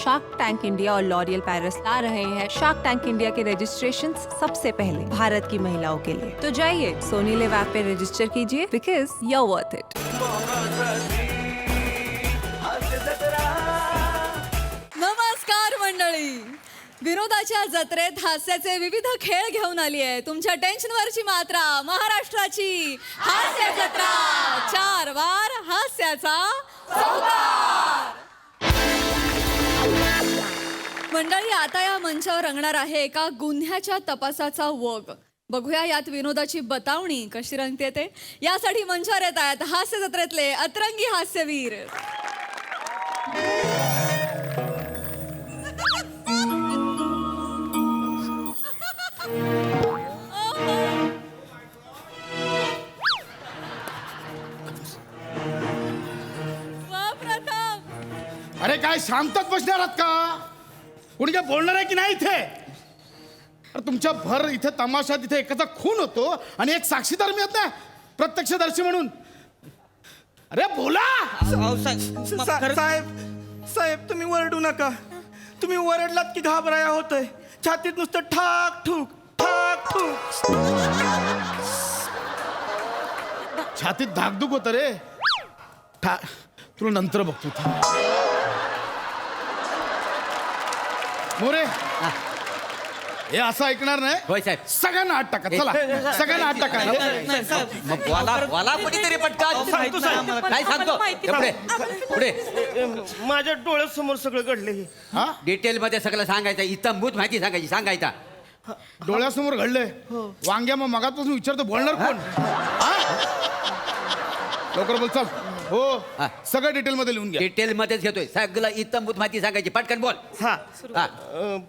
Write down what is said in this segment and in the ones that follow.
Shark Tank India और L'Oréal Paris ला रहे हैं शार्क टैंक इंडिया के रजिस्ट्रेशन सबसे पहले भारत की महिलाओं के लिए। तो जाइए सोनी लिव ऐप पे रजिस्टर कीजिए because you are worth it. नमस्कार मंडळी, विनोदाच्या जत्रेत हास्याचे विविध खेळ घेऊन आली आहे तुमच्या टेन्शनवरची मात्रा महाराष्ट्राची हास्य जत्रा। 4 वार हास्याचा चौकार। मंडळी, आता या मंचावर रंगणार आहे एका गुन्ह्याच्या तपासाचा वग। बघूया यात विनोदाची बतावणी कशी रंगते ते। यासाठी मंचावर येत आहेत हास्य जत्रेतले अतरंगी हास्यवीर। अरे काय शांतच बसणार आहात का? कोणी काय बोलणार आहे की नाही इथे? अरे तुमच्या भर इथे तमाशात इथे एकाचा खून होतो आणि एक साक्षीदार मिळत नाही प्रत्यक्षदर्शी म्हणून। अरे बोला साहेब तुम्ही वरडू नका। तुम्ही वरडलात की घाबराया होतय। छातीत नुसतं ठाक ठूक ठाक ठूक। छातीत धाकधूक होत रे। तुला नंतर बघतो मोरे। हे असं ऐकणार नाही। होय साहेब। सगळ्यांना आत टाका, चला सगळ्यांना आत टाका। मग वाला कोणीतरी पटकन सांगतो साहेब। काय सांगतो पुढे पुढे माझ्या डोळ्यासमोर सगळं घडले। हा डिटेल मध्ये सगळं सांगायचं, इतंभूत माहिती सांगायची। सांगायचा डोळ्यासमोर घडले। वांग्या मग मगापासून विचारतो बोलणार कोण? लवकर बोल चल। हो सगळं डिटेल मध्ये लिहून घ्या। डिटेल मध्येच घेतोय सगळं, इतंभूत माहिती सांगायची। पटकन बोल। हा हा.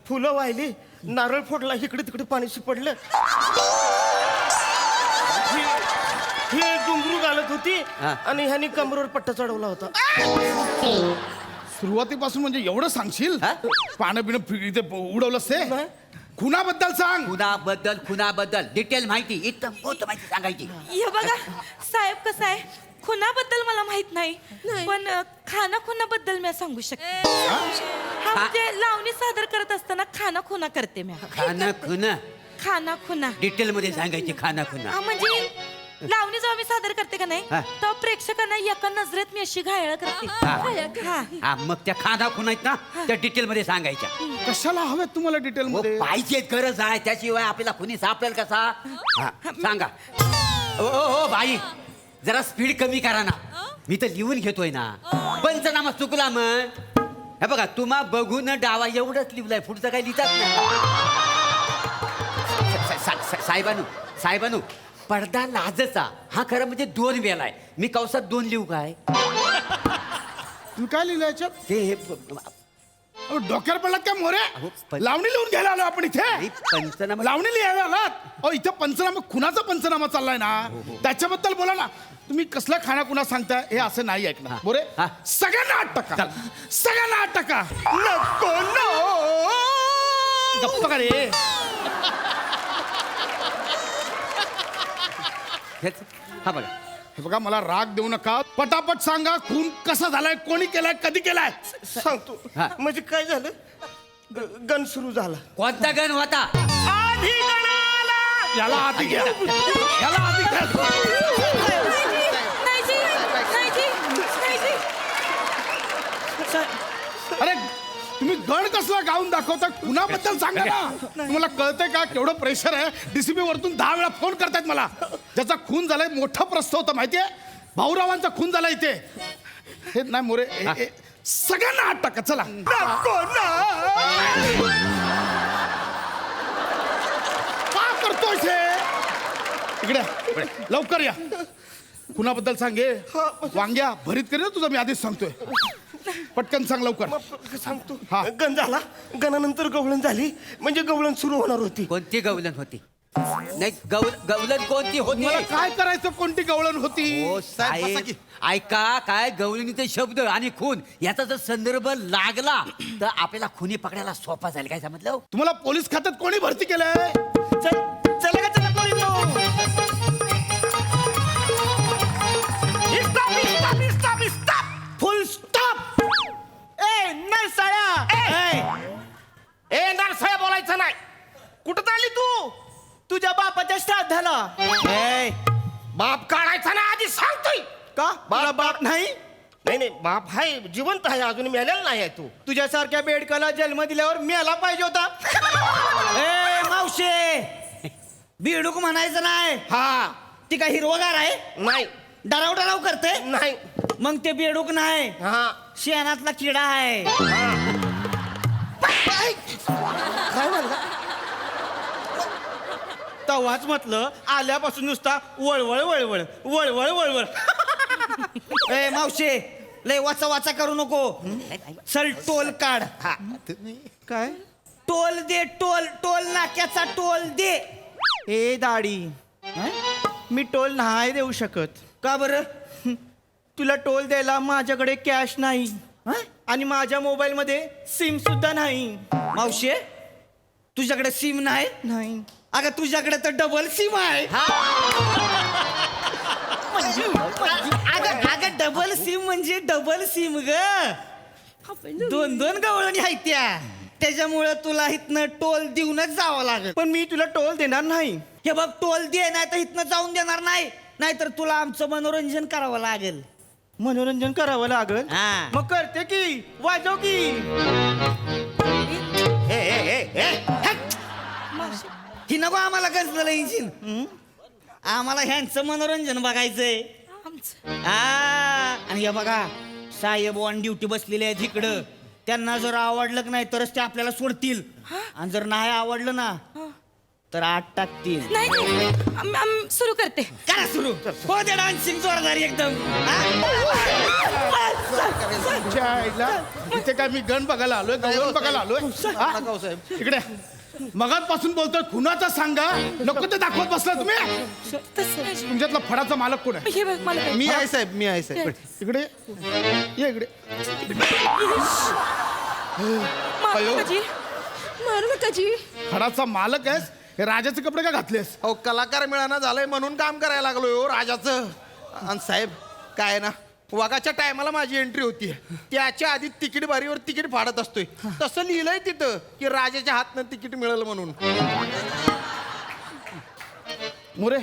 फुलं वाहिली, नारळ फोडला, इकडे तिकडे पाणी शिपडलं। ही घुंगरू घालत होती हा. आणि ह्यानी कमरेवर पट्टा चढवला होता। सुरुवातीपासून म्हणजे एवढं सांगशील? हा? पानं बिणं इथे उडवलंस ते? नाही. खुनाबद्दल सांग। खुनाबद्दल डिटेल माहिती, इतंभूत माहिती सांगायची। हे बघा साहेब, कसं आहे, खुनाबद्दल मला माहित नाही, पण खाना खुनाबद्दल मी सांगू शकते। हा म्हणजे लावणी सादर करत असताना खाना खुना करते मी। खाना खुना डिटेल मध्ये सांगायची। खाना खुना हा म्हणजे लावणी जेव्हा मी सादर करते का नाही, हा. तेव्हा प्रेक्षकांना एका नजरेत मी अशी घायल करते। हा. हा, मग त्या खाना खुना आहेत ना, त्या डिटेल मध्ये सांगायच्या। कशाला हवेत तुम्हाला डिटेल हो, मध्ये? पाहिजे, गरज आहे, त्याशिवाय आपल्याला कुणी सापडेल कसा? हा, सांगा। ओ बाई, जरा स्पीड कमी करा ना, मी तर लिहून घेतोय ना। पंचनामा चुकला मग। हे बघा, तुम्हा बघून डावा एवढंच लिहिलंय, पुढचं काही लिहितात नाही। साहेबानू पडदा लाजचा हा खरं म्हणजे 2 वेळा आहे। मी कौसात 2 लिहू काय? तुम्ही काय लिहिलं याच्यात? ते डोक्यावर पडलात काय मोरे? लावणी लिहून घ्यायला आलो आपण इथे। पंचनामा लावणी लिहायला आलात? अहो इथं पंचनामा, खुनाचा पंचनामा चाललाय ना, त्याच्याबद्दल बोला ना। तुम्ही कसला खाना कुणा सांगताय? हे असं नाही ऐकणार मोरे। हा. सगळ्यांना आत टाका, सगळ्यांना आत टाका। नको ना गप्प का रे? हा बघा, हे बघा, मला राग देऊ नका, पटापट सांगा खून कसा झालाय, कोणी केलाय, कधी केलाय? सांगतो। हा. म्हणजे काय झालं, गण सुरू झाला। कोणता गण होता? आधी गण आला। याला आधी घ्या, याला आधी घ्या। नाही जी, नाही जी, नाही जी। अरे तुम्ही गण कसला गाऊन दाखवता? खुनाबद्दल सांगा ना। तुम्हाला कळतंय का केवढं प्रेशर आहे? डीसीपी वरतून 10 वेळा फोन करतायत मला। ज्याचा खून झालाय मोठा प्रस्ताव होता माहितीये, भाऊरावांचा खून झाला इथे। हे नाही मोरे, सगळ्यांना आत टाका, चला। नको ना का करतोय हे? इकडे लवकर या। खुनाबद्दल सांगे। वांग्या भरीत करी ना तुझं, मी आधीच सांगतोय। पटकन सांग लवकर। सांगतो। हा. गण झाला, गणानंतर गवळण झाली, म्हणजे गवळण सुरू होणार होती। कोणती गवलन होती? नाही, गवलन कोणती होती? मला काय करायचं? कोणती गवळण होती? ओ साहेब, ऐका, काय गवलनीचे शब्द आणि खून याचा जर संदर्भ लागला तर आपल्याला खुनी पकडायला सोपा जाईल। काय समजलं? तुम्हाला पोलीस खात्यात कोणी भरती केलंय? चला का चला पोरी तो। स्टॉप फुल स्टॉप। ए नरसाळ्या, कुठं चालली तू? तुझ्या बापाच्या श्राद्धाला. ए, बाप काढायचा ना आधी सांगतोय. का मला बाप नाही? नाही नाही, बाप आहे, जिवंत आहे, अजून मेलेला नाही आहे तू. तुझ्यासारख्या बेडकाला जन्म दिल्यावर मेला पाहिजे होता. ए मावशे, बेडूक म्हणायचं नाही. हा ती काय हिरवगार आहे? नाही डराव डराव करते. नाही. मग ते बेडूक नाही, हा शेणातला किडा आहे. काय म्हणला? तवाच म्हटलं आल्यापासून नुसता वळवळ वळवळ वळवळ वळवळ. ए मावशे, लय वाचा वाचा करू नको. चल टोल काढ. काय? टोल दे, टोल टोल नाक्याचा टोल दे. ए दाढी, मी टोल नाही देऊ शकत. का बरं? तुला टोल द्यायला माझ्याकडे कॅश नाही हं? आणि माझ्या मोबाईल मध्ये सिम सुद्धा नाही. मावशे, तुझ्याकडे सिम नाही? नाही. अगं तुझ्याकडे तर डबल सिम आहे. अगं डबल सिम म्हणजे डबल सिम ग. दोन दोन गवळणी आहेत त्या. त्याच्यामुळं तुला इथनं टोल देऊनच जावं लागेल. पण मी तुला टोल देणार नाही. हे बघ, टोल दे, नाही तर इथनं जाऊन देणार नाही. नाहीतर तुला आमचं मनोरंजन करावं लागेल. मनोरंजन करावं लागल. हा. मग करते की, वाजव की. ही नको आम्हाला कसलं इंजिन. आम्हाला ह्यांचं मनोरंजन बघायचंय. हा. आणि हे बघा, साहेब ऑन ड्युटी बसलेले आहेत इकडं. त्यांना जर आवडलं की नाही तरच ते आपल्याला सोडतील. आणि जर नाही आवडलं ना तर आत टाकतील. नाही सुरू करते. करा सुरू. हो दे डान्सिंग जोरदार एकदम. तुमच्या आईला इथे काय मी गण बघायला आलोय, गवळण बघायला आलोय? हा? इकडे मगाचपासून बोलतोय खुनाचा सांगा, नको ते दाखवत बसला तुम्ही. तुमच्यातला फडाचा मालक कोण आहे? हे बघ मला काय- मी आहे साहेब, मी आहे साहेब. इकडे ये इकडे. मारू नका मारू नका जी. फडाचा मालक आहेस, हे राजाचे कपडे का घातलेस? अहो कलाकार मिळाना झालंय म्हणून काम करायला लागलोय हो राजाचं. आणि साहेब काय आहे ना, वाघाच्या टायमाला माझी एंट्री होती, त्याच्या आधी तिकीट बारीवर तिकीट फाडत असतोय. तसं लिहिलंय तिथं की राजाच्या हातनं तिकीट मिळेल म्हणून. मोरे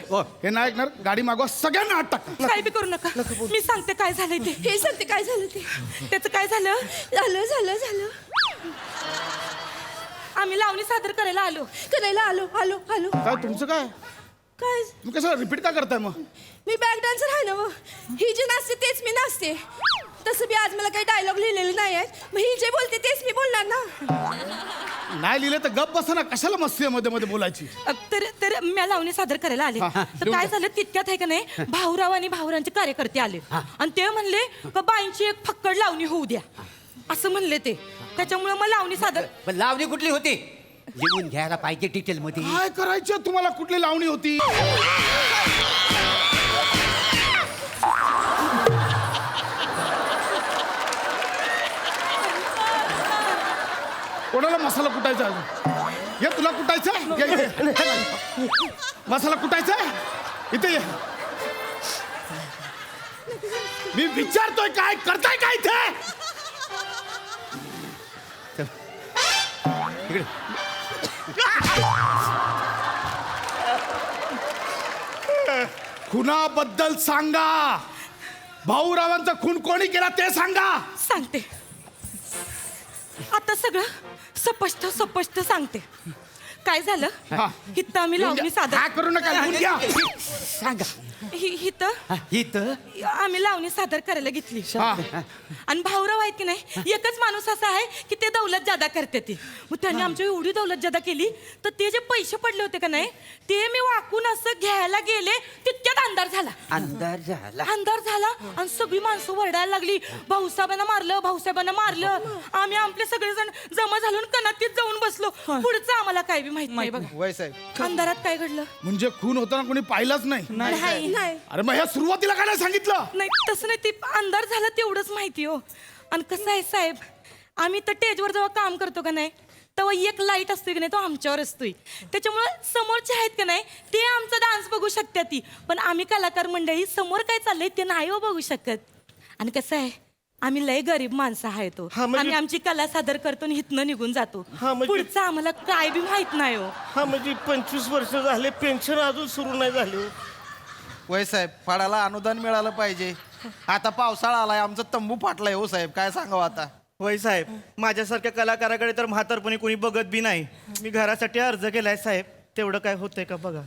हे नाही ऐकणार, गाडी मागवा, सगळ्यांना आत टाक. काय बी करू नका. मी सांगते काय झालंय ते. हे सांगते काय झालं ते. त्याचं काय झालं झालं आम्ही लावणी सादर करायला आलो. काय तुमचं काय? काय तुम्ही कसं रिपीट का करताय मग? मी बॅक डान्सर आहे ना मग. ही जे नाचते तेच मी नाचते. तसं बी आज मला काही डायलॉग लिहिलेले नाही आहेत, मग ही जे बोलते तेच मी बोलणार ना. नाही लिहिलं तर गप बसा ना, कशाला मस्ती मध्ये मध्ये बोलायची? तर मी लावणी सादर करायला आले. तर काय झालं तितक्यात आहे का नाही, भाऊराव आणि भाऊरांचे कार्यकर्ते आले आणि ते म्हणले का बाईंची एक फक्कड लावणी होऊ द्या असं म्हणले ते. त्याच्यामुळे मग लावणी सादर. पण लावणी कुठली होती लिहून घ्यायला पाहिजे डिटेल मध्ये. काय करायचं तुम्हाला? कुठली लावणी होती? कोणाला मसाला कुटायचा आहे? ये तुला कुटायचा आहे? ये, ये. मसाला कुटायचा आहे? इथे ये. मी विचारतोय काय करताय काय इथे? खुनाबद्दल सांगा. भाऊरावांचा खून कोणी केला ते सांगा. सांगते आता सगळं स्पष्ट सांगते. काय झालं, हा. इथं आम्ही लावणी सादर हा करू नका, लिहून घ्या. सांगा. इथं आम्ही लावणी सादर करायला घेतली. हा. आणि भाऊराव आहेत की नाही, एकच माणूस असा आहे की ते दौलत जादा करते ती. मग त्यांनी आमच्या एवढी दौलत जादा केली तर ते जे पैसे पडले होते का नाही ते मी वाकून असं घ्यायला गेले, तितक्यात अंधार झाला आणि सगळी माणसं वरडायला लागली, भाऊसाहेबांना मारलं. आम्ही आपले सगळेजण जमा झालून कनातीत जाऊन बसलो. पुढचं आम्हाला काय बी माहित नाही बघा. वय साहेब, अंधारात काय घडलं म्हणजे खून होताना कोणी पाहिलंच नाही? नाही. अरे मग ह्या सुरुवातीला काय नाही सांगितलं? नाही तसं नाही, ते अंधार झाला तेवढंच माहिती हो. आणि कसं आहे साहेब, आम्ही तर स्टेजवर जेव्हा काम करतो का नाही तेव्हा एक लाईट असतोय की नाही तो आमच्यावर असतोय. त्याच्यामुळे समोरचे आहेत का नाही ते आमचा डान्स बघू शकतात ती, पण आम्ही कलाकार मंडळी समोर काय चाललंय ते नाही हो बघू शकत. आणि कसं आहे, आम्ही लय गरीब माणसं आहे तो हा, म्हणजे- आम्ही आमची कला सादर करतो आणि हितनं निघून जातो हा, म्हणजे- पुढचं आम्हाला काय बी माहित नाही हो हा म्हणजे 25 वर्ष झाले पेन्शन अजून सुरू नाही झाली हो. वय साहेब फळाला अनुदान मिळालं पाहिजे. आता पावसाळा आलाय, आमचा तंबू फाटलाय हो साहेब, काय सांगावं आता. होय साहेब, माझ्यासारख्या कलाकाराकडे तर म्हातारपणी कोणी बघत बी नाही. मी घरासाठी अर्ज केलाय साहेब, तेवढं काय होतंय का बघा.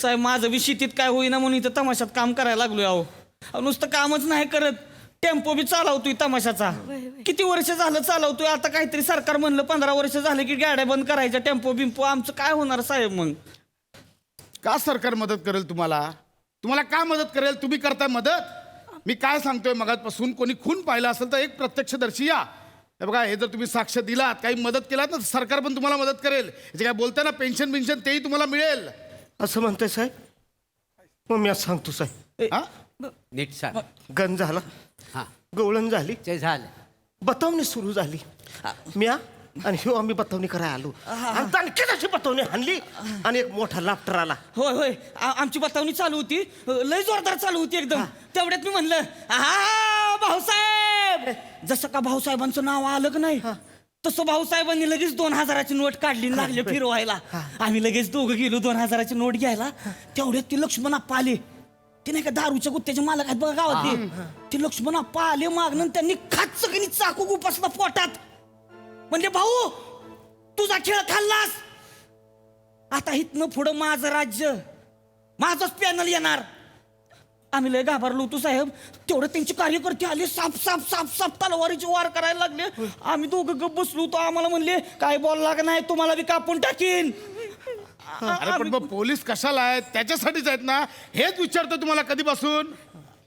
साहेब माझं बी शेतीत काय होईना म्हणून इथं तमाशात काम करायला लागलोय अहो. नुसतं कामच नाही करत, टेम्पो बी चालवतोय तमाशाचा. किती वर्ष झालं चालवतोय, आता काहीतरी सरकार म्हणलं 15 वर्ष झालं की गाड्या बंद करायच्या, टेम्पो बिंपो. आमचं काय होणार साहेब मग? का सरकार मदत करेल तुम्हाला? तुम्हाला का मदत करेल? तुम्ही करताय मदत? मी काय सांगतोय मगातपासून, कोणी खून पाहिला असेल तर एक प्रत्यक्षदर्शी या. हे बघा, हे जर तुम्ही साक्ष दिलात, काही मदत केलात ना, सरकार पण तुम्हाला मदत करेल. याचे काय बोलताय ना, पेन्शन बिन्शन तेही तुम्हाला मिळेल. असं म्हणतोय साहेब? मग मी आज सांगतो साहेब. हा? नीट सांग. गण झाला, हा गवळण झाली, ते झालं. बतावणी सुरू झाली. म्या आणि ह्यो आम्ही बतावणी करायला आलो आणि आणखीच अशी बतावणी हाणली आणि एक मोठा लाफ्टर आला. होय होय, आमची बतावणी चालू होती, लय जोरदार चालू होती एकदम. तेवढ्यात मी म्हणलं, हा भाऊसाहेब. जसं का भाऊसाहेबांचं नाव आलं का नाही, तसं भाऊसाहेबांनी लगेच 2000ची नोट काढली आणि लागले फिरवायला. आम्ही लगेच दोघं गेलो 2000ची नोट घ्यायला. तेवढ्यात ती लक्ष्मण आप्पा आले. ते नाही का दारूच्या गुत्त्याचे मालक आहेत बघा गावातले. ते लक्ष्मण आप्पा आले मागणं, त्यांनी खाचकनी चाकू गुपासला पोटात. म्हणजे भाऊ तुझा खेळ खाल्लास, आता इथनं पुढं माझं राज्य, माझंच पॅनल येणार. आम्ही लय घाबरलो होतो साहेब. तेवढं त्यांचे कार्यकर्ते आले, साप साप साप साप तलवारीचे वार करायला लागले. आम्ही दोघं गप्प बसलो होतो. आम्हाला म्हणले काय बोलला का नाही, तुम्हाला बी कापून टाकीन. अरे पण मग पोलीस कशाला आहेत? त्याच्यासाठीच आहेत ना. हेच विचारतो तुम्हाला कधीपासून.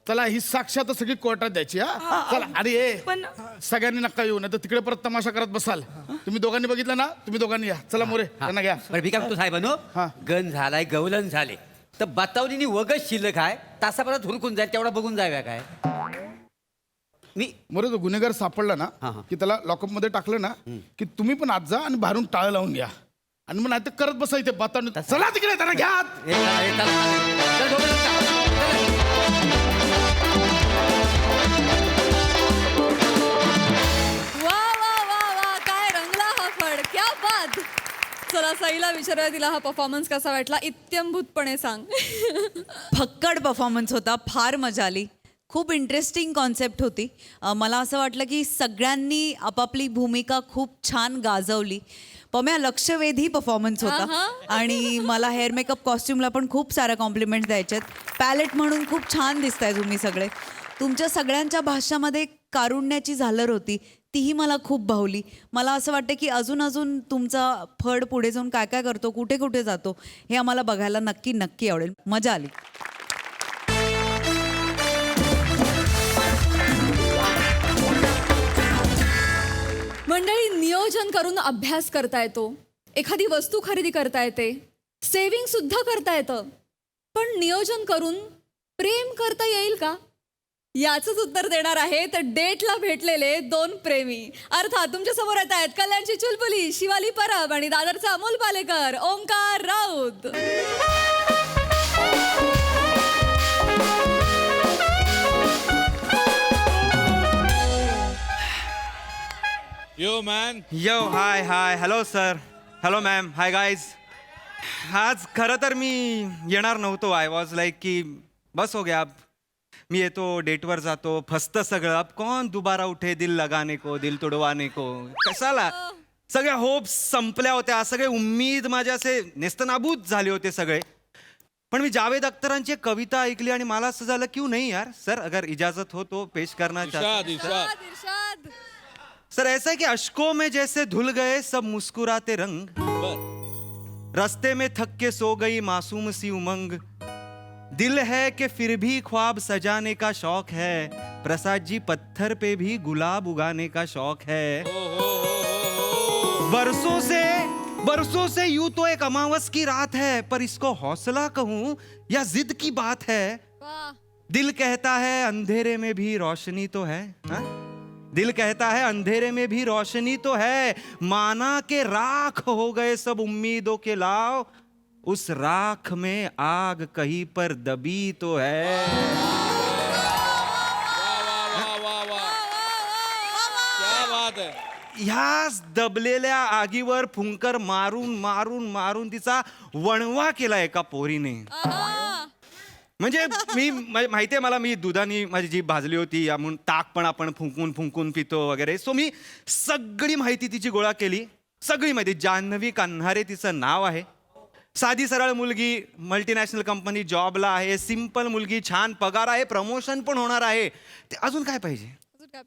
चला, ही साक्ष आता सगळी कोर्टात द्यायची. हा चला. अरे पण सगळ्यांनी नका येऊ, नाही तर तिकडे परत तमाशा करत बसाल. तुम्ही दोघांनी बघितलं ना, तुम्ही दोघांनी या. चला मोरे, त्यांना घ्या. बरं मी काय म्हणतो साहेबांनो, हा. गण झालाय, गवलन झाले, तर बतावलीनी वगच शिल्लक आहे, तासाभरात हुरकून जाईल, तेवढा बघून जाव्या काय. मी मोरे, तो गुन्हेगार सापडला ना, हा, हा. की त्याला लॉकअप मध्ये टाकलं ना, की तुम्ही पण आत जा आणि बाहेरून टाळ लावून घ्या. आणि मग नाही तर करत बसा इथे बातावणी. चला तिकडे, त्यांना घ्या आत. हे चला, हे चला. चल, दोघं चला. वा वा वा वा, काय रंगला हा फड, क्या बात. चला सईला विचारूया, तिला हा परफॉर्मन्स कसा वाटला, इत्यंभूतपणे सांग. फक्कड परफॉर्मन्स होता, फार मजा आली. खूप इंटरेस्टिंग कॉन्सेप्ट होती. मला असं वाटलं की सगळ्यांनी आपापली भूमिका खूप छान गाजवली. पम्या लक्षवेधी परफॉर्मन्स होता आणि मला हेअर मेकअप कॉस्ट्युमला पण खूप साऱ्या कॉम्प्लिमेंट्स द्यायच्यात. पॅलेट म्हणून खूप छान दिसताय तुम्ही सगळे. तुमच्या सगळ्यांच्या भाषामध्ये कारुण्याची झालर होती, तीही मला खूप भावली. मला असं वाटतं की अजून अजून तुमचा फड पुढे जाऊन काय काय करतो, कुठे कुठे जातो, हे आम्हाला बघायला नक्की नक्की आवडेल. मजा आली. मंडळी, नियोजन करून अभ्यास करता येतो, एखादी वस्तू खरेदी करता येते, सेविंग सुद्धा करता येतं, पण नियोजन करून प्रेम करता येईल का? याचंच उत्तर देणार आहे तर डेटला भेटलेले दोन प्रेमी. अर्थात तुमच्या समोर येत आहेत कल्याणची चुलबुली शिवाली परब आणि दादरचा Amol Palekar, Omkar Raut. Yo, man. Yo hi hi, hello sir, hello ma'am, hi guys. आज खरं तर मी येणार नव्हतो. आय वॉज लाईक की बस हो गया, अब मी येतो, डेटवर जातो, फसतं सगळं. अब कौन दुबारा उठे दिल लगाने को, दिल तुडवाने को. कशाला, सगळ्या होप्स संपल्या होत्या, सगळे उम्मीद माझे असे नेस्तनाबूत झाले होते सगळे. पण मी जावेद अख्तरांची एक कविता ऐकली आणि मला असं झालं, क्यों नहीं यार सर, अगर इजाजत हो तो पेश करना चाहता. इरशाद. इरशाद. सर ऐसा है कि अश्कों में जैसे धुल गए सब मुस्कुराते रंग, रास्ते में थक के सो गई मासूम सी उमंग, दिल है कि फिर भी ख्वाब सजाने का शौक है, प्रसाद जी पत्थर पे भी गुलाब उगाने का शौक है. बरसों से यूं तो एक अमावस की रात है, पर इसको हौसला कहूं या जिद की बात है. वाह. दिल कहता है अंधेरे में भी रोशनी तो है, हा? दिल कहता है अंधेरे में भी रोशनी तो है, माना के राख हो गए सब उम्मीदों के लाव, उस राख में आग कहीं पर दबी तो है. ह्या दबलेल्या आगीवर फुंकर मारून मारून मारून तिचा वणवा केला एका पोरीने. म्हणजे मी माहितीये मला, मी दुधाने माझी जीभ भाजली होती, म्हणून ताक पण आपण फुंकून फुंकून पितो वगैरे. सो मी सगळी माहिती तिची गोळा केली, सगळी माहिती. जान्हवी कान्हारे तिचं नाव आहे. साधी सरळ मुलगी, मल्टीनॅशनल कंपनी जॉबला आहे, सिंपल मुलगी, छान पगार आहे, प्रमोशन पण होणार आहे. ते अजून काय पाहिजे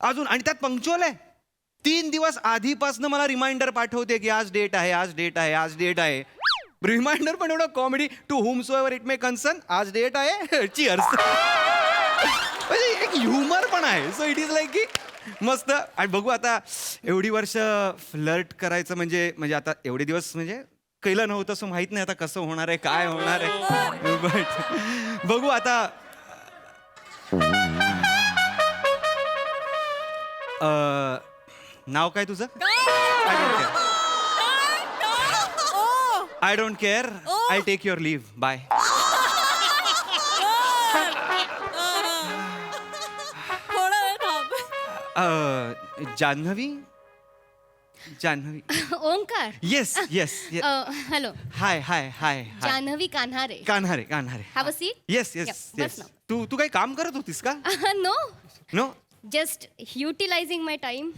अजून? आणि त्यात पंक्च्युअल आहे. 3 दिवस आधीपासून मला रिमाइंडर पाठवते की आज डेट आहे, आज डेट आहे, आज डेट आहे. रिमाइंडर पण एवढं comedy. To whom so ever it may concern, आज डेट आहे, चिअर्स. म्हणजे एक ह्युमर पण आहे. सो इट इज लाईक की मस्त. आणि बघू आता एवढी वर्ष फ्लर्ट करायचं म्हणजे आता एवढे दिवस म्हणजे केलं नव्हतं. सो माहित नाही आता कसं होणार आहे, काय होणार आहे. बट बघू आता. नाव काय तुझं? I don't care. I take your leave. Bye. Janhavi. Janhavi. Omkar. Yes yes. Hello. Hi hi hi. Janhavi Kanhare. Kanhare Kanhare. Have a seat. Yes yes yes. तू काही काम करत होतीस का? No. No. Just utilising my time.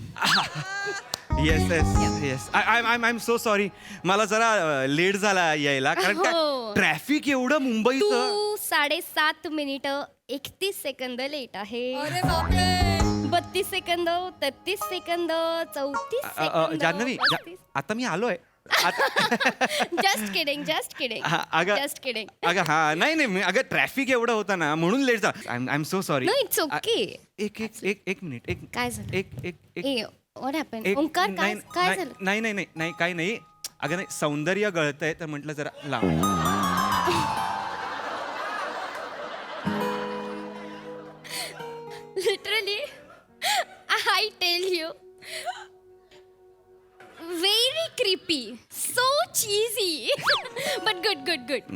Yes yes yes. I am so sorry. मला जरा late झाला यायला, कारण हो. ट्रॅफिक एवढं मुंबईचं. तू 7.5 मिनिटं 31 सेकंद लेट आहे. अरे बापरे. 32 सेकंद, 33 सेकंद, 34 सेकंद. जान्हवी, 35. आता मी आलोय. जस्ट किडिंग, जस्ट किडिंग, अगं जस्ट किडिंग. अगं हा नाही अगं ट्रॅफिक एवढं होतं ना, म्हणून लेट झाला. I am so sorry. No it's okay. एक मिनिट. काय झालं? एक व्हॉट हॅपन? ओंकार काय झालं? नाही काही नाही. अगं नाही, सौंदर्य गळतंय तर म्हटलं जरा लाव. Literally I tell you, very creepy, so cheesy, but good.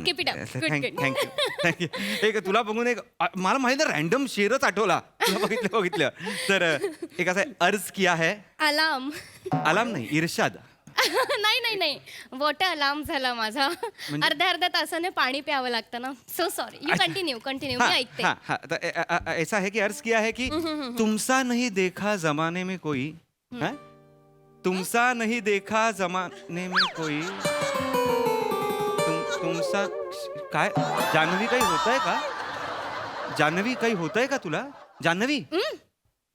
Keep it up. Good. Thank you. एक तुला बघून एक मला माहिती आहे रॅन्डम शेरच आठवला. तुला बघितलं तर एक असं अर्ज किया है. अलार्म. अलार्म नाही, इर्शाद. नाही वॉटर अलार्म झाला माझा. अर्ध्या तासाने पाणी प्यावं लागतं ना. So sorry. यू कंटिन्यू मी ऐकते. हाँ, ऐसा है कि अर्ज किया है कि तुमसा नहीं देखा जमाने में कोई. तुमसा नहीं देखा जमाने में कोई. तुमसा काय? जान्हवी काही होतंय का? जान्हवी काही होतंय का तुला? जान्हवी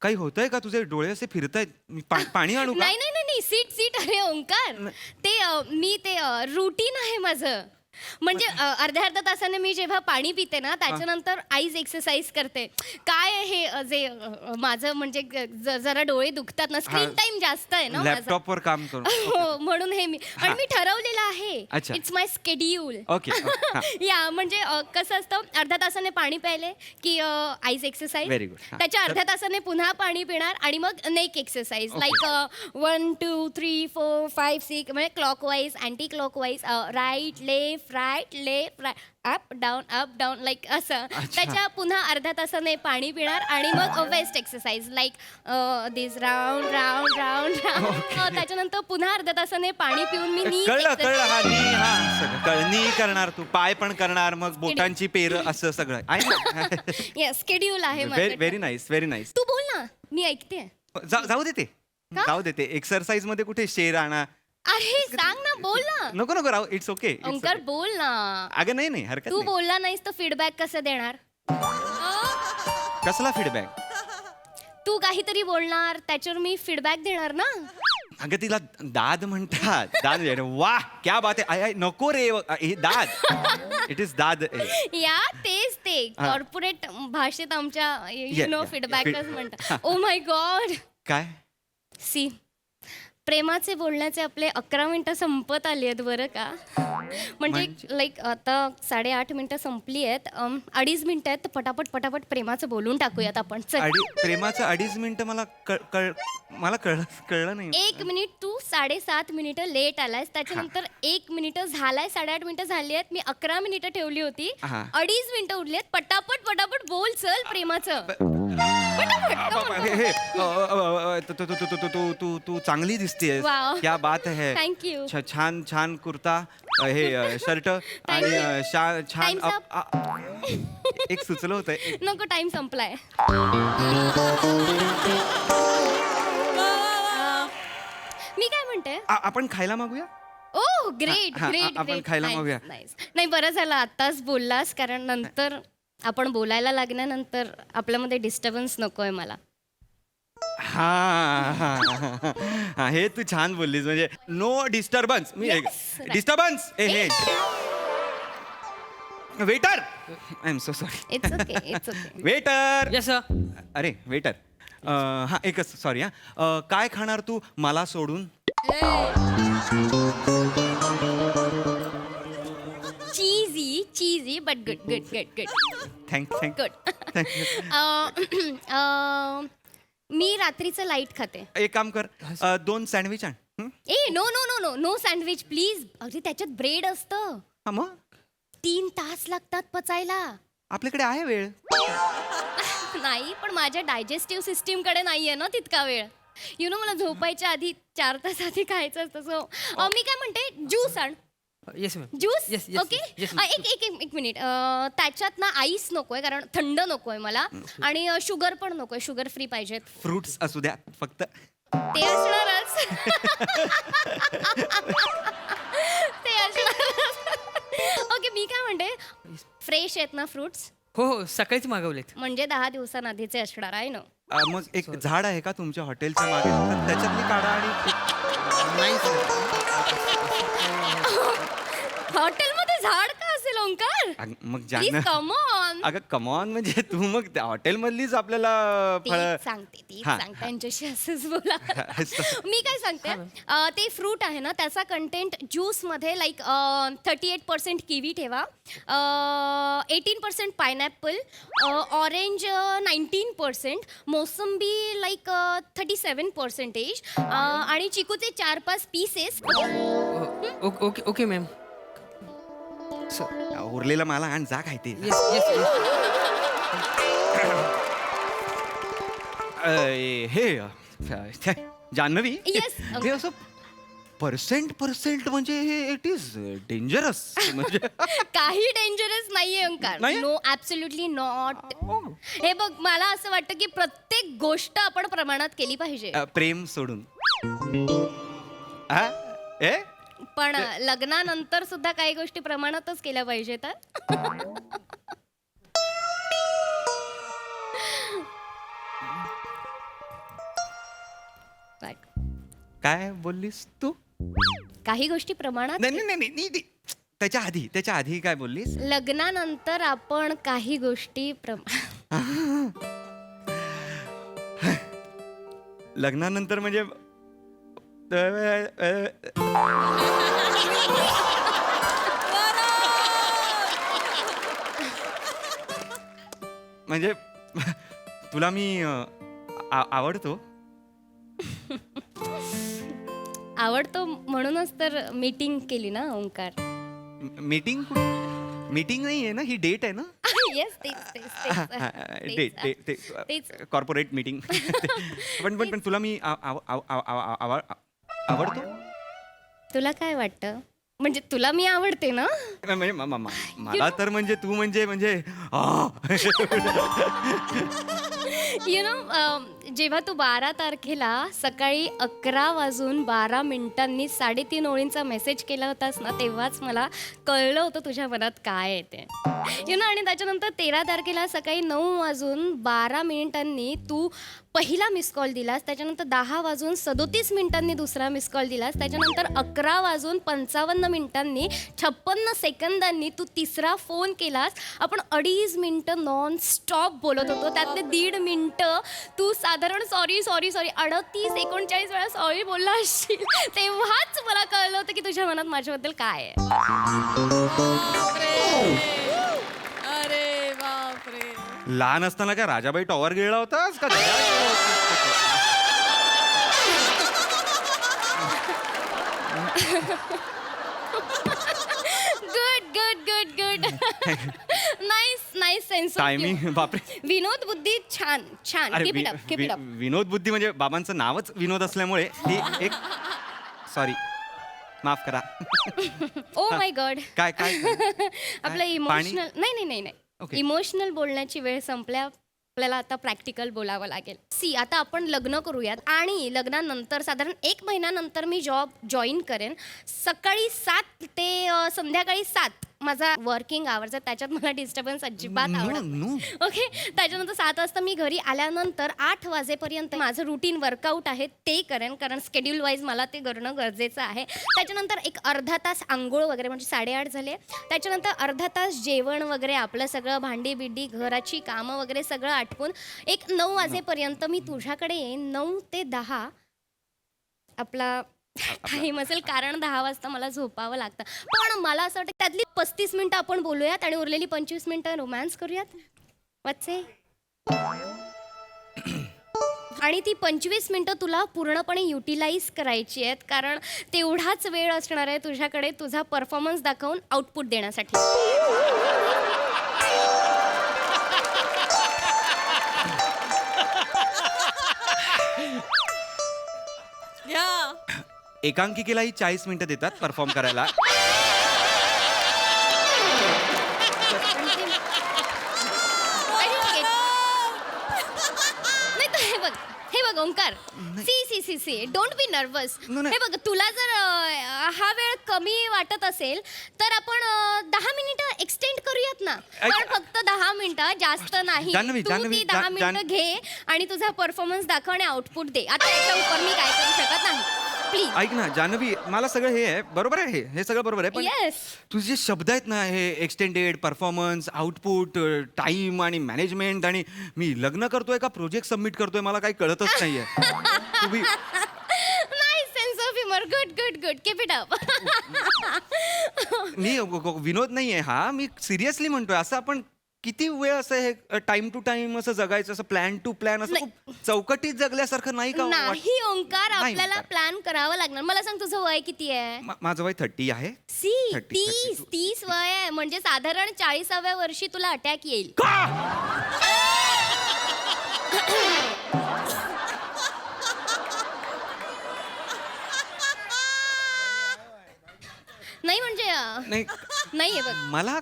काही होतंय का? तुझे डोळे असे फिरतायत. मी पाणी आणू का? नाही सीट. अरे ओंकार, ते रुटीन आहे माझं. म्हणजे अर्ध्या तासाने मी जेव्हा पाणी पिते ना, त्याच्यानंतर आईज एक्सरसाइज करते. काय हे जे माझं म्हणजे जरा डोळे दुखतात ना, स्क्रीन टाइम जास्त आहे ना माझा. लॅपटॉपवर काम करू. हो, म्हणून हे मी ठरवलेलं आहे. It's my schedule. ओके. या म्हणजे कसं असतं, अर्ध्या तासाने पाणी प्यायले की आईज एक्सरसाइज. Very good. त्याच्या अर्ध्या तासाने पुन्हा पाणी पिणार आणि मग नेक एक्सरसाइज. लाईक 1 2 3 4 5 6 म्हणजे clockwise, anti clockwise, right left right up down like असं. त्याच्या पुन्हा अर्ध्या तासाने पाणी पिणार आणि मग waist exercise like this round. त्याच्यानंतर पुन्हा अर्ध्या तासाने पाणी पिऊन मी कळणी करणार. तू पाय पण करणार, मग बोटांची पेर असं सगळं आहे. स्केड्यूल आहे. Very nice. तू बोल ना, मी ऐकते. जाऊ देते. एक्सरसाइज मध्ये कुठे शेर आणा. अरे सांग ना, बोल ना. नको राव. It's okay. ओंकार बोल ना. अगं नाही हरकत तू नाही. बोलला नाहीस तर फीडबॅक कसं देणार? कसला फीडबॅक? तू काहीतरी बोलणार, त्याच्यावर मी फीडबॅक देणार ना. अगं तिला दाद म्हणतात. दाद. वाह क्या बात आहे. नको रे हे दाद. इट इज दाद. या तेच ते कॉर्पोरेट भाषेत आमच्या फीडबॅकच म्हणतात. Oh my God. काय? सी, प्रेमाचे बोलण्याचे आपले 11 मिनिटं संपत आली आहेत बरं का. म्हणजे लाईक आता 8:30 मिनिटं संपली आहेत. 2.5 मिनिटं आहेत, पटापट प्रेमाचं बोलून टाकूयात आपण. प्रेमाचं 2.5 मिनिटं मला कळलं नाही. 1 मिनिट. तू 7.5 मिनिटं लेट आलायस, त्याच्यानंतर 1 मिनिटं झालाय, 8.5 मिनिटं झाली आहेत. मी 11 मिनिटं ठेवली होती, 2.5 मिनिटं उरली आहेत. पटापट बोल चल प्रेमाचं. हे तू चांगली दिसतेस. Wow. क्या बात है. Thank you. छान छान कुर्ता, हे शर्ट आणि छान Time's up. एक सुचलं होतं. नको, टाइम संपलाय. मी काय म्हणते, आपण खायला मागूया. ओ ग्रेट हा, ग्रेट आपण खायला मागूया. नाही, बरं झालं आताच बोललास, कारण नंतर आपण बोलायला लागल्यानंतर आपल्यामध्ये डिस्टर्बन्स नकोय मला. हा, हे तू छान बोललीस. म्हणजे no disturbance. right. Disturbance. Hey waiter, I am so sorry. It's okay, it's okay. Waiter. Yes sir. अरे वेटर, हा एकच सॉरी. हा, काय खाणार तू मला सोडून? Cheesy but good. Thank good. मी रात्रीचं लाईट खाते. एक काम कर, 2 सँडविच आण. No sandwich please. अगदी त्याच्यात ब्रेड असतं. हा, मग 3 तास लागतात पचायला. आपल्याकडे आहे वेळ. नाही, पण माझ्या डायजेस्टिव्ह सिस्टीम कडे नाहीये ना तितका वेळ. मला झोपायच्या आधी 4 तास आधी खायचं असतं. सो मी काय म्हणते, ज्यूस आण. Yes ma'am. Juice. Yes, yes, okay. yes, एक मिनिट. त्याच्यात ना आईस नकोय, कारण थंड नकोय मला, आणि शुगर पण नकोय. शुगर फ्री पाहिजेत. फ्रुट्स असू द्या फक्त. ते असणारच. ते असणारच. ओके, मी काय म्हणते, फ्रेश आहेत ना फ्रुट्स? हो, सकाळीच मागवलेत. म्हणजे 10 दिवसांआधीचे असणार आहे ना. मग एक झाड आहे का तुमच्या हॉटेलच्या मागे? तर त्याच्यातली काढा. आणि नाही हॉटेलमध्ये झाड का असेल ओंकार? मग प्लीज कम ऑन. अगं कमॉन, म्हणजे तू मग त्या हॉटेल मधलीच आपल्याला फळ. सांगते हा. त्यांच्याशी असंच बोला. मी काय सांगते, ते फ्रूट आहे ना, त्याचा कंटेंट ज्यूस मध्ये लाईक 38% किवी ठेवा, 18% पायनॅपल, ऑरेंज 19%, मोसंबी लाईक 37%, आणि चिकूचे 4-5 पीसेस. Okay okay ma'am. उरलेलं मला आण, जा काय ते. येस येस हे जान्हवी, Yes. हे असं पर्सेंट म्हणजे हे इट इज डेंजरस. म्हणजे काही डेंजरस नाहीये ओंकार. नाही? No, absolutely not. हे बघ, मला असं वाटतं की प्रत्येक गोष्ट आपण प्रमाणात केली पाहिजे. प्रेम सोडून. हा? ए पण लग्नानंतर सुद्धा काही गोष्टी प्रमाणातच केल्या पाहिजेत. काय बोललीस तू? काही गोष्टी प्रमाणात. नाही. त्याच्या आधी काय बोललीस? लग्नानंतर आपण काही गोष्टी लग्नानंतर म्हणजे म्हणजे तुला मी आवडतो. आवडतो म्हणूनच तर मीटिंग केली ना ओंकार. मीटिंग नाही आहे ना, ही डेट आहे ना. येस, तेच. Corporate meeting. पण तुला मी आवडतो. तुला काय वाटतं? म्हणजे तुला मी आवडते ना? म्हणजे मला तर म्हणजे तू म्हणजे जेव्हा तू 12 तारखेला सकाळी 11:12 3:30 ओळींचा मेसेज केला होतास ना, तेव्हाच मला कळलं होतं तुझ्या मनात काय आहे ते. आणि त्याच्यानंतर 13 तारखेला सकाळी 9:12 तू पहिला मिस कॉल दिलास, त्याच्यानंतर 10:37 दुसरा मिस कॉल दिलास, त्याच्यानंतर 11:55 56 सेकंदांनी तू तिसरा फोन केलास. आपण 2.5 मिनिटं नॉन स्टॉप बोलत होतो. त्यातले 1.5 मिनिटं तू साधारण सॉरी 38-39 वेळा सॉरी बोलला असशील. तेव्हाच मला कळलं होतं की तुझ्या मनात माझ्याबद्दल काय आहे. अरे बापरे. लहान असताना काय राजाबाई टॉवर गिळला होतास का? गुड. नाईस सेन्स टायमिंग बापरे. विनोद बुद्धी छान छान. अरे Keep it up, keep it up. विनोद बुद्धी म्हणजे बाबांचं नावच विनोद असल्यामुळे ही एक सॉरी माफ करा. Oh my God. काय काय आपलं पाणी? इमोशनल नाही Okay. इमोशनल बोलण्याची वेळ संपल्या. आपल्याला आता प्रॅक्टिकल बोलावं लागेल. सी आता आपण लग्न करूयात आणि लग्नानंतर साधारण 1 महिन्यानंतर मी जॉब जॉईन करेन. सकाळी 7 ते संध्याकाळी 7 माझा वर्किंग आवर्स आहे. त्याच्यात मला डिस्टर्बन्स अजिबात आवडत. ओके. त्याच्यानंतर 7 वाजता मी घरी आल्यानंतर 8 वाजेपर्यंत माझं रुटीन वर्कआउट आहे ते करेन, कारण स्केड्यूल वाईज मला ते करणं गरजेचं आहे. त्याच्यानंतर एक अर्धा तास आंघोळ वगैरे, म्हणजे 8:30 झाले. त्याच्यानंतर अर्धा तास जेवण वगैरे, आपलं सगळं भांडी बिंडी घराची कामं वगैरे सगळं आटपून एक 9 वाजेपर्यंत मी तुझ्याकडे येईन. 9 ते 10 आपला टाईम असेल, कारण 10 वाजता मला झोपावं लागतं. पण मला असं वाटतं त्यातली 35 मिनिटं आपण बोलूयात आणि उरलेली 25 मिनिटं रोमॅन्स करूयात. वाचे आणि ती 25 मिनिटं तुला पूर्णपणे युटिलाइज करायची आहेत, कारण तेवढाच वेळ असणार आहे तुझ्याकडे तुझा परफॉर्मन्स दाखवून आउटपुट देण्यासाठी. एकांकिकेलाही 40 मिनिटं देतात परफॉर्म करायला. हे बघ Omkar, see don't be nervous. हे बघ, तुला जर हा वेळ कमी वाटत असेल तर आपण 10 मिनिटं एक्सटेंड करूयात ना. पण फक्त 10 मिनिटं, जास्त नाही. तू ती 10 मिनिटं घे आणि तुझा परफॉर्मन्स दाखव आणि आउटपुट दे. आता याच्या उपर मी काय करू शकत नाही. प्लीज ऐक ना जान्हवी, मला सगळं हे आहे बरोबर आहे, हे सगळं बरोबर आहे, पण येस. तुझे जे शब्द आहेत ना, हे एक्सटेंडेड परफॉर्मन्स, आउटपुट, टाइम आणि मॅनेजमेंट, आणि मी लग्न करतोय का प्रोजेक्ट सबमिट करतोय मला काही कळतच नाहीये. तुम्ही sense of humour. Good keep it up. मी विनोद नाहीये हा, मी सिरियसली म्हणतोय. असं आपण किती वेळ असं हे टाइम टू टाइम असं जगायचं, असं प्लॅन टू प्लॅन, असं खूप चौकटीत जगल्यासारखं नाही का? नाही ओंकार, नाही, आपल्याला ओंकार. प्लॅन करावा लागणार. मला सांग, तुझं वय किती आहे? माझं वय 30 आहे. 30 वय आहे, म्हणजे साधारण 40व्या वर्षी तुला अटॅक येईल. नाही म्हणजे नाहीये बघ, मला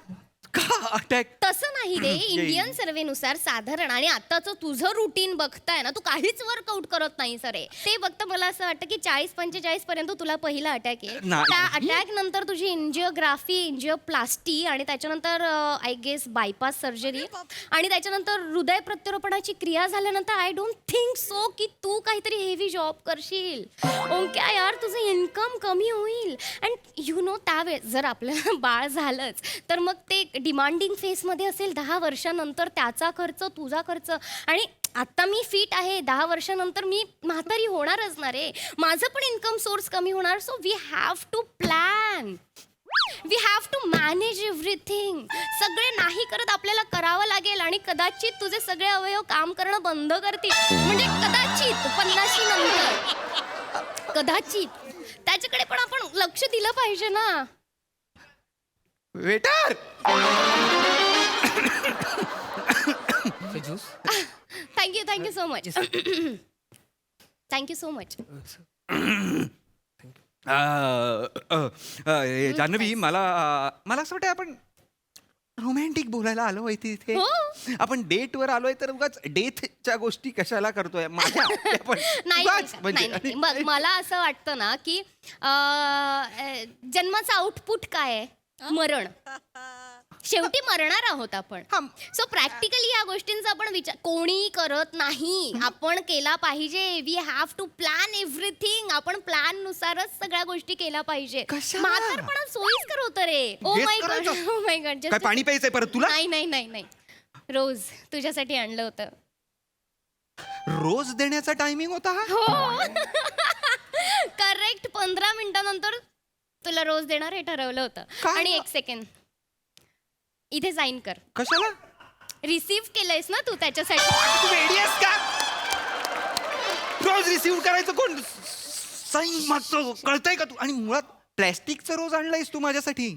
का अटॅक? तसं नाही रे. इंडियन सर्वेनुसार साधारण, आणि आताचं तुझं रुटीन बघताय ना, तू काहीच वर्कआउट करत नाही सरे. ते बघता मला असं वाटतं की 40-45 पर्यंत तुला पहिला अटॅक येईल. त्या अटॅक नंतर तुझी एन्जिओग्राफी, एन्जिओप्लास्टी, आणि त्याच्यानंतर आय गेस बायपास सर्जरी, आणि त्याच्यानंतर हृदय प्रत्यारोपणाची क्रिया झाल्यानंतर आय डोंट थिंक सो की तू काहीतरी हेवी जॉब करशील. ओके यार, तुझं इन्कम कमी होईल. अँड यू नो, त्यावेळेस जर आपल्याला बाळ झालंच तर मग ते डिमांडिंग फेसमध्ये असेल 10 वर्षानंतर, त्याचा खर्च, तुझा खर्च. आणि आता मी फिट आहे, 10 वर्षानंतर मी म्हातारी होणारच ना रे. माझं पण इन्कम सोर्स कमी होणार. So we have to plan, we have to manage everything. सगळे नाही करत, आपल्याला करावं लागेल. आणि कदाचित तुझे सगळे अवयव काम करणं बंद करतील, म्हणजे कदाचित 50 नंतर, कदाचित. त्याच्याकडे पण आपण लक्ष दिलं पाहिजे ना. Waiter, thank you so much. Thank you so much. Janhavi, मला असं वाटतं आपण रोमॅन्टिक बोलायला आलो आहे तिथे. आपण डेटवर आलोय तर उगाच डेथच्या गोष्टी कशाला करतोय माझ्या? नाही, मला असं वाटतं ना की जन्माचं आउटपुट काय आहे? मरण. शेवटी मरणार आहोत आपण. सो प्रॅक्टिकली या गोष्टींचा आपण विचार कोणी करत नाही, आपण केला पाहिजे. We have to plan everything. आपण प्लॅन नुसारच सगळ्या गोष्टी केल्या पाहिजे. म्हातारपणात सोयीस्कर होतं रे. ओ माय गॉड, काय पाणी प्यायचंय परत तुला? नाही, रोज तुझ्यासाठी आणलं होतं. रोज देण्याचा टायमिंग होता हा? हो. करेक्ट 15 मिनिटानंतर तुला रोज देणार हे ठरवलं होतं. आणि 1 सेकंड, इथे साईन कर. कशाला? रिसीव्ह केलंयस ना तू, त्याच्यासाठी. वेडीयस का? रोज रिसीव्ह करायचं कोण? साईन मागतो, कळतंय का तू? आणि मुळात प्लॅस्टिकचं रोज आणलंयस तू माझ्यासाठी?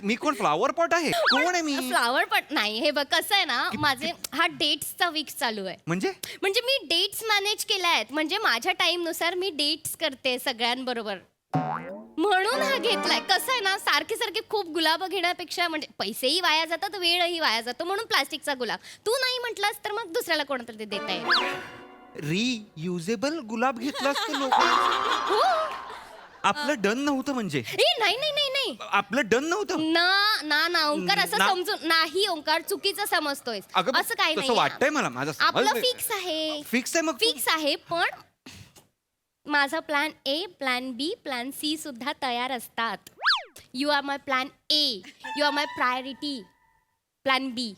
मी कोण, फ्लावर पॉट आहे? कोण आहे मी? फ्लावर पट नाही. हे बघ कसं आहे ना, माझे हा डेट्सचा वीक चालू आहे. म्हणजे मी डेट्स मॅनेज केल्या आहेत. म्हणजे माझ्या टाइम नुसार मी डेट्स करते सगळ्यांबरोबर, म्हणून हा घेतलाय. कसं आहे ना, सारखे सारखे खूप गुलाब घेण्यापेक्षा म्हणजे पैसेही वाया जातात, वेळही वाया जातो, म्हणून प्लास्टिकचा गुलाब. तू नाही म्हटलास तर मग दुसऱ्याला कोणाला ते देता येईल. रियुजेबल गुलाब घेतलास तू लोक? हो. आपलं डन नव्हतं म्हणजे? नाही नाही नाही नाही आपलं डन नव्हतं ना ना ना ओंकार, असं ना- समजून नाही. ओंकार चुकीचं समजतोय. अगं, असं काही तसं नाही. वाटतंय मला. माझं आपलं फिक्स आहे. फिक्स आहे. मग फिक्स आहे, पण माझा plan A, plan B, plan C सुद्धा तयार असतात. You are my plan A, you are my priority. Plan B.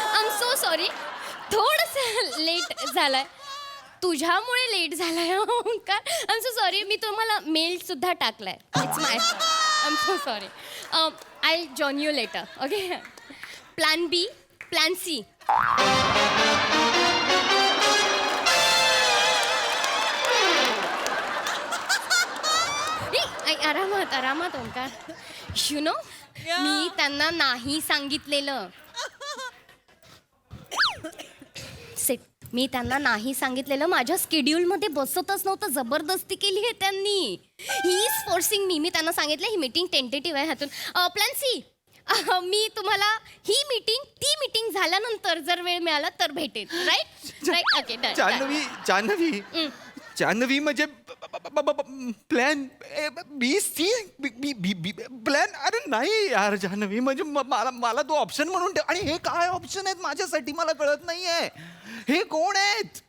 I am so sorry, थोडंसं लेट झालंय. तुझ्यामुळे लेट झालाय Omkar. I am so sorry. मी तुम्हाला मेल सुद्धा टाकलाय. It's my, I am so sorry. I join you later. Okay. Plan B, plan C. आरामात आरामात ओंकार. यु नो, मी त्यांना नाही सांगितलेलं. सिट. मी त्यांना नाही सांगितलेलं. माझ्या स्केड्यूलमध्ये बसतच नव्हतं. जबरदस्ती केली आहे त्यांनी. He is forcing me. मी त्यांना सांगितलं ही मीटिंग टेंटेटिव्ह आहे. ह्यातून प्लॅन सी, मी तुम्हाला ही मीटिंग, ती मीटिंग झाल्यानंतर जर वेळ मिळाला तर भेटेल. Right right. Okay done. Janhavi Janhavi म्हणजे प्लॅन बी सी प्लॅन. अरे नाही यार जान्हवी, म्हणजे मला तो ऑप्शन म्हणून ठेव. आणि हे काय ऑप्शन आहेत माझ्यासाठी मला कळत नाहीये. हे कोण आहेत?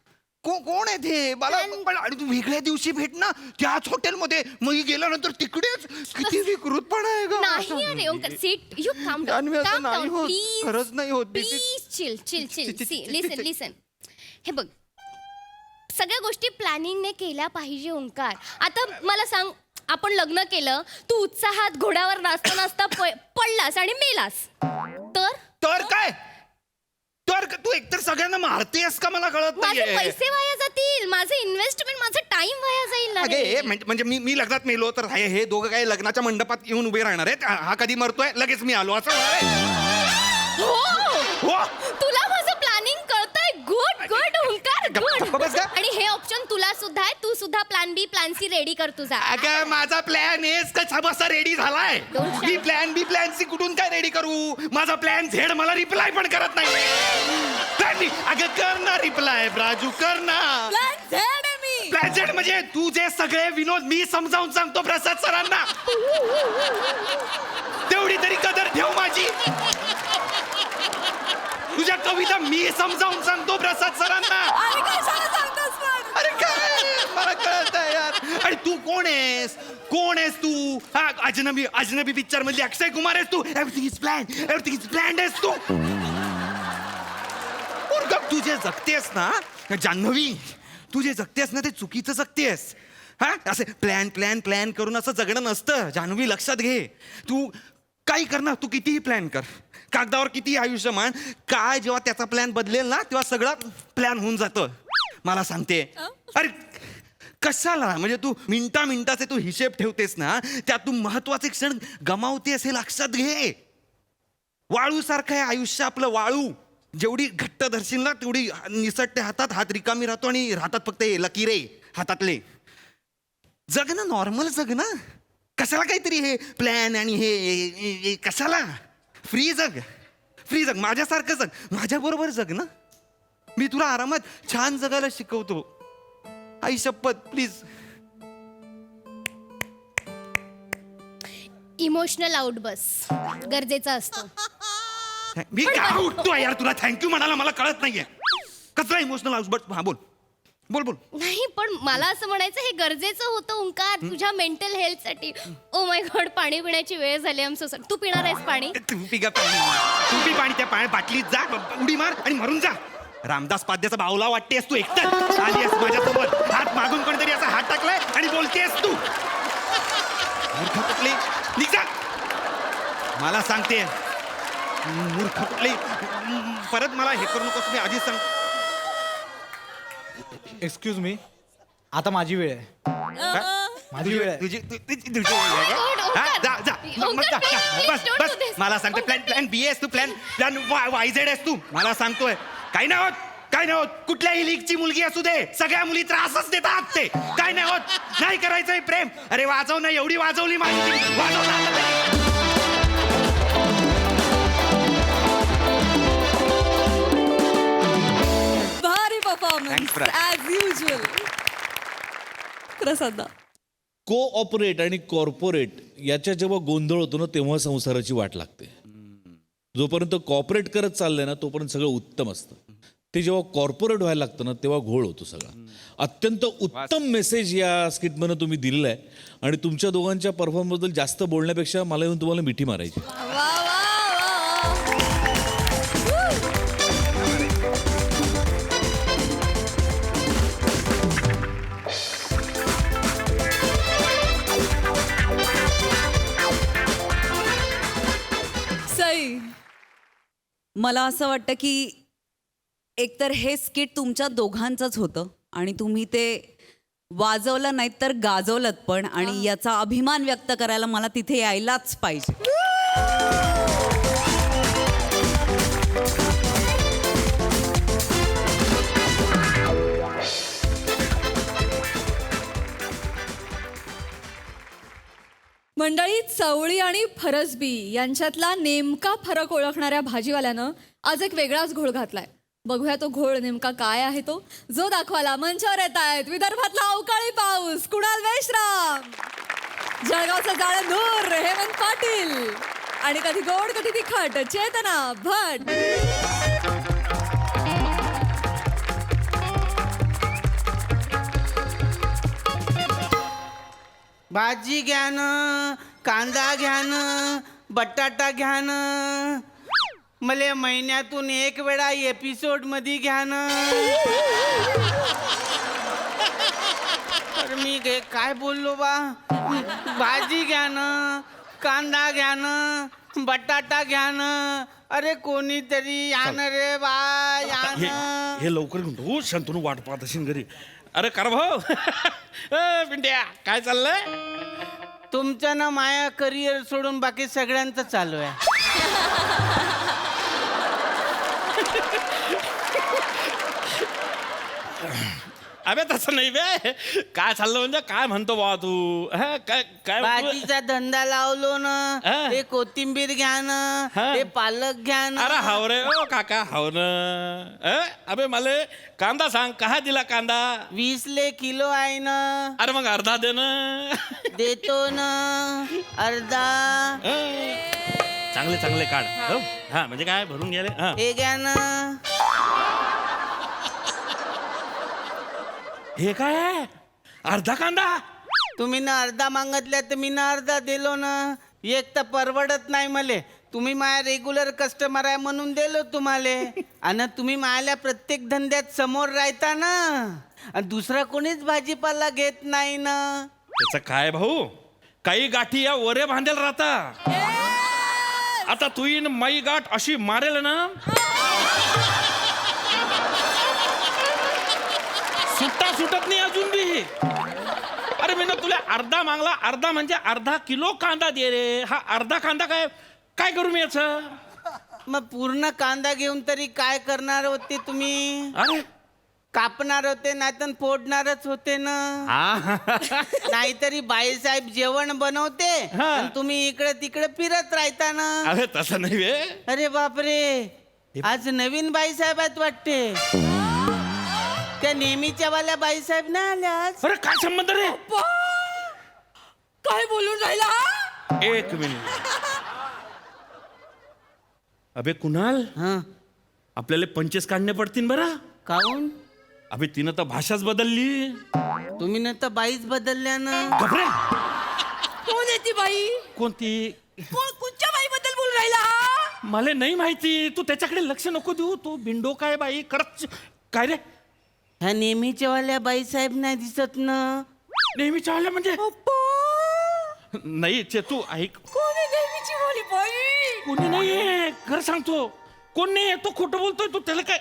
कोण आहेत हे? मला आणि तू वेगळ्या दिवशी भेट ना त्याच हॉटेलमध्ये. मग गेल्यानंतर तिकडेच. किती विकृतपणा आहे का? नाही अरे ओंकार, सिट. यू काम जान्हवी, असं डाऊन, नाही होत. प्लीज. खरंच नाही होत. Please chill chill chill. See listen listen. हे बघ, सगळ्या गोष्टी प्लॅनिंगने केल्या पाहिजे ओंकार. आता मला सांग, आपण लग्न केलं, तू उत्साहात घोड्यावर नाचता नाचता पडलास आणि मेलास तर काय? तर तू एकतर सगळ्यांना मारतेस का? मला कळत माझे नाहीये. पैसे वाया जातील, माझे इन्व्हेस्टमेंट, माझा टाइम वाया जाईल ना रे. अगे म्हणजे मी लग्नात मेलो तर हे दोघं काय लग्नाच्या मंडपात येऊन उभे राहणार आहेत? हा कधी मरतोय लगेच मी आलो असं हो, हो. तुला माझं प्लॅनिंग कळतंय. गुड गुड ओंकार, गप्प बस गुड. का? आणि हे ऑप्शन तुला सुद्धा आहे. तू सुद्धा plan B, plan C ready कर तुझा. अगं माझा प्लॅन एस कसा बसा रेडी झालाय. Don't shout. मी प्लॅन बी प्लॅन सी कुठून काय रेडी करू? माझा प्लॅन झेड मला रिप्लाय पण करत नाही. प्लॅन बी अगं कर ना रिप्लाय राजू, कर ना. प्लॅन झेड म्हणजे तुझे सगळे विनोद मी समजावून सांगतो प्रसाद सरांना. तेवढी तरी कदर ठेव माझी. तुझ्या कविता मी समजावून सांगतो प्रसाद सरांना. अरे काय मला कळत आहे यार. आणि तू कोण आहेस? कोण आहेस तू? हा अजनबी पिक्चर मधली अक्षय कुमार आहेस तू? एव्हरीथिंग इज प्लॅन्ड आहेस तू? तू जे जगतेस ना जान्हवी, तू जे जगतेस ना ते चुकीचं जगतेस. हा असं प्लॅन प्लॅन प्लॅन करून असं जगणं नसतं जान्हवी, लक्षात घे. तू काही कर ना, तू कितीही प्लॅन कर, कागदावर कितीही आयुष्यमान, काय जेव्हा त्याचा प्लॅन बदलेल ना तेव्हा सगळं प्लॅन होऊन जातं. मला सांगते. अरे कशाला? म्हणजे तू मिनिटाचे तू हिशेब ठेवतेस ना, त्यात तू महत्वाचे क्षण गमावतेस हे लक्षात घे. वाळू सारखं आहे आयुष्य आपलं, वाळू. जेवढी घट्ट धरशील ना तेवढी निसटते हातात, हात रिकामी राहतो आणि राहतात फक्त लकीरे हातातले. जग ना, नॉर्मल जग ना. कशाला काहीतरी हे प्लॅन आणि हे कशाला? फ्री जग, फ्री जग, माझ्यासारखं जग, माझ्याबरोबर जग ना. मी तुला आरामात छान जगायला शिकवतो. आई शपथ, प्लीज. इमोशनल आउटबर्स्ट गरजेचा असतो. मी काय उठतोय यार? तुला थँक्यू म्हणाला मला कळत नाहीये. कसला इमोशनल आउटबर्स्ट? हा बोल बोल बोल. नाही पण मला असं म्हणायचं हे गरजेचं होतं ओंकार, तुझ्या मेंटल हेल्थ साठी. ओ माय गॉड, पाणी पिण्याची वेळ झाली. आम सो सॉरी. तू पिणार आहेस पाणी? तू पी पाणी. त्या पाण्या बाटलीत जा, उडी मार आणि मरून जा. रामदास पाद्याचा बावला वाटतेस तू एकतर. आली आहेस माझ्यासोबत, हात मागून कोणतरी असा हात टाकलाय आणि बोलतेस तू. मूर्ख कुठली, निघ जा. मला सांगते मूर्ख कुठली. परत मला हे करू नकोस, मी आधीच सांग. एक्सक्यूज मी, आता माझी वेळ आहे. माझी वेळ आहे. तुझी हा, जा, जा. मग जा, जा. बस बस मला सांगतो प्लॅन बी एस तू प्लॅन वायझेड आहेस तू. मला सांगतोय काही नाही होत, काय नाही होत. कुठल्याही लीगची मुलगी असू दे, सगळ्या मुली त्रासच देतात. ते काय नाही होत, नाही करायचंय प्रेम. अरे वाजव ना, एवढी वाजवली माझी, वाजव ना. भारी Thanks, performance Brad. As usual. Prasad cooperate आणि कॉर्पोरेट याच्या जेव्हा गोंधळ होतो ना, तेव्हा संसाराची वाट लागते. जोपर्यंत कॉर्पोरेट करत चाललंय ना, तोपर्यंत सगळं उत्तम असतं. ते जेव्हा कॉर्पोरेट व्हायला लागतं ना, तेव्हा घोळ होतो सगळा. अत्यंत उत्तम मेसेज या स्किटमधनं तुम्ही दिलेला आहे. आणि तुमच्या दोघांच्या परफॉर्मन्सबद्दल जास्त बोलण्यापेक्षा मला येऊन तुम्हाला मिठी मारायची. वा वा वा. सई, मला असं वाटतं की एकतर हे स्किट तुमच्या दोघांचंच होतं आणि तुम्ही ते वाजवलं नाहीत तर गाजवलं पण. आणि याचा अभिमान व्यक्त करायला मला तिथे यायलाच पाहिजे. मंडळी, चवळी आणि फरसबी यांच्यातला नेमका फरक ओळखणाऱ्या भाजीवाल्यानं आज एक वेगळाच घोळ घातलाय. बघूया तो घोळ नेमका काय आहे तो, जो दाखवायला मंचावर येत आहेत विदर्भातला अवकाळी पाऊस कुणाल मेश्राम, जळगावचा जाळंधूर हेमंत पाटील आणि कधी गोड कधी तिखट चेतना भट. भाजी घ्या ना, कांदा घ्या ना, बटाटा घ्या ना. मला महिन्यातून एक वेळा एपिसोड मध्ये घ्या ना. तर मी काय बोललो बा. भाजी घ्या ना, कांदा घ्या ना, बटाटा घ्या ना. अरे कोणीतरी या ना रे बा, या ना. हे लवकर घेऊन हो, शांतनू वाट पाहत असेल घरी. अरे कर भाऊ. पिंट्या काय चाललंय? तुमचं ना माया करिअर सोडून बाकी सगळ्यांचं चालू आहे. अबे तसं नाही बे. काय चाललं म्हणजे काय म्हणतो बा तू? हा, काय काय भाजीचा धंदा लावलो ना. हा. हे कोथिंबीर घ्या ना, हा. हे पालक घ्या ना. अरे हाव रे ओ काका हाव ना. अबे मला कांदा सांग, कहा दिला कांदा? 20 किलो आहे ना. अरे मग अर्धा दे ना. देतो ना अर्धा. चांगले चांगले काढ. हो? हा म्हणजे काय भरून गेले. हा. हे घ्या ना. हे काय आहे? अर्धा कांदा? तुम्ही ना अर्धा मागितल्या तर मी ना अर्धा दिलो ना. एक तर परवडत नाही मले. तुम्ही माझ्या रेग्युलर कस्टमर आहे म्हणून दिलो तुम्हाला. आणि तुम्ही माझ्या प्रत्येक धंद्यात समोर राहता ना. आणि दुसरा कोणीच भाजीपाला घेत नाही ना. त्याचं काय भाऊ, काही गाठी या वरे बांधेल राहता. आता तू येईन माई गाठ अशी मारेल ना, सुटत नाही अजून बी. अरे मी ना तुला अर्धा मागला. अर्धा म्हणजे अर्धा किलो कांदा दे रे. हा अर्धा कांदा काय काय करू मी याचं? मग पूर्ण कांदा घेऊन तरी काय करणार होते तुम्ही? अरे कापणार होते नाहीतर फोडणारच होते ना. नाहीतरी बाईसाहेब जेवण बनवते आणि तुम्ही इकडे तिकडे फिरत राहता ना. अरे तसं नाही बे. अरे बापरे, आज नवीन बाईसाहेब आहेत वाटते. त्या नेहमीच्या वाल्या बाईसाहेब नाही आल्या आज. अरे काय संबंध रे? काय बोलून राहिला? एक मिनिट. अबे कुणाल, हा, आपल्याला 25 काढणे पडतील बरं. काहून? अबे तिनं तर भाषाच बदलली. तुम्ही ना तर बाईच बदलल्या ना. घबरे. कोण आहे ती बाई? कोणती? कुठच्या बाई बद्दल बोलून राहिला? मला नाही माहिती. तू त्याच्याकडे लक्ष नको देऊ. तो बिंडो काय बाई करत काय रे? ह्या नेहमीच्या वाल्या बाईसाहेब नाही दिसत ना. नेहमीच्या आल्या म्हणजे नाही चे तू ऐक. कोण आहे नेहमीची वाली बाई? कोणी नाहीये. खरं सांगतो कोण नाही. तो खोटं बोलतोय. तू त्याला काय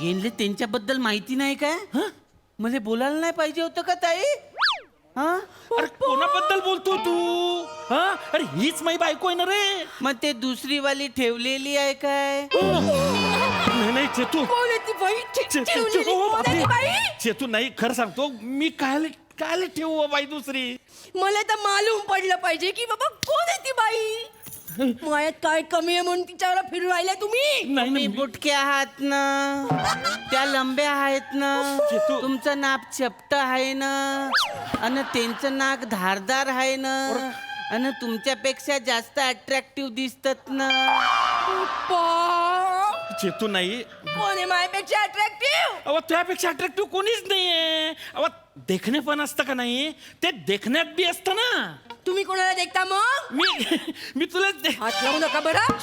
यांना त्यांच्याबद्दल माहिती नाही काय? मला बोलायला नाही पाहिजे होतं का ताई? हा अरे कोणाबद्दल बोलतो तू? हा अरे हीच माझी बायको आहे ना रे. मग ते दुसरी वाली ठेवलेली आहे काय? नाही नाही चेतू चेतू, ओ बापरे. चेतू नाही खरं सांगतो मी काय काय ठेवू बाई दुसरी. मला तर मालूम पडलं पाहिजे की बाबा कोण आहे ती बाई. मायात काय कमी आहे म्हणून तिच्यावर फिरून राहिले तुम्ही. तुम्ही बुटके आहात ना, त्या लंब्या आहेत ना, तुमचं नाक चपट आहे ना, आणि त्यांचं नाक धारदार आहे ना, आणि तुमच्यापेक्षा जास्त अट्रॅक्टिव्ह दिसतात ना. चेतू नाही. कोण आहे मायापेक्षा अट्रॅक्टिव्ह? अहो त्यापेक्षा अट्रॅक्टिव्ह कोणीच नाहीये. अहो देखणे पण असतं का नाही, ते देखण्यात बी असतं ना. तुम्ही कोणाला देखता मग? मी तुलाच हात लावू नका बरं.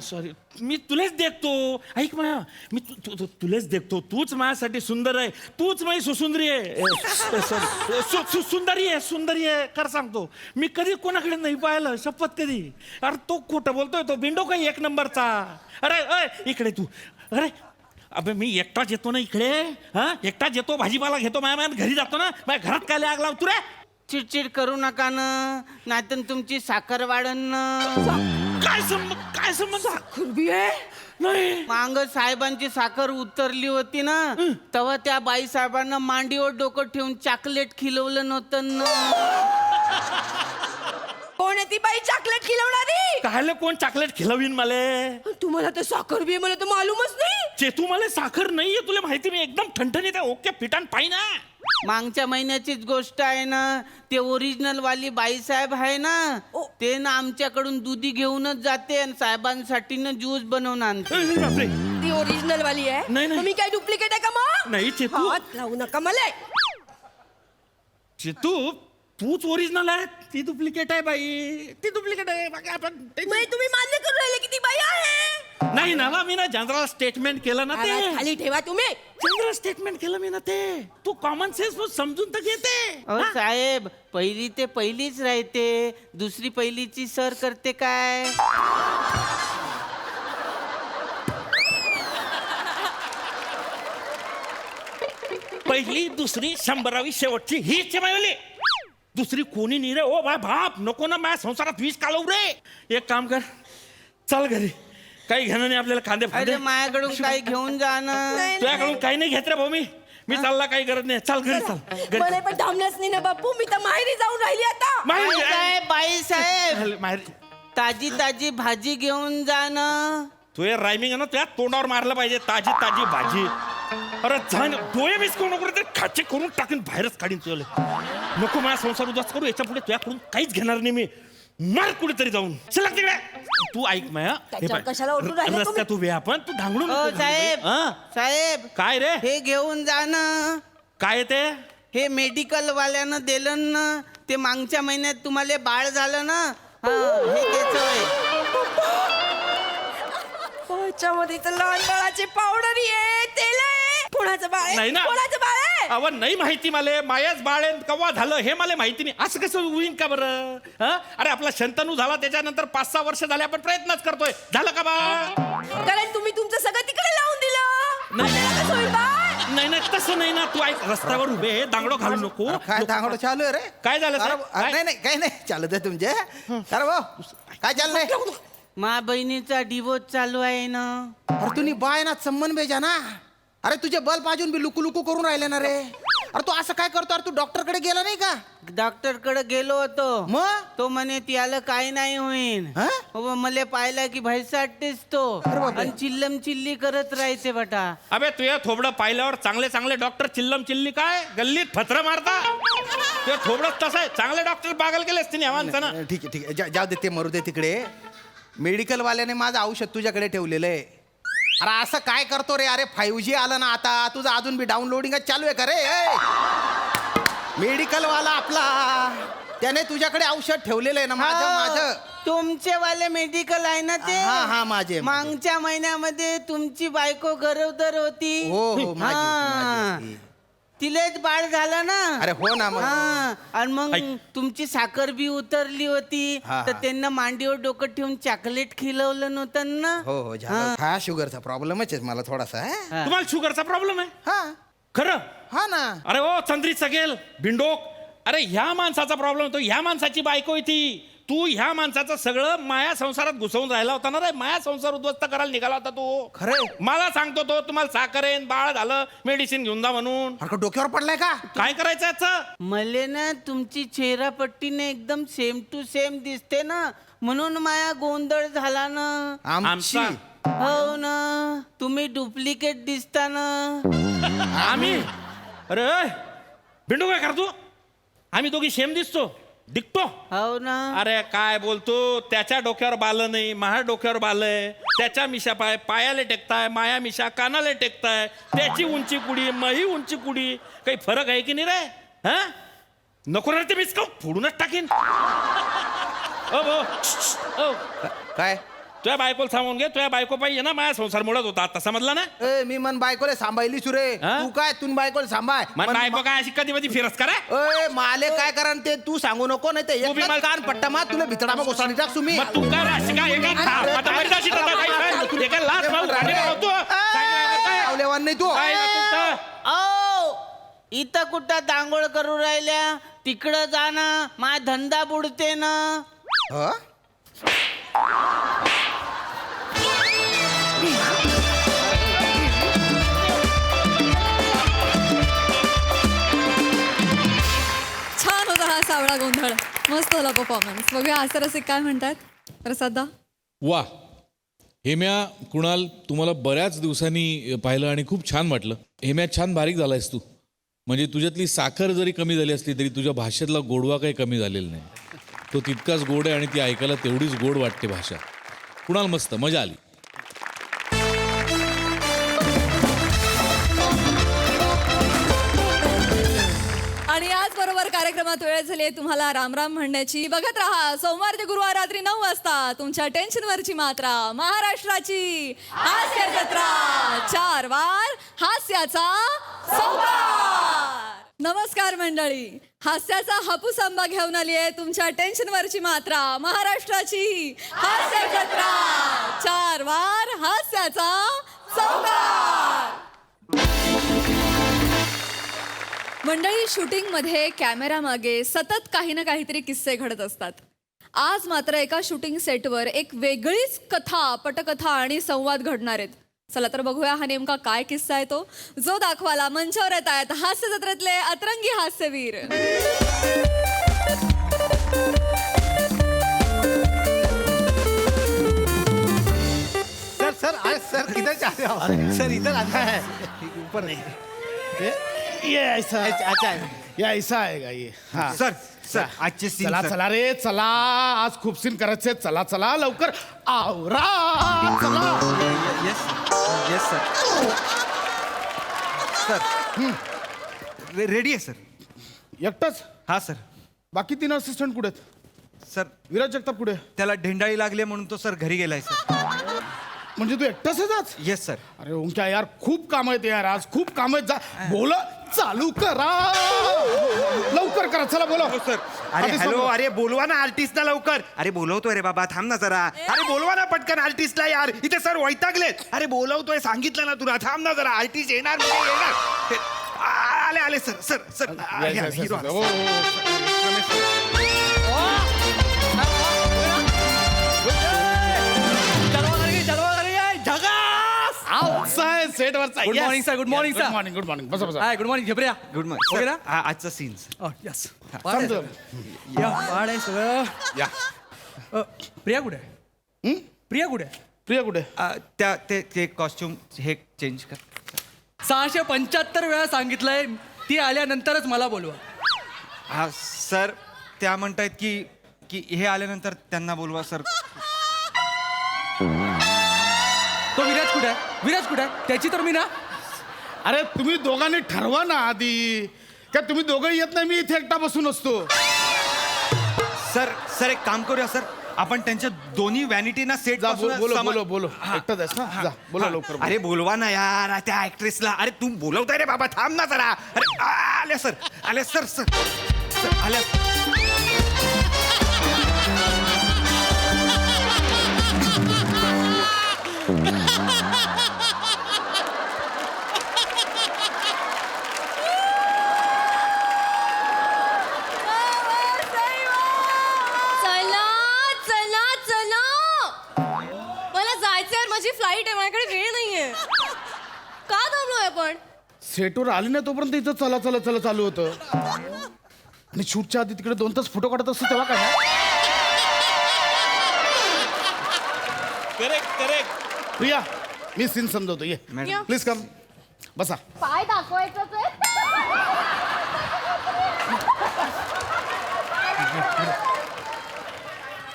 सॉरी मी तुलाच देखतो. ऐक म्हणा, मी तुलाच देखतो. तूच माझ्यासाठी सुंदर आहे, तूच माझी सुसुंदरी आहे. सुंदरी आहे खरं सांगतो. मी कधी कोणाकडे नाही पाहिलं, शपथ कधी. अरे तो खोटं बोलतोय, तो बिंडो काही एक नंबरचा. अरे इकडे तू. अरे अबे मी एकटाच येतो ना इकडे. हा एकटाच येतो, भाजीपाला घेतो, माझ्या घरी जातो ना. माझ्या घरात काय आग लावतो रे. चिडचिड करू नका ना, नाहीतर तुमची साखर वाढन ना. काय संबंध साखरबी आहे? नाही. मांग साहेबांची साखर उतरली होती ना, तेव्हा त्या बाई साहेबांना मांडीवर डोकं ठेवून चॉकलेट खिलवलं नव्हतं ना. कोण आहे ती बाई चॉकलेट खिलवणारी? कायले कोण चॉकलेट खिलवीन मला? तुम्हाला तर साखरबी आहे मला तर मालूमच नाही. चेतू मला साखर नाहीये, तुला माहिती. मी एकदम ठणठणीत आहे, ओके फिटान पाहिजे ना. मागच्या महिन्याचीच गोष्ट आहे ना. ते ओरिजिनल वाली बाई साहेब आहे ना, ते ना आमच्याकडून दुधी घेऊनच जाते आणि साहेबांसाठी ना ज्यूस बनवून आणते. बापरे. ती ओरिजिनल वाली आहे? नाही. तुम्ही काय डुप्लिकेट आहे का मग? नाही चेतू. हात लावू नका मला. चेतू तूच ओरिजिनल आहे, ती डुप्लिकेट आहे बाई. ती डुप्लिकेट आहे. बाकी आपण तुम्ही मान्य करून राहिले की ती बाई आहे? नाही ना, मी ना जनरल स्टेटमेंट केलं ना. ते खाली ठेवा तुम्ही. जनरल स्टेटमेंट केलं मी ना. ते तू कॉमन सेन्स समजून तर घेते. अहो साहेब, पहिली ते पहिलीच राहते, दुसरी पहिलीची सर करते काय? पहिली दुसरी 100वी शेवटची हीच मायवली. दुसरी कोणी नाही रे. ओ बाप नको ना माझ्या संसारात वीज कालवू रे. एक काम कर, चल घरी. काही घेणं नाही आपल्याला. कांदे अरे माझ्याकडून काही घेऊन जा ना. तुझ्याकडून काही नाही घेत रे भाऊ. मी चालला, काही गरज नाही. चल घरी चल. मला पण थांबलंच नाही ना बापू. मी तर माहेरी जाऊन राहिली आता. बाई साहेब, ताजी ताजी भाजी घेऊन जा ना. तुझे रायमिंग आहे ना, त्या तोंडावर मारलं पाहिजे. ताजी ताजी भाजी. अरे जा ना, डोळे मिस करू नको रे. खाचे करून टाकून बाहेरच काढीन तुला. नको माझा संसार उद्ध्वस्त करू. याच्या पुढे तुझ्याकडून काहीच घेणार नाही मी. मार कुठेतरी जाऊन. चला तिकडे. तू ऐक माया, रस्त्यात उभे आपण. तू धांगडून. साहेब काय रे? हे घेऊन जा ना. काय ते? हे मेडिकल वाल्यानं दिलं ना. ते मागच्या महिन्यात तुम्हाला बाळ झालं ना. हे त्याचं आहे. मध्ये तर लहान बाळाचे पावडर आहे, तेल आहे. कोणाचं बाळ आहे? नाही ना. कोणाचं बाळ आहे? अव नाही माहिती मला. मायाच बाळ आहे कवा झालं हे मला माहिती नाही. असं कसं होईन का बरं? अरे आपला शंतनू झाला त्याच्यानंतर 5-6 वर्ष झाले आपण प्रयत्नच करतोय. झालं का बाळ? कारण तुम्ही तुमचं सगळं तिकडे लावून दिलं. नाही तसं नाही ना. तू ऐक, रस्त्यावर उभे दांगडो घालू नको. काय दांगडो चालू आहे रे? काय झालं साहेब? नाही काही नाही चालत आहे तुमचे. अरे भाऊ काय चाललंय? मा बहिणीचा डिवोर्स चालू आहे ना. अरे तुम्ही बाय ना संबंध बेजा ना. अरे तुझे बल पाजून बी लुकू लुकू करून राहिले ना रे. अरे तू असं काय करतो? अरे तू डॉक्टरकडे गेला नाही का? डॉक्टरकडे गेलो होतो. मग तो म्हणे त्याला काही नाही होईन. मला पाहिला की भैसाटतेच तो. आणि चिल्लम चिल्ली करत राहायचे बेटा. अबे तुझ्या थोबडं पाहिल्यावर चांगले चांगले डॉक्टर चिल्लम चिल्ली काय गल्लीत फत्र मारता. तुझ्या थोबडं तसं आहे. चांगले डॉक्टर पागल केले असते ना माणसानं. ठीक आहे जाऊ दे, ते मरू दे तिकडे. मेडिकल वाल्याने माझं औषध तुझ्याकडे ठेवलेलं आहे. अरे असं काय करतो रे? अरे 5G आलं ना आता. तुझं अजून बी डाउनलोडिंग चालू आहे का रे? मेडिकल वाला आपला, त्याने तुझ्याकडे औषध ठेवलेलं आहे ना. माझं तुमचे वाले मेडिकल आहे ना ते? हा माझे. मागच्या महिन्यामध्ये तुमची बायको गरोदर होती. हो माझी. तिलेच बाळ झालं ना. अरे हो ना. आणि मग तुमची साखर बी उतरली होती. तर त्यांना मांडीवर डोकं ठेवून चॉकलेट खिलवलं नव्हतं ना. हो हा शुगरचा प्रॉब्लेमच आहे मला थोडासा. तुम्हाला शुगरचा प्रॉब्लेम आहे? हा खरं? हा ना. अरे ओ चंद्री सगेल बिंडोक, अरे ह्या माणसाचा प्रॉब्लेम होतो, ह्या माणसाची बायको आहे ती. तू ह्या माणसाचं सगळं माया संसारात घुसवून राहिला होता ना रे, माया संसार उद्ध्वस्त करायला निघाला होता तू. खरंय? मला सांगतो तो तुम्हाला साखर येईन, बाळ झालं, मेडिसिन घेऊन जा म्हणून. अरे डोक्यावर पडलाय का? काय करायचं याचं? मले ना तुमची चेहरा पट्टीने एकदम सेम टू सेम दिसते ना, म्हणून माया गोंधळ झाला ना. आमची हो ना, तुम्ही डुप्लिकेट दिसता ना. आम्ही अरे बिंडू काय करतो? आम्ही दोघी सेम दिसतो, दिखतो. हो ना. अरे काय बोलतो, त्याच्या डोक्यावर बाल नाही, माझ्या डोक्यावर बाल आहे. त्याच्या मिशा पायाला टेकताय, माया मिशा कानाला टेकताय. त्याची उंची कुडी, मही उंची कुडी, काही फरक आहे की नाही रे? हा नको रे ते मिसकाऊ फोडूनच टाकीन. ओ ओ काय? तुझ्या बायकोला सांगून घे, तुझ्या बायको पाहिजे ना, माझ्या संसार मोडत होता आता, समजला ना? ए मी मन बायकोले सांभाळली सुरे. हा? तू काय तू बायकोले सांभाळ. मग बायको काय अशी कधी कधी फिरस करा. ए माले काय करा ते तू सांगू नको, नाही ते तू बी एक मला- कान पट्टा मा तुला भितडा मग गोसाणी टाक तुम्ही. मग तू काय रे, अशी काय एका आता मर्दाशी तर काय काय? एका लाथ मारून राणी राहतो. आवलेवान नाही तू. काय ना तुमचं? ओ इथं कुठं दांगोळ करू राहिल्या, तिकडं जा ना, माझा धंदा बुडते ना. हं? छान होता हा सावळा गोंधळ, मस्त झाला परफॉर्मन्स. बघूया हास्यरसिक काय म्हणतात. प्रसादा वा हेम्या, कुणाल, तुम्हाला बऱ्याच दिवसांनी पाहिलं आणि खूप छान वाटलं. हेम्या छान बारीक झालायस तू. म्हणजे तुझ्यातली साखर जरी कमी झाली असली तरी तुझ्या भाषेतला गोडवा काही कमी झालेला नाही. तो तितकाच गोड आहे आणि ती ऐकायला तेवढीच गोड वाटते भाषा. कुणाल मस्त मजा आली. आणि आज बरोबर कार्यक्रमात वेळ झाली तुम्हाला रामराम म्हणण्याची. बघत राहा सोमवार ते गुरुवार रात्री 9 वाजता तुमच्या टेन्शनवरची मात्रा, महाराष्ट्राची हास्य जत्रा. 4 वार हास्याचा सौकार. नमस्कार मंडळी, हास्याचा हापूस आंबा घेऊन आली आहे तुमच्या टेन्शनवरची मात्रा, महाराष्ट्राची हास्य जत्रा. 4 वार हास्याचा सौकार. मंडळी, शूटिंगमध्ये कॅमेरा मागे सतत काही ना काहीतरी किस्से घडत असतात. आज मात्र एका शूटिंग सेटवर एक वेगळीच कथा, पटकथा आणि संवाद घडणार आहेत. चला तर बघूया हा नेमका काय किस्सा आहे तो, जो दाखवायला मंचावर येत आहेत हास्य जत्रेतले अतरंगी हास्यवीर. सर सर आज सर किधर जा रहे हो? सर इधर आता है, ऊपर नहीं. ये ऐसा अच्छा ये ऐसा आएगा ये. हाँ सर सर आजचे सीन चला चला रे चला, आज खूप सीन करायचे. चला चला लवकर आवरा. चला. Yes yes sir. Sir ready आहे सर. एकटाच? हा सर. बाकी 3 असिस्टंट कुठे आहेत? सर विराज जगताप कुठे? त्याला ढेंडाळी लागली म्हणून तो सर घरी गेलाय सर. म्हणजे तू एकटाच आहे आज? Yes sir. अरे ओंक्या यार, खूप काम आहेत यार, आज खूप काम आहेत. जा बोल, चालू करा लवकर करा. चला बोला सर. अरे हॅलो, अरे बोलवा ना आर्टिस्टला लवकर. अरे बोलवतोय रे बाबा, थांब ना जरा. अरे बोलवा ना पटकन आर्टिस्टला यार, इथे सर वैतागलेत. अरे बोलवतोय, सांगितलं ना तुला, थांब ना जरा. आर्टिस्ट येणार म्हणजे येणार. आले आले सर सर सर. हिरो आला. सेटवरचा. Good morning sir. Good morning good sir. Morning good morning. बसा बसा. हाय गुड मॉर्निंग झेपऱ्या. गुड मॉर्निंग वगैरे? आजचा सीन सर. यस. समजलं. या वाड आहे सगळं. या. प्रिया कुठे आहे? प्रिया कुठे आहे? प्रिया कुठे? त्या ते कॉस्ट्युम हे चेंज कर. 675 वेळा सांगितलंय, ती आल्यानंतरच मला बोलवा. हा सर, त्या म्हणतायत की की हे आल्यानंतर त्यांना बोलवा सर. तो विराज कुठे आहे? विराज कुठे आहे? त्याची तर मी ना. अरे तुम्ही दोघांनी ठरवा ना आधी. का तुम्ही दोघंही येत नाही, मी इथे एकटा बसून असतो. सर सर एक काम करूया सर, आपण त्यांच्या दोन्ही व्हॅनिटीना सेट जा बोलो बोलो बोलो. एकटाच आहेस ना? जा बोला लवकर. अरे बोलवा ना यार त्या ऍक्ट्रेसला. अरे तू बोलवताय रे बाबा, थांब ना जरा. अरे आले सर, आले सर सर सर आल्या. सेटवर आली नाही तोपर्यंत इथं चला चला चला चालू होतं. आणि शूटच्या आधी तिकडे 2 तास फोटो काढत असतो तेव्हा काय? करेक्ट. प्रिया, मी सीन समजवतो. ये मॅडम. Please come. बसा. पाय दाखवायचं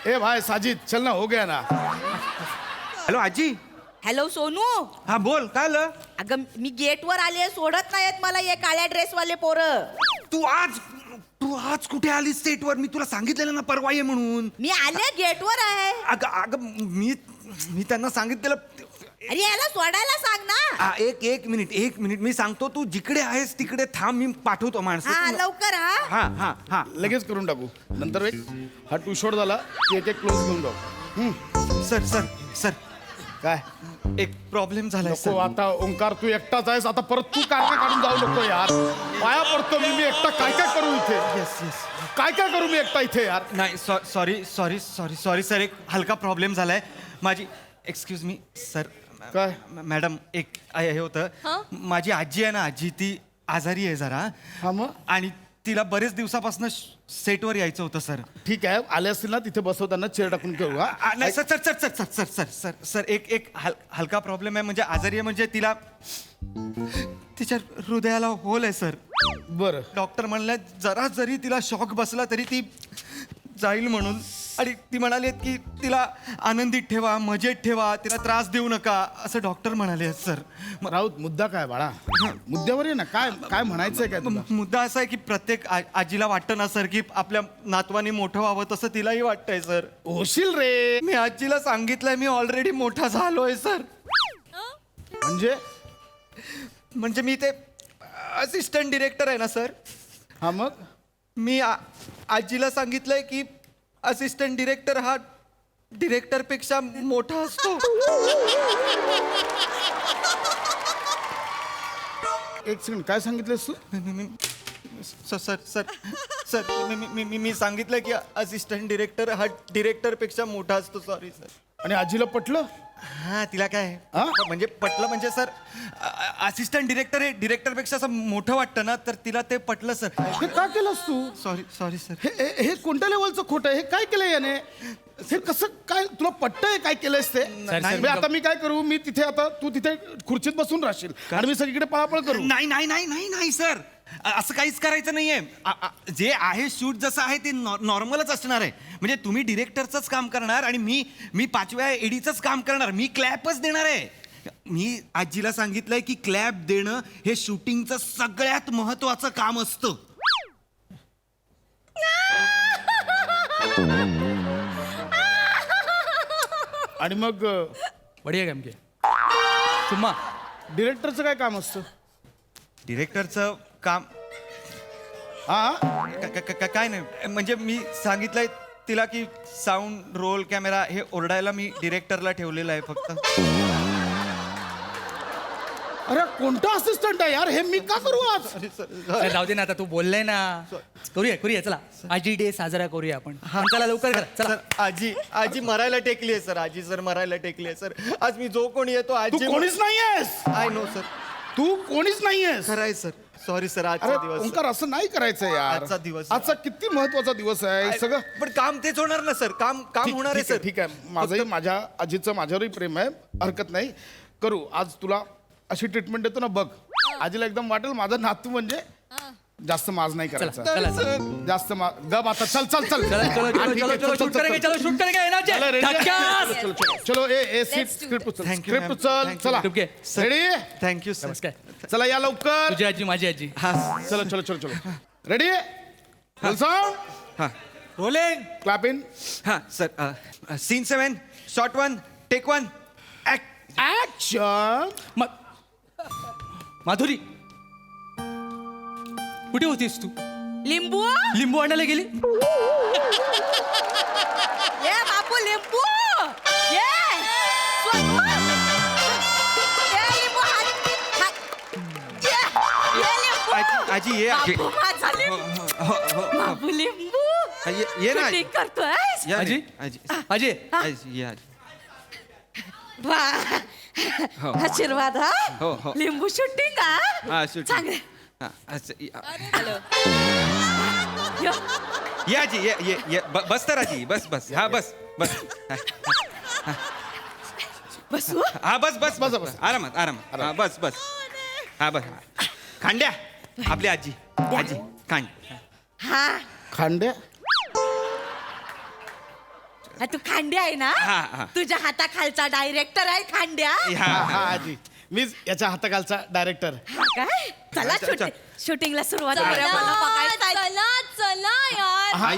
ए भाई साजिद, चल ना, हो गया ना. हॅलो आजी. हॅलो सोनू. हा बोल, काय आलं? अगं मी गेटवर आले, सोडत नाहीत मला हे काळ्या ड्रेसवाले पोरं. तू आज कुठे आलीस सेटवर? मी तुला सांगितलेलं ना परवा ये म्हणून. मी आले गेटवर आहे. अगं मी त्यांना सांगितलेलं. अरे याला सोडायला सांग ना. एक मिनिट मी सांगतो. तू जिकडे आहेस तिकडे थांब, मी पाठवतो माणसं. हा लवकर हा. हा लगेच करून टाकू. नंतर एक हा टू शॉट झाला की एक क्लोज घेऊन जाऊ. सर काय एक प्रॉब्लेम झालाय नको आता. ओंकार, तू एकटाच आहेस आता. परत तू काय काढून जाऊ नको यार. पाया पडतो मी एकटा. काय करू इथे? येस काय करू मी एकटा इथे यार? नाही सॉरी सर. एक हलका प्रॉब्लेम झालाय. माझी एक्सक्यूज मी सर. काय? मॅडम एक हे होतं. माझी आजी आहे ना, आजी ती आजारी आहे जरा. हा मग? आणि तिला बरेच दिवसापासून सेटवर यायचं होतं सर. ठीक आहे, आले असतील ना तिथे बसवताना चेअर टाकून ठेवू. नाही सर एक हलका प्रॉब्लेम आहे. म्हणजे आजारी आहे म्हणजे तिला तिच्या हृदयाला होल आहे सर. बरं. डॉक्टर म्हणले जरा जरी तिला शॉक बसला तरी ती जाईल म्हणून. आणि ती म्हणाली की तिला आनंदित ठेवा, मजेत ठेवा, तिला त्रास देऊ नका असं डॉक्टर म्हणाले सर. राऊत, मुद्दा काय बाळा? मुद्द्यावर आहे ना. काय म्हणायचंय काय तुला? मुद्दा असा आहे की प्रत्येक आजीला वाटतं ना सर की आपल्या नातवानी मोठं व्हावं, तसं तिलाही वाटतंय सर. होशील रे. मी आजीला सांगितलंय मी ऑलरेडी मोठा झालोय सर. म्हणजे मी ते असिस्टंट डिरेक्टर आहे ना सर. हा मग? मी आजीला सांगितलंय की असिस्टंट डिरेक्टर हा डिरेक्टरपेक्षा मोठा असतो. एक सेकंड, काय सांगितलंस तू? सर मी सांगितलं की असिस्टंट डिरेक्टर हा डिरेक्टरपेक्षा मोठा असतो. Sorry sir. आणि आजीला पटलं? हा तिला काय म्हणजे पटलं म्हणजे सर असिस्टंट डिरेक्टर हे डिरेक्टरपेक्षा असं मोठं वाटतं ना, तर तिला ते पटलं सर. हे का केलंस तू? Sorry sir. हे कोणत्या लेवलचं खोटं आहे? हे काय केलंय याने? हे कसं काय तुला पटतंय? काय केलंयस ते? आता मी काय करू? मी तिथे आता तू तिथे खुर्चीत बसून राहशील आणि मी सगळीकडे पळापळ करू. नाही सर, असं काहीच करायचं नाहीये. जे आहे शूट जसं आहे ते नॉर्मलच असणार आहे. म्हणजे तुम्ही डिरेक्टरचंच काम करणार आणि मी 5व्या एडीचंच काम करणार. मी क्लॅपच देणार आहे. मी आजीला सांगितलंय की क्लॅप देणं हे शूटिंगचं सगळ्यात महत्वाचं काम असतं. आणि मग बढिया काम के तुम्हा डिरेक्टरचं काय काम असतं? डिरेक्टरचं काम काय नाही. म्हणजे मी सांगितलंय तिला की साऊंड, रोल, कॅमेरा हे ओरडायला मी डिरेक्टरला ठेवलेलं आहे फक्त. अरे कोणता असिस्टंट आहे यार? हे मी का करू आज? जाऊ दे ना, आता तू बोललाय ना. करूया चला. आजी डे साजरा करूया आपण. चला लवकर करा चला. आजी मरायला टेकली आहे सर. आजी सर मरायला टेकली आहे सर. आज मी जो कोणी येतो आजी. तू कोणीच नाहीयेस. I know sir. तू कोणीच नाहीयेस. खरं आहे सर. Sorry sir. आजचा दिवस. ओंकार, असं नाही करायचं यार. आजचा दिवस. आजचा किती महत्वाचा दिवस आहे सगळं. पण काम तेच होणार ना सर. काम होणार आहे सर. ठीक आहे. माझंही माझ्या आजीचं माझ्यावरही प्रेम आहे. हरकत नाही. करू. आज तुला अशी ट्रीटमेंट देतो ना बघ. आजीला एकदम वाटेल माझा नातू म्हणजे जास्त माज नाही करायचा. जास्त गप आता. चल चलो. ए स्क्रिप्ट चल. चला रेडी? Thank you sir. चला या लवकर. तुझी आजी माझी आजी. चलो रेडी? हा रोलिंग. Clap in. हा sir. Scene 7 shot 1 take 1 action. Madhuri कुठे होतीस तू? लिंबू आणायला गेली. ये बापू लिंबू. ये सोनू. ये लिंबू आजी ये. माझा लिंबू. बापू लिंबू. ये ना. शूटिंग करतोय. आजी आजी आजी ये. वा हो. आशीर्वाद हो, हा हो. लिंबू शूटिंग हा हा शूटिंग चांगलं हा, असं, हॅलो यो. ये आजी ये बस तर आजी बस हा बस बसू हा बस आरामात हा बस हा बस खांड्या आपली आजी खांड हा खांड्या तू खांड्या आहे ना हा. तुझ्या हाताखालचा डायरेक्टर आहे खांड्या हा आजी मीच याच्या हाताखालचा डायरेक्टर. हा काय चला शूटिंगला सुरुवात चला करूया मला बघायचंय. चला यार हा,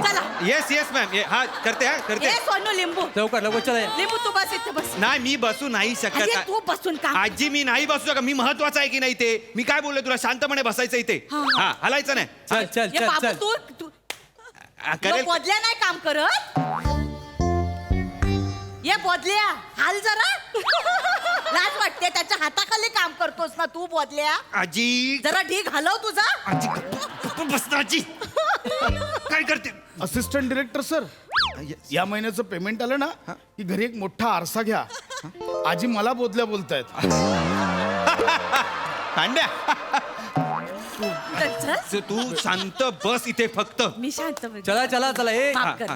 चला येस मॅम हा करते ये सोनू लिंबू लवकर चला या. लिंबू तू बस इथे बस नाही मी बसू नाही अरे शकत तू बसून काम आजी मी नाही बसू का मी महत्वाचं आहे की नाही ते मी काय बोललो तुला शांतपणे बसायचं इथे हा हलायचं नाही ये बाबू तू करेल बदल्या नाही काम करत ये बदल्या हाल जरा लाज वाटते त्याच्या हाताखाली काम करतोस ना तू बदल्या आजी जरा ढीग हलव तुझा आजी गप्प बस ना, आजी काय करते असिस्टंट डिरेक्टर सर या महिन्याचं पेमेंट आलं ना की घरी एक मोठा आरसा घ्या. आजी मला बोलतायत. कांड्या चल तू शांत बस इथे फक्त मी शांत बस. चला ए माफ कर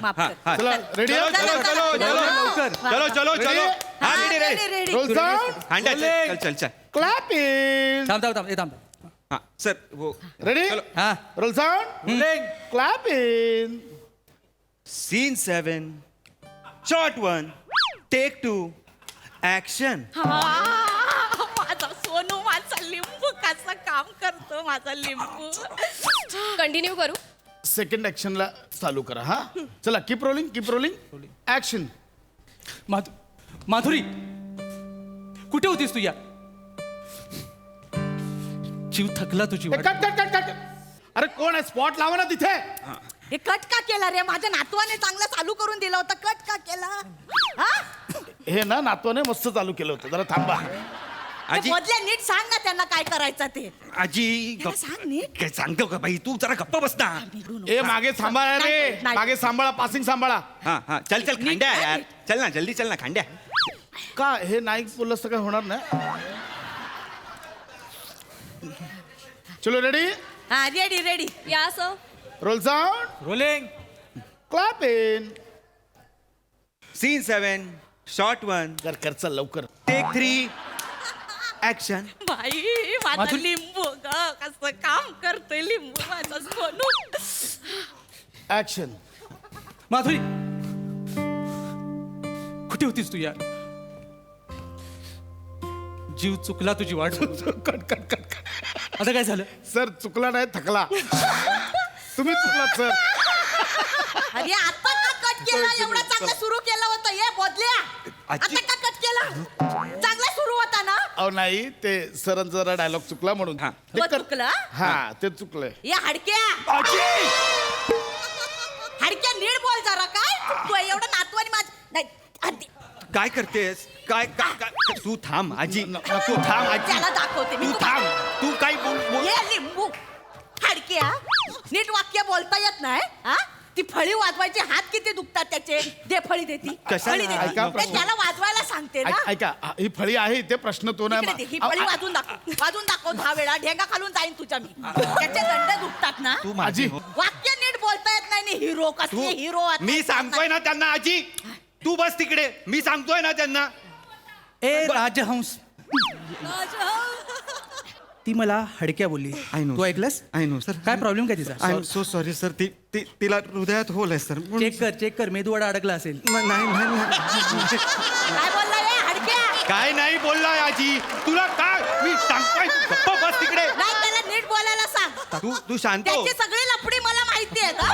चला रेडी चलो हा रेडी रोल साऊंड कांड्या चल क्लॅप इन. थांब हा सर वो रेडी हा roll sound clap in. Scene 7 shot 1 take 2 action. माझा सोनू माझा लिंबू कसं काम करतो माझा लिंबू कंटिन्यू करू सेकंड ऍक्शनला चालू करा. हा चला कीप रोलिंग ऍक्शन. माधुरी कुठे होतीस तू या जीव थकला तुझी वाट. कट. अरे कोण आहे स्पॉट लावा ना तिथे. हे कट का केला रे माझ्या नातवाने चांगलं चालू करून दिलं होतं कट का केला हा हे ना नातवाने मस्त चालू केलं होतं. जरा थांबा. आजी बदल्या नीट सांग ना त्यांना काय करायचं ते आजी त्याला सांग नीट काय सांगतो का बाई तू जरा गप्प बस ना. ए मागे सांभाळा रे नाही. मागे सांभाळा पासिंग सांभाळा. हा चल खांड्या यार चल ना जल्दी चल ना खांड्या. का हे नाही बोललं काय होणार नाही. चलो रेडी हा रेडी या sir roll sound rolling clap in. Scene 7 shot 1 कर चल लवकर. Take 3 action. बाई माझा लिंबू ग कसं काम करतोय लिंबू माझा सोनू ऍक्शन. माधुरी कुठे होतीस तू या जीव चुकला तुझी वाट कट आता काय झालं सर चुकला नाही थकला. तुम्ही चुकलात सर. अरे आता का कट केला एवढा चांगला सुरू केला होता ये बदल्या आजी- आता का कट केला चांगला सुरू होता ना अहो नाही ते सरांचा जरा डायलॉग चुकला म्हणून. हा. ते कर- चुकला हा ते चुकलंय. या हडक्या हडक्या नीट बोल जरा काय चुकतोय एवढं नातवानी माझ नाही काय करतेस काय तू थांब आजी तू थांब आजी त्याला दाखवते मी तू थांब तू काय बोल ये लिंबू हडक्या नीट वाक्य बोलता येत नाही हा ती फळी वाजवायची हात किती दुखतात त्याचे दे फळी देती कशाला? फळी देती. ऐका ते प्रश्न. त्याला वाजवायला सांगते ना ऐका ही फळी आहे ते प्रश्न तो इकडे दे, ही फळी नाही. वाजून दाखव 10 वेळा ढेंगा खालून जाईन तुझ्या मी त्याचे दंड दुखतात ना तू माझी आजी. हो. वाक्य नीट बोलता येत नाही हिरो तू कसले हिरो मी सांगतोय ना त्यांना आजी तू बस तिकडे मी सांगतोय ना त्यांना. ए राजहंस ती मला हडक्या बोलली I know. तू ऐकलंस आय नो सर काय प्रॉब्लेम काय तिचा I am so sorry sir तिला हृदयात होल आहे सर चेक कर मेदूवाडा अडकला असेल नाही काय बोलला रे हडक्या काय नाही बोललाय आजी तुला काय मी सांगतोय तू गप्प बस तिकडे. नाही त्याला नीट बोलायला सांग तू शांत हो. त्याची सगळी लफडी मला माहिती आहे का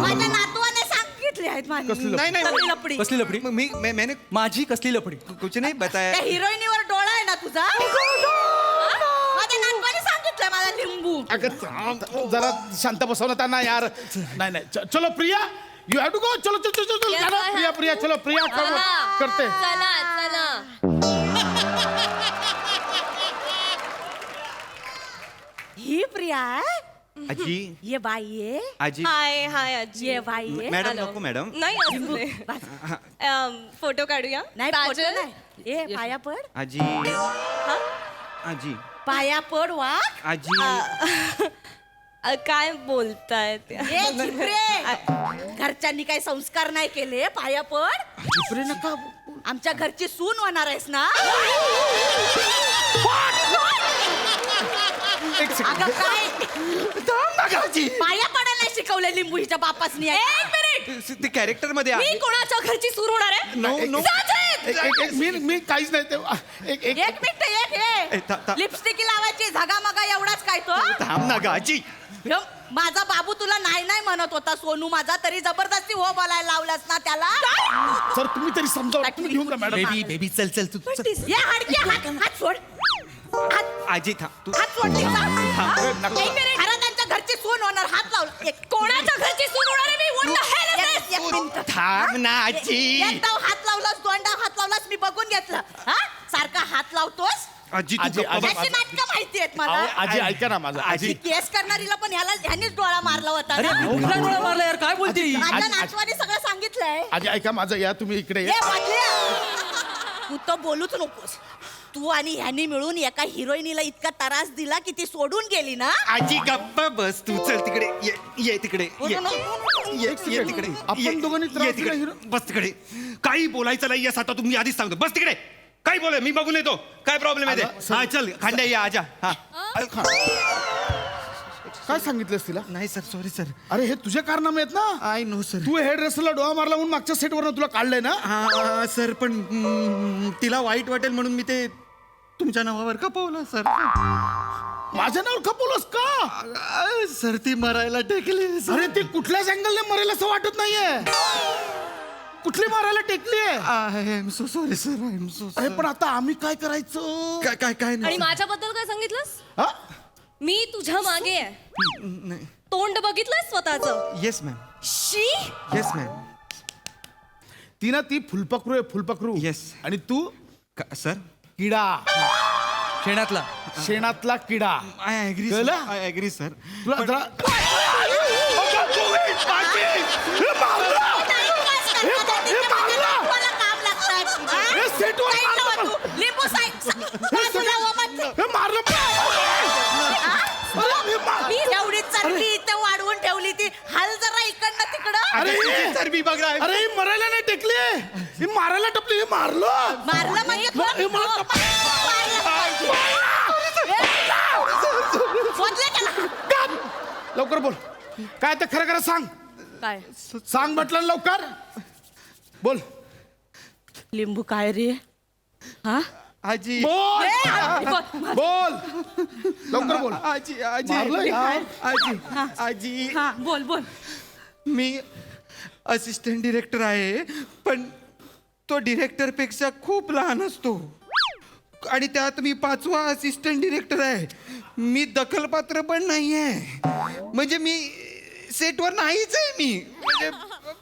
माझ्या नातवाने सांगितली आहेत माझी नाही सगळी लफडी कसली लफडी मैंने माझी कसली लफडी कुछ नहीं बताया. त्या हिरोईनीवर डोळा आहे ना तुझा माझ्या नातवाने सांगितलंय मला लिंबू अगं जरा शांत बसव ना त्यांना यार. नाही चलो Priya you have to go. चलो Yes, I have प्रिया चलो प्रिया come on. करते चला ही प्रिया आहे? आजी ये बाई ये आजी हाय हाय आजी ये बाई ये मॅडम नको मॅडम नाही असू दे फोटो काढूया नाही फोटो नाही ए पाया पड आजी आजी पाया पड वा आजी काय बोलताय घरच्यांनी काही संस्कार नाही केले पाया पड नका आमच्या घरची सून होणार आहेस ना अगं काय पाया पडायला शिकवलं लिंबू हिच्या बापासनी एक मिनिट ते कॅरेक्टर मध्ये मी कोणाच्या घरची सून होणार आहे नो नो मी काहीच नाही ते एक मिनिट लिपस्टिक लावायची झगामगा एवढाच काय तो थांब ना ग आजी माझा बाबू तुला नाही नाही म्हणत होता सोनू माझा तरी जबरदस्ती हो बोलायला लावलास ना त्याला सर तुम्ही तरी समजावून तुम्ही घेऊन जा मॅडम बेबी बेबी चल चल तू ये हाडके हात सोड आजी थांब तू हात सोड खरं त्यांच्या घरची सून होणार हात लावला कोणाच्या घरची सून होणार आहे मी एक मिनिट थांब ना आजी एक डाव हात लावलास दोन डाव हात लावलास मी बघून घेतलं हा सारखा हात लावतोस आजी तू गप्प बस. याची नाटकं माहिती आहेत मला आजी ऐका ना माझं आजी केस करणारीला पण ह्यानेच डोळा मारला होता अरे ना कुठला डोळा मारला यार काय बोलते ही? माझ्या नातवाने सगळं सांगितलंय आजी ऐका माझं या तुम्ही इकडे ए, वाटल्या. तू तर बोलूच नकोस तू आणि ह्यांनी मिळून एका हिरोईनीला इतका त्रास दिला की ती सोडून गेली ना आजी गप्प बस तू चल तिकडे ये तिकडे ये तिकडे आपण दोघांनी त्रास ये दिला तिकडे हिरो- बस तिकडे काही बोलायचं नाही येस आता तुम्ही आधीच सांगतो बस तिकडे काही बोल मी बघून येतो काय प्रॉब्लेम आहे ते हा चल खांद्या या आजा हा काय सांगितलंस तिला नाही सर सॉरी सर अरे हे तुझे कारनामे आहेत ना आय नो सर तू हेड ड्रेसरला डोळा मारला म्हणून मागच्या सेटवर तुला काढलंय ना हा सर पण तिला वाईट वाटेल म्हणून मी ते तुमच्या नावावर कपवलं सर माझ्या नावावर खपवलंस का सर ती मरायला टेकली अरे ती कुठल्याच अँगलने मरेल असं वाटत नाहीये कुठली मारायला टेकली I am so sorry sir I am so अरे पण आता आम्ही काय करायचं काय काय काय आणि माझ्याबद्दल काय सांगितलंस हा? मी तुझ्या मागे आहे नाही तोंड बघितलंय स्वतःच येस मॅम शी येस मॅम ती ना ती फुलपकरू आहे फुलपकरू Yes. आणि तू सर किडा शेणातला शेणातला किडा आय ॲग्री कळलं? आय ॲग्री सर तुला जरा लिंबू मी एवढी चरबी इथं वाढवून ठेवली ती हल जरा इकडनं तिकडं अरे चरबी बघ ना अरे ही मरायला नाही टेकली ही मारायला टपली हे मारलं मारलं म्हणजे हे मला लवकर बोल काय ते खरं खरं सांग काय सांग म्हटलं ना लवकर बोल लिंबू काय रे हा आजी बोल बोल लवकर बोल आजी आजी मारलंय? आजी आजी हा बोल बोल मी असिस्टंट डिरेक्टर आहे पण तो डिरेक्टरपेक्षा खूप लहान असतो आणि त्यात मी 5वा असिस्टंट डिरेक्टर आहे मी दखलपात्र पण नाही आहे म्हणजे मी सेटवर नाहीच आहे मी म्हणजे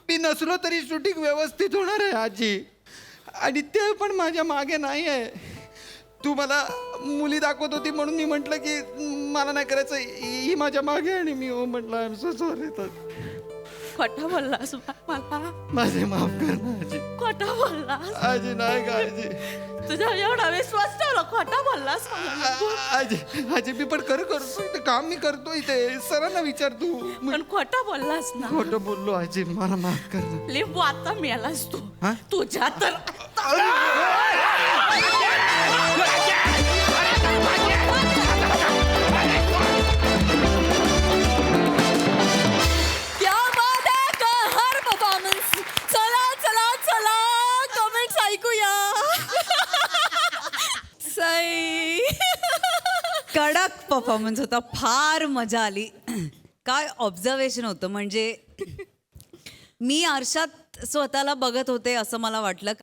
मी नसलो तरी शूटिंग व्यवस्थित होणार आहे आजी आणि ते पण माझ्या मागे नाही आहे तू मला मुली दाखवत होती म्हणून मी म्हटलं की मला नाही करायचं ही माझ्या मागे आणि मी हो म्हटलं आय एम सो सॉरी खोटं बोललास मला माझे माफ कर ना आजी खोटं बोललास आजी नाही का आजी तुझ्या एवढा विश्वास ठेवला खोटं बोललास आजी आजी मी पण करतो इथे काम मी करतो इथे सरांना विचार तू पण खोटं बोललास ना खोटं बोललो आजी मला माफ कर ना. लिंबू आता मिळालास तू हा? तुझ्या तर क्या बात आहे कहर परफॉर्मन्स चला चला चला कमेंट्स ऐकूया सई कडक परफॉर्मन्स होता फार मजा आली काय ऑब्झर्वेशन होतं म्हणजे मी आरशात स्वतःला बघत होते असं मला वाटलं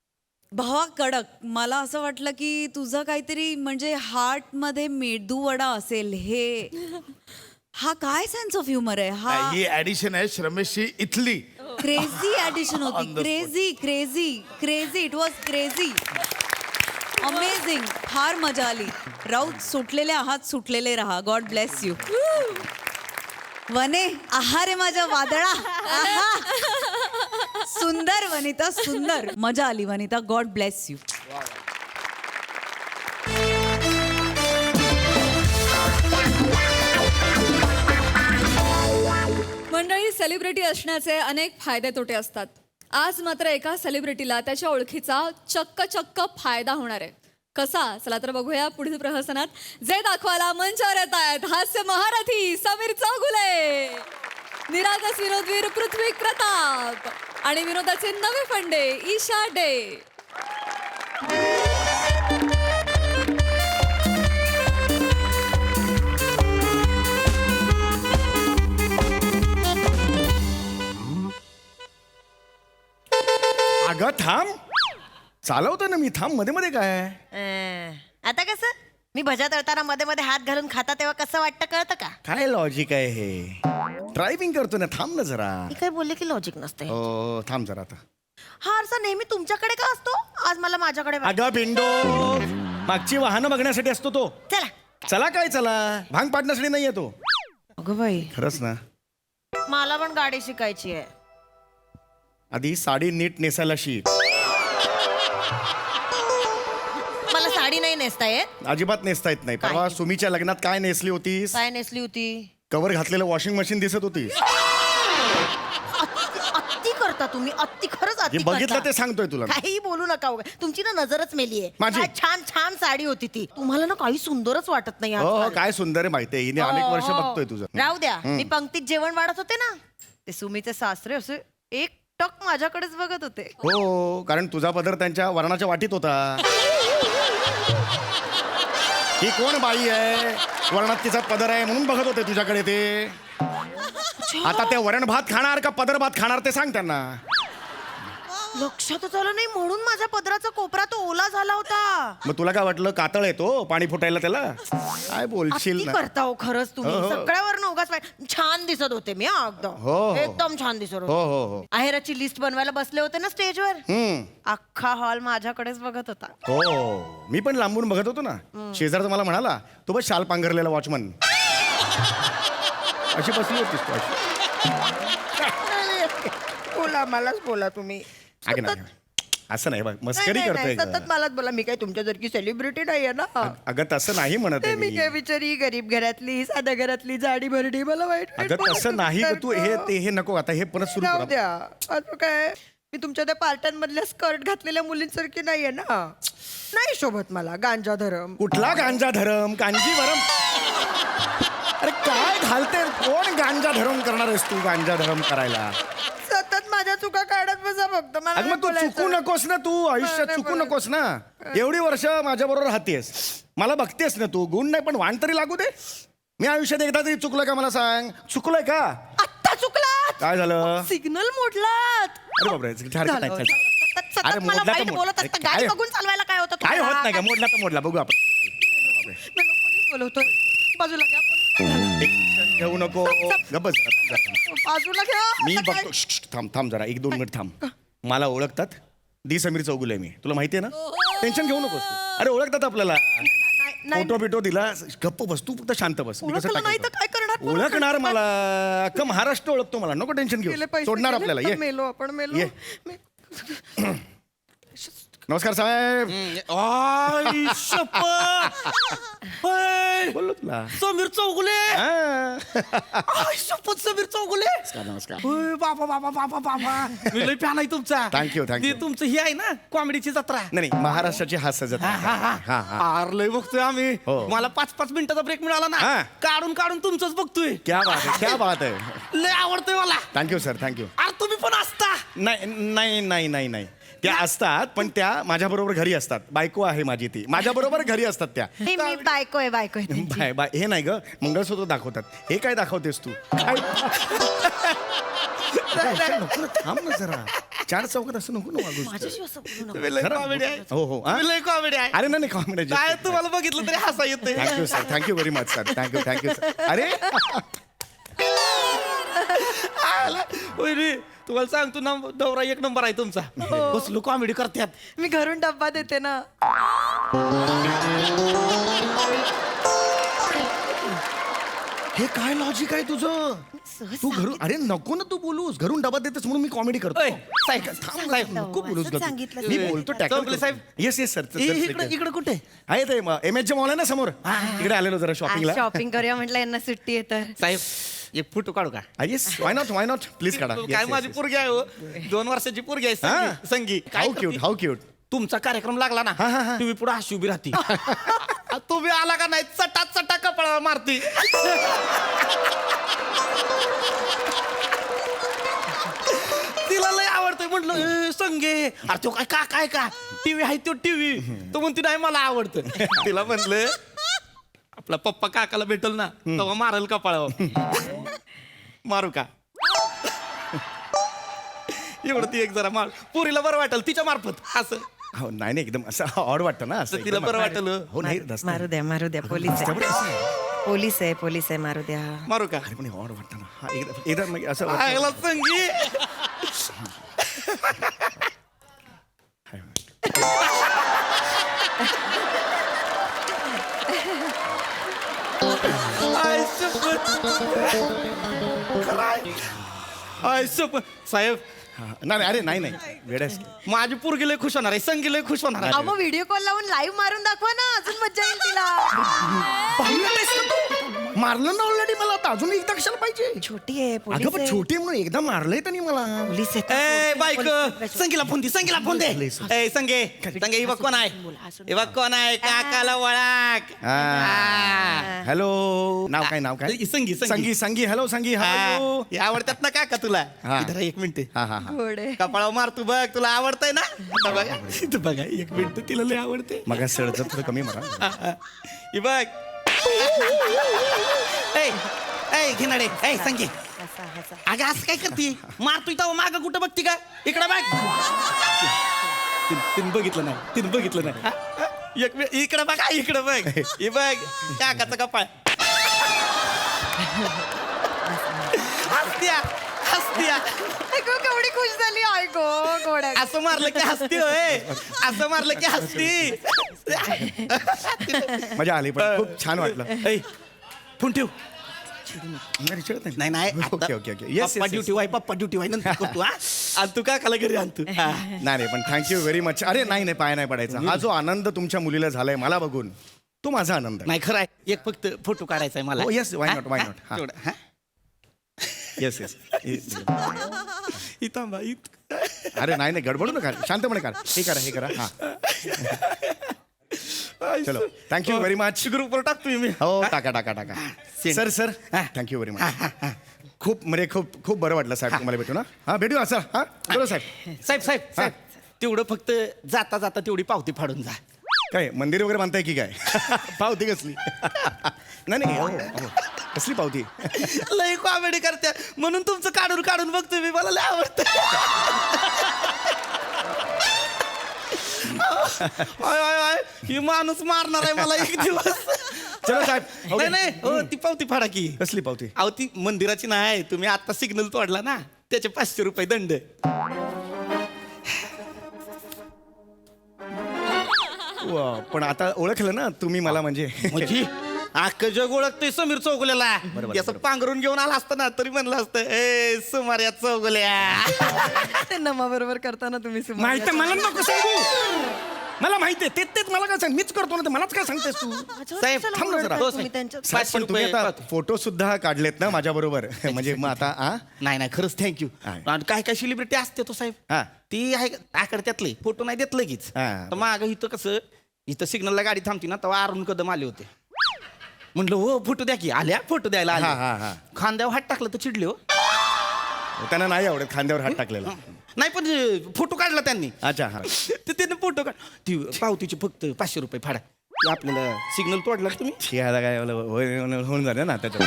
भावा कडक मला असं वाटलं की तुझं काहीतरी म्हणजे हार्टमध्ये मेदूवडा असेल हे हा काय सेन्स ऑफ ह्युमर आहे हा ही ऍडिशन आहे श्रमेशची इथली क्रेझी ऍडिशन On होती the spot. Crazy crazy crazy it was crazy amazing फार मजा आली राऊत सुटलेले आहात सुटलेले राहा गॉड ब्लेस यू वने आहारे माझ्या वादळा आहा. सुंदर वनिता सुंदर. मजा आली वनिता. God bless you. मंडळी, सेलिब्रिटी असण्याचे अनेक फायदे तोटे असतात. आज मात्र एका सेलिब्रिटीला त्याच्या ओळखीचा चक्क फायदा होणार आहे. कसा? चला तर बघूया पुढील प्रहसनात. जे दाखवायला मंचावर येत आहेत हास्य महारथी समीर चौगुले, निरागस विनोदवीर पृथ्वी प्रताप आणि विनोदाचे नवे फंडे ईशा डे. अगं थांब, चालवतो ना मी. थांब, मध्ये मध्ये काय? आता कसं मी भजा तळताना मध्ये मध्ये हात घालून खाता तेव्हा कसं वाटतं कळतं का? काय लॉजिक आहे हे? ड्रायव्हिंग करतो ना, थांब ना जरा. मी काय बोलले की लॉजिक नसते. हो थांब जरा आता. हा आरसा नेहमी तुमच्याकडे का असतो? आज मला माझ्याकडे अगं पिंडो, मागची वाहनं बघण्यासाठी असतो तो. चला. चला काय चला, भांग पाडण्यासाठी नाही येतो. अगं बाई, खरंच ना. मला पण गाडी शिकायची आहे. आधी साडी नीट नेसायला शिक. मला साडी नाही नेसता येत. अजिबात नेसता येत नाही. परवा सुमीच्या लग्नात काय नेसली होतीस? काय नेसली होती? कवर घातलेलं वॉशिंग मशीन दिसत होती. अत्ती करता तुम्ही, अत्ती खरंच अत्ती करता. बघितलं ते सांगतोय तुला. काही बोलू नका उगा. तुमची ना नजरच मेली आहे. माझी? काय छान छान साडी होती ती. तुम्हाला ना काही सुंदरच वाटत नाही हो आजकाल. काय सुंदर आहे माहितीये. हिने अनेक वर्ष हो, हो. बघतोय तुझं. राहू द्या. मी पंक्तीत जेवण वाढत होते ना, ते सुमीचे सासरे असे एक टक माझ्याकडेच बघत होते. हो, कारण तुझा पदर त्यांच्या वरणाच्या वाटीत होता. ही कोण बाई आहे? वरणात तिचा पदर आहे म्हणून बघत होते तुझ्याकडे ते. आता ते वरण भात खाणार का पदर भात खाणार ते सांग त्यांना. लक्षातच आलं नाही म्हणून माझ्या पदराचा कोपरा तो ओला झाला होता. मग तुला काय वाटलं कातळ येतो पाणी फुटायला त्याला? काय बोलशील अत्ती ना. करता हो खरंच तुम्ही. हो, हो. सगळ्यावर उगाच छान दिसत होते मी हा, एकदम हो. एकदम छान दिसत हो होते. हो हो आहेराची लिस्ट बनवायला बसले होते ना स्टेजवर. हम्म. अख्खा हॉल माझ्याकडेच बघत होता. हो मी पण लांबून बघत होतो ना. शेजारचा मला म्हणाला तो बस शाल पांघरलेला वॉचमन. अशी बसली होतीस तू अशी. बोला मलाच बोला तुम्ही. अगं नाही, असं नाही बघ, मस्करी करतोय सतत ग. मलाच बोला. मी काय तुमच्यासारखी सेलिब्रिटी नाहीये ना. अगं तसं नाही म्हणत आहे मी मी. काय बिचारी गरीब घरातली साध्या घरातली जाडी भरडी. मला वाईट अगं तसं नाही ग तू. हे नको आता, हे परत सुरू जाऊ कर. द्या. असं काय मी तुमच्या त्या पार्ट्यांमधल्या स्कर्ट घातलेल्या मुलींसारखी नाहीये ना. नाही शोभत मला गांजा धरम. कुठला गांजा धरम? कांजीवरम? अरे काय घालते? कोण गांजा धरम करणार आहेस तू? गांजा धरम करायला सतत माझ्या चुका काढत बसा फक्त. मला अगं नाही मग तू बोलायचं. चुकू नकोस ना. तू आयुष्यात नाही चुकू बोलायचं. नकोस ना. एवढी वर्ष माझ्या बरोबर राहतेस, मला बघतेस ना तू. गुण नाही पण वाण तरी लागू दे. मी आयुष्यात एकदा तरी चुकलं का मला सांग. चुकलंय का? आत्ता चुकलात. काय झालं? सिग्नल मोडलात. अरे बापरे हरकत नाही. चल. सतत अरे मला मोडला तर वाईट मोड. बोलत अरे असता. काय? गाडी बघून चालवायला काय होतं काय तुम्हाला? होत नाही का? मोडला तर मोडला. बघू आपण. पोलीस बोलवतोय. बाजूला घ्या. टेन्शन घेऊ नको. गप्प बस जरा, थांब जरा. बाजूला घ्या. मी आता काय? बघतो. थांब थांब जरा 1-2 मिनिट थांब. मला ओळखतात. दी समीर चौगुले मी. तुला माहितीये ना. टेन्शन घेऊ नकोस तू. अरे ओळखतात आपल्याला. नाही, फोटो बिटो दिला. गप्प बस तू, फक्त शांत बस. मी कसं ओळखलं नाही तर टाकेल? काय करणार? ओळखणार मला. अख्खा महाराष्ट्र ओळखतो मला. नको टेन्शन घेऊ. गेले पैसे सोडणार गेले, आपल्याला. तर ये मेलो आपण मेलो. ये. नमस्कार साहेब. आई शपथ. होय. बोललो तुला. समीर चौगुले. हा. आई शपथ समीर चौगुले. नमस्कार. होय, बाबा बाबा बाबा बाबा. मी लय फॅन आहे तुमचा. Thank you thank you. ते तुमचं ही आहे ना कॉमेडीची जत्रा. नाही महाराष्ट्राची हास्य जत्रा. हा हा. आर लय बघतोय आम्ही. हो. मला 5-5 मिनिटाचा ब्रेक मिळाला ना, हा. काढून काढून तुमचंच बघतोय. क्या बात आहे, क्या बात आहे. लय आवडतंय मला. Thank you sir thank you. अरे तुम्ही पण असता. नाही नाही नाही नाही नाही त्या असतात पण त्या माझ्या बरोबर घरी असतात. बायको आहे माझी ती माझ्या बरोबर घरी असतात त्या. मी बायको आहे बायको आहे. बाय बाय हे नाही ग मंगळसूत्र दाखवतात. हे काय दाखवतेस तू? काय? नको ना, थांब ना जरा. 4 चौकात असं नको ना वागूस. माझ्याशी असं बोलू नका. तुम्ही लय खरं? कॉमेडी आहे. हो हो हा? तुम्ही लय कॉमेडी आहे. अरे नाही कॉमेडी. काय तुम्हाला बघितलं तरी हसा येतंय. Thank you sir thank you very much sir. Thank you thank you sir. अरे होय रे, तुम्हाला सांगतो ना दौरा 1 नंबर आहे तुमचा. कसलो कॉमेडी करतात. मी घरून डब्बा देते ना. हे काय लॉजिक आहे तुझं तू घरून अरे नको ना तू बोलूस घरून डबा देतेस म्हणून मी कॉमेडी करतो थांब साहेब नको बोलूस ग तू. मी बोलतो चौगले साहेब. येस येस सर इकडे कुठे आहे ते MH मॉल आहे ना समोर इकडे आलेलो जरा शॉपिंगला शॉपिंग करूया म्हटलं यांना सुट्टी येतं साहेब एक फोटो काढू का येस वाय नॉट प्लीज काढा काय माझी पोरगी आहे हो 2 वर्षाची पोरगी आहे संगी हाऊ क्यूट तुमचा कार्यक्रम लागला ना टीव्ही पुढे अशी उभी राहती तुम्ही आला का नाही चटा कपाळावर मारती तिला लय आवडतंय म्हटलं संगे अरे तो काय टीव्ही आहे तो टीव्ही तो म्हणते नाही मला आवडतं तिला म्हटलं आपला पप्पा काकाला भेटल ना तेव्हा मारल कपाळावर मारू का एवढं ती एक जरा मार पुरीला बरं वाटेल तिच्या मार्फत असं हो नाही एकदम असं ऑड वाटतं ना असं तिला बरं वाटेल हो नाही मारू द्या पोलीस आहे मारू द्या मारू का अरे पण ऑड वाटतं ना हा एकदम असं आयला संगी साहेब नाही अरे नाही वेड्यास माझी पोरगी लय खुश होणार आहे संगी लय खुश होणार आहे मग व्हिडिओ कॉल लावून लाईव्ह मारून दाखवा ना अजून मजा येईल तिला पाहिलं नाहीस का तू? मारलं ना ऑलरेडी मला आता अजून एकदा कशाला पाहिजे छोटी आहे अगं पण छोटी आहे म्हणून एकदा मारलंय त्यांनी मला पोलीस ए बाईक संगीला फोन दे ए संगे ही बघ कोण आहे हे बघ कोण आहे काकाला वळाक हॅलो नाव काय संगी हॅलो संगी हे आवडतात ना काका तुला हा. इधर एक मिनिट हा कपाळावर मार तू बघ तुला आवडतंय ना आता बघा इथं बघा एक मिनिट तिला लय आवडते मग सळचं थोडं कमी मारा ही बघ ए घेणारे ए संगे अगं असं काय करते मारतोय तेव्हा माग कुठं बघती का इकडे बघ तिने बघितलं नाही हा? इकडे बघा इकडे बघ ही बघ काकाचं कपाळ हसत्या केवढी खुश झाली गोड्या असं मारलं की हसती होय असं मारलं की हसती मजा आली पण खूप छान वाटलं फोन ठेव नाही ओके पप्पा ड्युटी वाय नंतर करतो हा आणि तू काकाला घरी आणतो नाही पण थँक्यू व्हेरी मच अरे नाही पाय नाही पडायचा हा जो आनंद तुमच्या मुलीला झालाय मला बघून तो माझा आनंद नाही खरं आहे एक फक्त फोटो काढायचा आहे मला येस वाय नॉट येस इथं अरे नाही गडबडू नका शांतपणे करा हे करा हा चलो थँक्यू व्हेरी मच ग्रुपवर टाकतोय मी हो टाका सर थँक्यू व्हेरी मच खूप बरं वाटलं साहेब तुम्हाला भेटू ना हा भेटू सर हा बोलो साहेब तेवढं फक्त जाता तेवढी पावती फाडून जा काय मंदिर वगैरे बांधताय की काय पावती कसली नाही कसली पावती लय कॉमेडी करते म्हणून तुमचं काढून बघतोय मी मला लय आवडतं ही माणूस मारणार आहे मला एक दिवस चलो साहेब नाही हो ती पावती फाडा की कसली पावती अहो ती मंदिराची नाही तुम्ही आता सिग्नल तोडला ना त्याचे 500 रुपये दंड पण आता ओळखलं ना तुम्ही मला म्हणजे अख्खं जग ओळखतोय समीर चौगुल्याला असं पांघरून घेऊन आला असतं ना तरी म्हणलं असतं ए सुमार्या चौगुल्या ते नमा करताना तुम्ही माहिती मला नको सांगू मला माहिती आहे तेच मला काय सांग मीच करतो ना मलाच काय सांगतेस तू साहेब थांब ना जरा साहेब, पण तुम्ही आता फोटो सुद्धा काढलेत ना माझ्या बरोबर म्हणजे मग आता नाही खरंच थँक्यू काय सेलिब्रिटी असते तो साहेब ती आहे आकडे त्यातले फोटो नाही देत लगेच तर माग इथं कसं इथं सिग्नलला गाडी थांबती ना तेव्हा अरुण कदम आले होते म्हटलं हो फोटो द्या की आल्या फोटो द्यायला आल्या खांद्यावर हात टाकलं तर चिडले हो त्यांना नाही आवडत खांद्यावर हात टाकलेला नाही पण फोटो काढला त्यांनी अच्छा तर त्याने फोटो काढ ती पावतीचे फक्त 500 रुपये फाडा आपल्याला सिग्नल तोडला तुम्ही काय होऊन झालं ना त्याच्या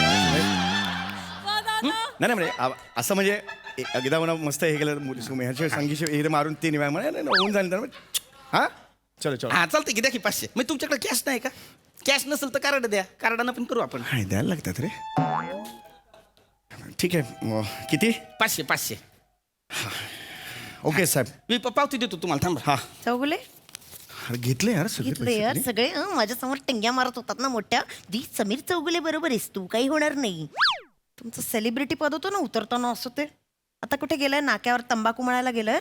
नाही म्हणजे असं म्हणजे एकदा म्हणा मस्त हे केलं संगीत मारून ते निवाय म्हणे होऊन झालं हा चलो हा चालतं की द्या की 500 मग तुमच्याकडे कॅश नाही का कॅश नसेल तर कार्ड द्या कार्डानं पण करू आपण द्यायला लागतात रे ठीक आहे किती 500 ओके साहेब मी पावती देतो तुम्हाला थांबा चौगुले घेतले यार सगळे घेतले पैसे यार तरी. सगळे माझ्यासमोर टिंग्या मारत होतात ना मोठ्या दी समीर चौगुले बरोबर आहेस तू काही होणार नाही तुमचं सेलिब्रिटी पद होतं ना उतरताना असं ते आता कुठे गेलंय नाक्यावर तंबाखू मळायला गेलंय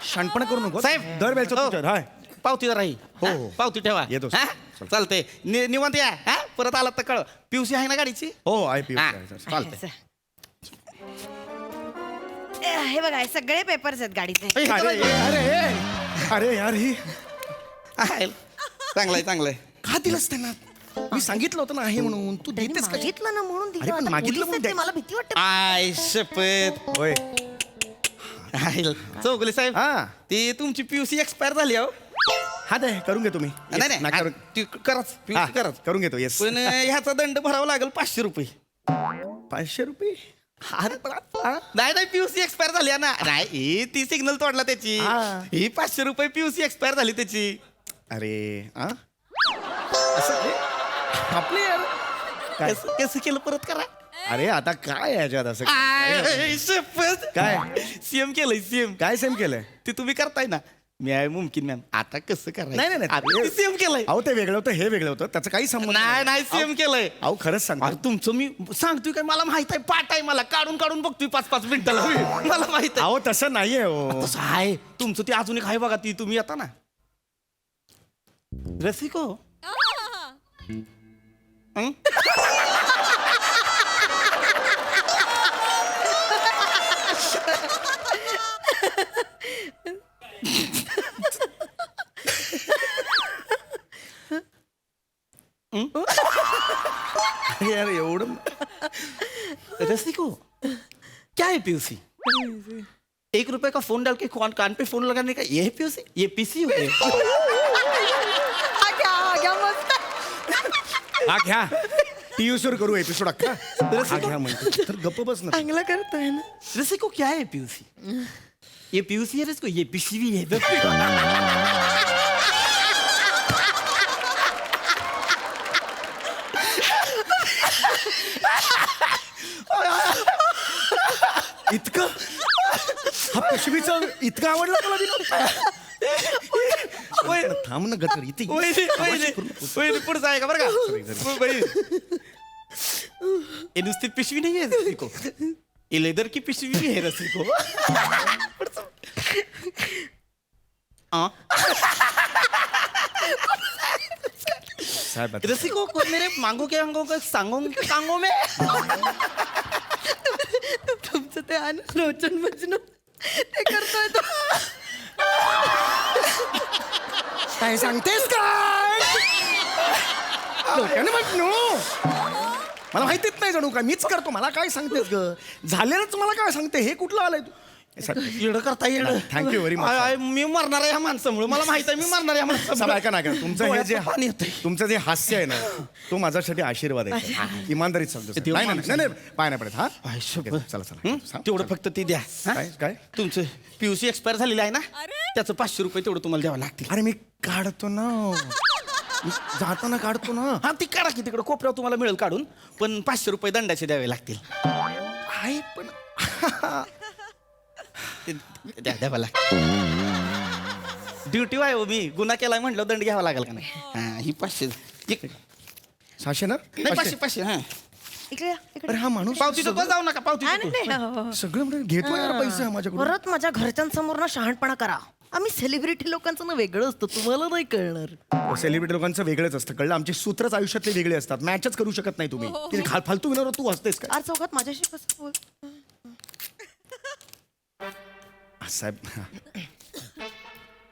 शाणपणा करू नको साहेब. दर वेळचं हो. तुझ्या हाय पावती जरा ही. हो, हो. पावती ठेवा येतो, हा? चल. चालतंय निवांत या हा? परत आला तर कळ पिवसी आहे ना गाडीची हो आय पी हा. चालतंय हे बघा हे सगळे पेपर्स आहेत गाडीचे अरे अरे अरे यार ही आहे. चांगलंय चांगलंय का दिलंस त्यांना मी सांगितलं होतं ना आहे म्हणून तू त्यांनी देतेस का मागितलं ना म्हणून दिलं. अरे पण आता मागितलं पोलीस म्हणून आहेत ते, द्या. मला भीती वाटते आय शपथ होय चौगुले साहेब हा. ती तुमची पियुसी एक्सपायर झाली हो हा दे करून घे तुम्ही नाही नाही नाकावर- हा, ती करच हा, पियुसी करच करून घेतो येस पण ह्याचा दंड भरावा लागेल 500 रुपये 500 रुपये अरे पण नाही नाही पियुसी एक्सपायर झाली आहे ना नाही ही ती सिग्नल तोडला त्याची हा. ही 500 रुपये पियुसी एक्सपायर झाली त्याची अरे आ असं हे? आपले यार काय कसं केलं परत करा अरे आता काय याच्यात असं आय, शपथ काय सीएम केलंय सीएम काय सेम केलंय ते तुम्ही करताय ना मी आहे मुमकिन मॅम आता कसं करायचं नाही नाही नाही सीएम केलंय अहो ते वेगळं होतं हे वेगळं होतं त्याचं काही संबंध नाही नाही सीएम केलंय अहो खरंच सांगतो अरे तुमचं मी सांगतोय काय मला माहित आहे पाठ आहे मला काढून काढून बघतोय 5-5 मिनिटाला मला माहित आहे अहो तसं नाहीये हो तसं आहे तुमचं ते अजून एक आहे बघा ती तुम्ही येता ना रसिको हं? यार एवढं रसिको क्या है पीयूसी 1 रुपए का फोन डाल के कान पे फोन लगाने का ये है पीयूसी ये पीसी है हा घ्या टीव्हीवर करू एपिसोड अख्खा हा घ्या म्हणतो तर गप्प बस ना चांगला करतोय ना रसिको क्या है पीयूसी ये पीयूसी है रसिको ये पीसी भी है इतकं हा पिशवीचा इतकं आवडलं तुला विनोद थांब ना गटर इथे पुढचं आहे का बरं का बाई. ये नुसती पिशवी नाही आहे रसिको ये लेदर की पिशवी भी है रसिको साहेब आता- रसिको को मेरे मांगो के अंगों को सांगो में तुमचं ते आहे ना रोचन मजनू ते करतोय तो काय सांगतेस काय लोकांनी म्हटलो मला माहितीच नाही जणू काय मीच करतो मला काय सांगतेस ग झालेलंच मला काय सांगते हे कुठलं आलंय तू येडं करता येडं थँक्यू व्हेरी मच मी मरणार आहे ह्या माणसामुळे मला माहित आहे मी मरणार आहे ह्या साहेब माणसामुळे ऐका ना तुमचं हे जे पाणी येतंय. तुमचं जे हास्य आहे ना तो माझ्यासाठी आशीर्वाद आहे इमानदारीत सांगतो साहेब. नाही नाही नाही पाय नाही पडत हा ओके, चला चला तेवढं फक्त ते द्या हा? काय काय तुमचं पीयूसी एक्सपायर झालेलं आहे ना त्याचं 500 रुपये तेवढं तुम्हाला द्यावं लागतील अरे मी काढतो ना मी जाताना काढतो ना हा ती काढा की तिकडे कोपऱ्यावर तुम्हाला मिळेल काढून पण 500 रुपये दंडाचे द्यावे लागतील आहे पण ते द्यावं लागतील ड्युटी आहे हो मी गुन्हा केलाय म्हटलं दंड घ्यावा लागेल का नाही हा ही 500 सहाशे ना नाही 500 हा इकडे या, इकडे अरे हा माणूस पावती तर जाऊ नका पावती हा, देतो. नाही, नाही, हो, हो. सगळं म्हणजे घेतो यार पैसे माझ्याकडून परत माझ्या घरच्यांसमोर ना शहाणपणा करा आम्ही सेलिब्रिटी लोकांचं ना वेगळं असतं तुम्हाला नाही कळणार सेलिब्रिटी लोकांचं वेगळंच असतं कळलं आमचे सूत्रच आयुष्यातले वेगळे असतात मॅचच करू शकत नाही तुम्ही किती फालतू विनोद तू हसतेस काय आर चौकात माझ्याशी कसं बोल साहेब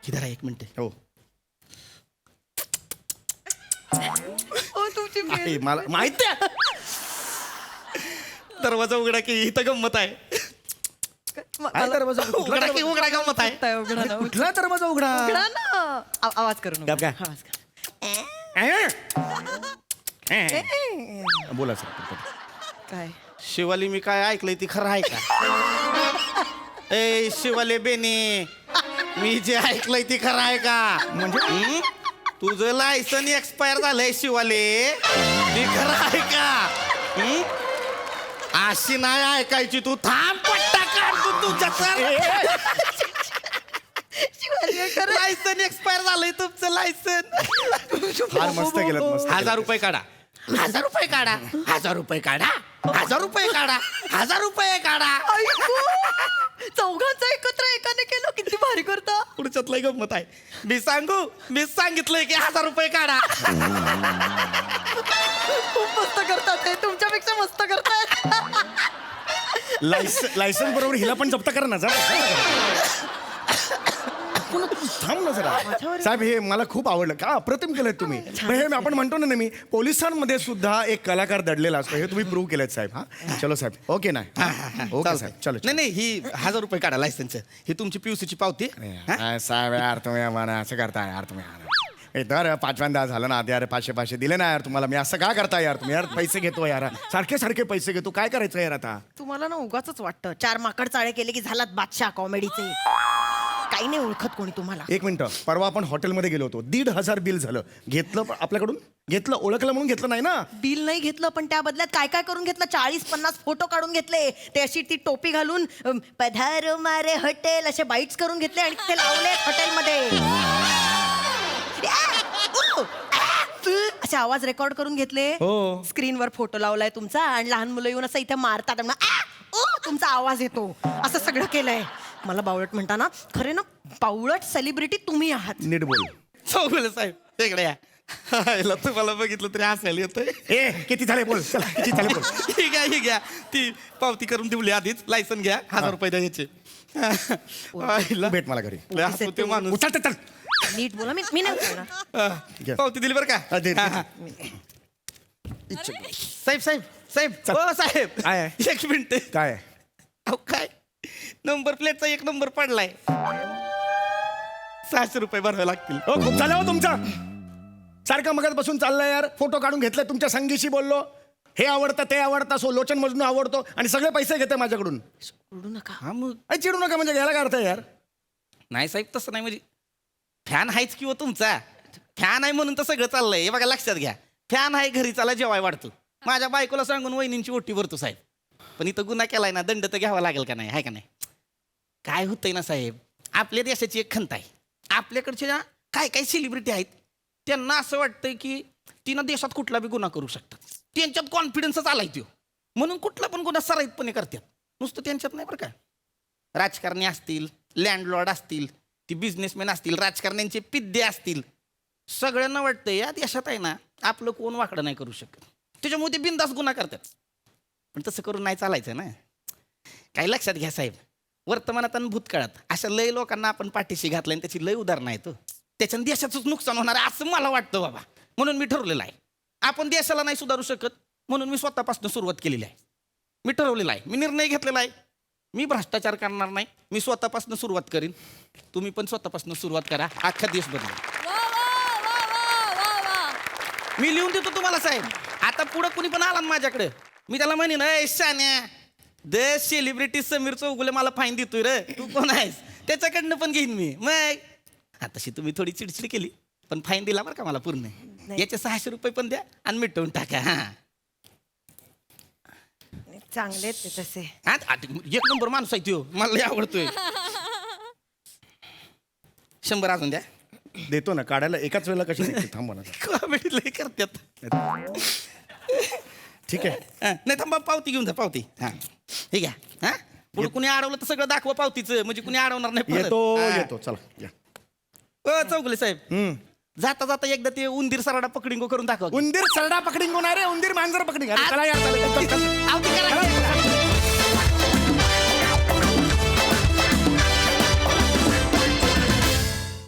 इधर आहे 1 मिनिट हो तुमची आहे, मला माहिती आहे दरवाजा उघडा की इथं गंमत आहे काय दरवाजा उघडा की उघडा गंमत आहे उघडा ना कुठला दरवाजा उघडा उघडा ना आवाज करू नका. काय? आवाज कर. बोला सर काय शिवाली मी काय ऐकलंय ती खरं आहे का ए शिवाले बेने मी जे ऐकलंय ती खरं आहे का म्हणजे तुझं लायसन एक्सपायर झालंय शिवाले ती खरं आहे का अशी नाही ऐकायची तू थांब पट्टा काढ तू तुझ्या लायसन एक्सपायर झालंय तुमचं लायसन. फार मस्त केलं मस्त. 1000 रुपये काढा. 1000 रुपये काढा. 1000 रुपये काढा. 1000 रुपये काढा. 1000 रुपये काढा. चौघांचं एकत्र एकाने केलं किती भारी करता. पुढच्यात लय गंमत आहे. मी सांगितलंय की 1000 रुपये काढा. खूप मस्त करतात ते, तुमच्यापेक्षा मस्त करतात. लायसन बरोबर हिला पण जप्त करा ना जरा. थांब ना जरा. साहेब हे मला खूप आवडलं. का अप्रतिम केलं तुम्ही. पण हे आपण म्हणतो ना नेहमी पोलिसांमध्ये सुद्धा एक कलाकार दडलेला असतो. हे तुम्ही प्रूव्ह केलं साहेब. हा चलो साहेब. ओके ना. ओके साहेब चलो. नाही ही 1000 रुपये काढा लायसनचं. ही तुमची PUC ची पावती. साहेब यार तुम्ही आम्हाला असं करता यार तुम्ही. दर 5व्यांदा झालं ना यार 500 दिले ना यार तुम्हाला. मी असं का करता यार तुम्ही. यार पैसे घेतो यार सारखे पैसे घेतो. काय करायचं यार आता. तुम्हाला ना उगाच वाटतं 4 माकड चाळे केले की झालात बादशाह कॉमेडीचे. काही नाही ओळखत कोणी तुम्हाला. एक मिनिट. परवा आपण हॉटेलमध्ये गेलो होतो. 1,500 बिल झालं. घेतलं आपल्याकडून. घेतलं ओळखलं म्हणून घेतलं नाही ना. बिल नाही घेतलं पण त्या बदल्यात काय काय करून घेतलं. 40-50 फोटो काढून घेतले. ते अशी ती टोपी घालून पधारो मारे हॉटेल असे बाईट्स करून घेतले आणि ते लावले हॉटेलमध्ये. असे आवाज रेकॉर्ड करून घेतले. स्क्रीनवर फोटो लावलाय तुमचा आणि लहान मुलं येऊन असं इथे मारतात. तुमचा आवाज येतो. असं सगळं केलंय. मला बावळट म्हणता ना. खरे ना बावळट सेलिब्रिटी तुम्ही आहात. नीट बोल. चौगुले साहेब इकडे या. तुम्हाला बघितलं तरी हसायला येतोय. किती झाले बोल. किती झाले बोल. ही घ्या ती पावती करून दिली आधीच. लायसन घ्या. 1000 रुपये द्यायचे. भेट मला घरी. ते माणूस. चल. नीट बोला. मी नाही बोलणार. पावती दिली बरं का. साहेब हो साहेब काय 1 मिनिट. काय अहो काय नंबर प्लेटचा 1 नंबर पडलाय. 600 रुपये भरावे लागतील. खूप झालं हो तुमचं. सारखं मगच बसून चाललंय यार. फोटो काढून घेतले. तुमच्या संगीशी बोललो. हे आवडतं ते आवडतं. सो लोचन मजनू आवडतो आणि सगळे पैसे घेते माझ्याकडून. चिडू नका. हा मग चिडू नका म्हणजे घ्यायला काय अर्थ आहे यार. नाही साहेब तसं नाही. म्हणजे फॅन आहेच किंवा तुमचा. फॅन आहे म्हणून तर सगळं चाललंय. हे बघा लक्षात घ्या. फॅन आहे घरी चाला जेवाय वाढतो. माझ्या बायकोला सांगून वहिनींची ओटी भरतो साहेब. पण इथं गुन्हा केलाय ना दंड तर घ्यावा लागेल का नाही. आहे का नाही. काय होतंय ना साहेब आपल्या देशाची एक खंत आहे. आपल्याकडचे ना काय सेलिब्रिटी आहेत त्यांना असं वाटतंय की तिनं देशात कुठला बी गुन्हा करू शकतात. त्यांच्यात कॉन्फिडन्सच आलाय तो. म्हणून कुठला पण गुन्हा सराईतपणे करतात. नुसतं त्यांच्यात नाही बरं का. राजकारणी असतील लँडलॉर्ड असतील ती बिझनेसमॅन असतील राजकारण्यांचे पिद्दे असतील. सगळ्यांना वाटतं या देशात आहे ना आपलं कोण वाकडं नाही करू शकत. त्याच्यामुळे ते बिनधास्त गुन्हा करतात. पण तसं करून नाही चालायचं ना. काही लक्षात घ्या साहेब. वर्तमानात आणि भूतकाळात अशा लय लोकांना आपण पाठीशी घातलं आणि त्याची लय उदाहरणं आहेत. त्याच्यानं देशाचंच नुकसान होणार आहे असं मला वाटतं बाबा. म्हणून मी ठरवलेलं आहे आपण देशाला नाही सुधारू शकत. म्हणून मी स्वतःपासून सुरुवात केलेली आहे. मी ठरवलेलं आहे. मी निर्णय घेतलेला आहे. मी भ्रष्टाचार करणार नाही. मी स्वतःपासून सुरुवात करीन. तुम्ही पण स्वतःपासून सुरुवात करा. अख्खा देश बदलेल. मी लिहून देतो तुम्हाला साहेब. आता पुढं कुणी पण आला ना माझ्याकडे मी त्याला म्हणेन शान्या द सेलिब्रिटी समीर चौगुले मला फाईन देतोय रे तू कोण आहेस. त्याच्याकडनं पण घेईन मी. मग तशी तुम्ही थोडी चिडचिड केली पण फाईन दिला बरं का मला पूर्ण. याचे 600 रुपये पण द्या आणि मिटवून टाका. चांगले ते तसे. 1 नंबर माणूस आहे तो. मला लय आवडतोय. 100 अजून द्या. देतो ना. काढायला एकाच वेळेला कशी थांबवा ना. कॉमेडी लय करतात. ठीक आहे. नाही थांबा पावती घेऊन जा. पावती हा ठीक आहे. हा पुढे कुणी अडवलं तर सगळं दाखवा पावतीचं म्हणजे कुणी अडवणार नाही. येतो चला या. चौगुले साहेब जाता जाता एकदा ते उंदीर सरडा पकडींगो करून दाखवा. उंदीर सरडा पकडींगो नाही रे. उंदीर मांजर पकडींग. चला यार.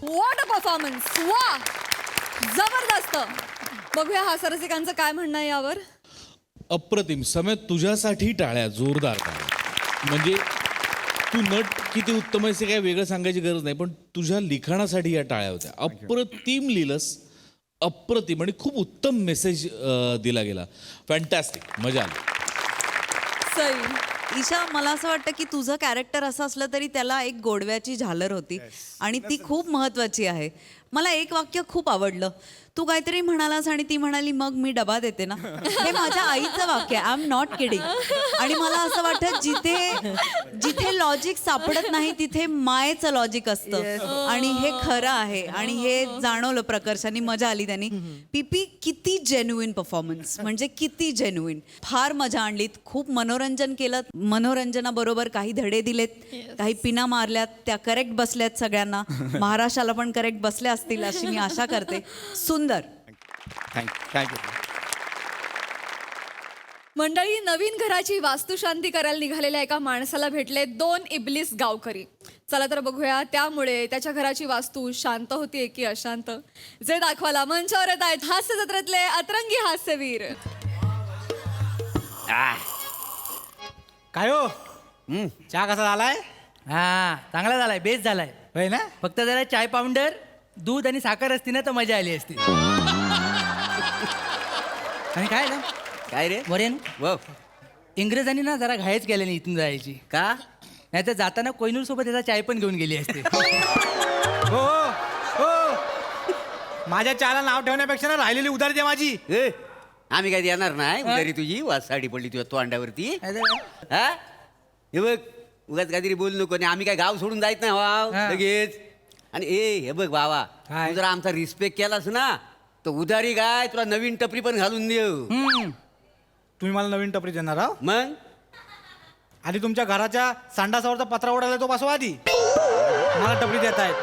What a performance. वा जबरदस्त. बघूया हा रसिकांचं काय म्हणणं आहे यावर. अप्रतिम. समय तुझ्यासाठी टाळ्या. जोरदार टाळ्या. म्हणजे तू नट किती उत्तम आहे काही वेगळं सांगायची गरज नाही. पण तुझ्या लिखाणासाठी या टाळ्या होत्या. अप्रतिम लिहिलंस. अप्रतिम आणि खूप उत्तम मेसेज दिला गेला. फॅन्टॅस्टिक. मजा आली. सई ईशा मला असं वाटतं की तुझं कॅरेक्टर असं असलं तरी त्याला एक गोडव्याची झालर होती आणि ती खूप महत्वाची आहे. मला एक वाक्य खूप आवडलं. तू काहीतरी म्हणालास आणि ती म्हणाली मग मी डबा देते ना. हे माझ्या आईचं वाक्य आहे. I am not kidding. आणि मला असं वाटतं जिथे लॉजिक सापडत नाही तिथे मायेचं लॉजिक असतं. आणि हे खरं आहे आणि हे जाणवलं प्रकर्षाने. मजा आली त्यांनी. पीपी किती जेन्युइन परफॉर्मन्स, म्हणजे किती जेन्युइन. फार मजा आणलीत, खूप मनोरंजन केलं. मनोरंजनाबरोबर काही धडे दिलेत, काही पिना मारल्यात, त्या करेक्ट बसल्यात सगळ्यांना. महाराष्ट्राला पण करेक्ट बसल्या असतील अशी मी आशा करते. सुंदर. थँक्यू. मंडळी, नवीन घराची वास्तुशांती करायला निघालेल्या एका माणसाला भेटले 2 इबलीस गावकरी. चला तर बघूया त्यामुळे त्याच्या घराची वास्तू शांत होतीये की अशांत. जे दाखवायला मंचावर येत आहेत हास्य जत्रेतले अतरंगी हास्यवीर. काय हो चहा कसा झालाय? हा चांगला झालाय, बेस्ट झालाय. होय ना? फक्त जरा चाय पावडर, दूध आणि साखर असती ना तर मजा आली असती. आणि काय ना काय रे वरेन इंग्रजांनी ना जरा घायच केल्या नाही इथून जायची. का? नाही तर जाताना कोहिनूर सोबत त्याचा चाय पण घेऊन गेली असते. हो हो, माझ्या चहाला नाव ठेवण्यापेक्षा ना राहिलेली उधारी द्या माझी. आम्ही काय देणार नाही उधारी तुझी. वास साडी पडली तुझ्या तोंडावरती. हा हे बघ, उगाच काहीतरी बोलू नको. आम्ही काय गाव सोडून जायत नाही वाव लगेच. आणि हे बघ बाबा, तू जर आमचा रिस्पेक्ट केलास ना तर उधारी काय तुला नवीन टपरी पण घालून देऊ. तुम्ही मला नवीन टपरी देणार आहो? मग आधी तुमच्या घराच्या संडासावरचा पत्रा उडाला तो बसवा आधी. मला टपरी देत आहेत.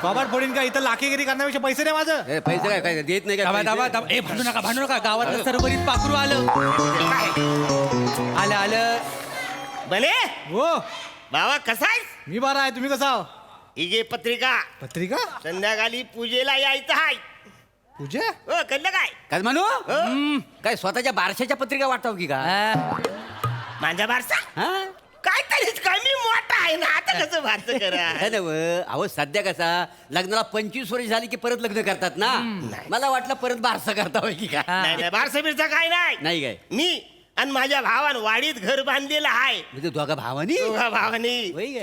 बाबा फोडीन का? इथं लाखेगिरी करण्यापेक्षा पैसे द्या माझं. पैसे काय काय देत नाही का? भांडू नका. गावात सरभरीत पाखरू आलं. आलं बने हो बाबा कसा आहे? मी बरा आहे, तुम्ही कसा आहो? ही घे पत्रिका. पत्रिका? संध्याकाळी पूजेला यायचं आहे. पूजा? हो कळलं काय? काय म्हणू? काय स्वतःच्या बारशाच्या पत्रिका वाटाव की का? माझा बारसा काय तरीच काय, मी मोठा आहे ना, आता कसं बारसं करा? अहो सध्या कसा लग्नाला 25 वर्ष झाली की परत लग्न करतात ना. मला वाटलं परत बारसा करता होय की काय. नाही बारसा बिरसा काय नाही काय. मी आणि माझ्या भावानं वाडीत घर बांधलेलं आहे. म्हणजे दोघा भावानी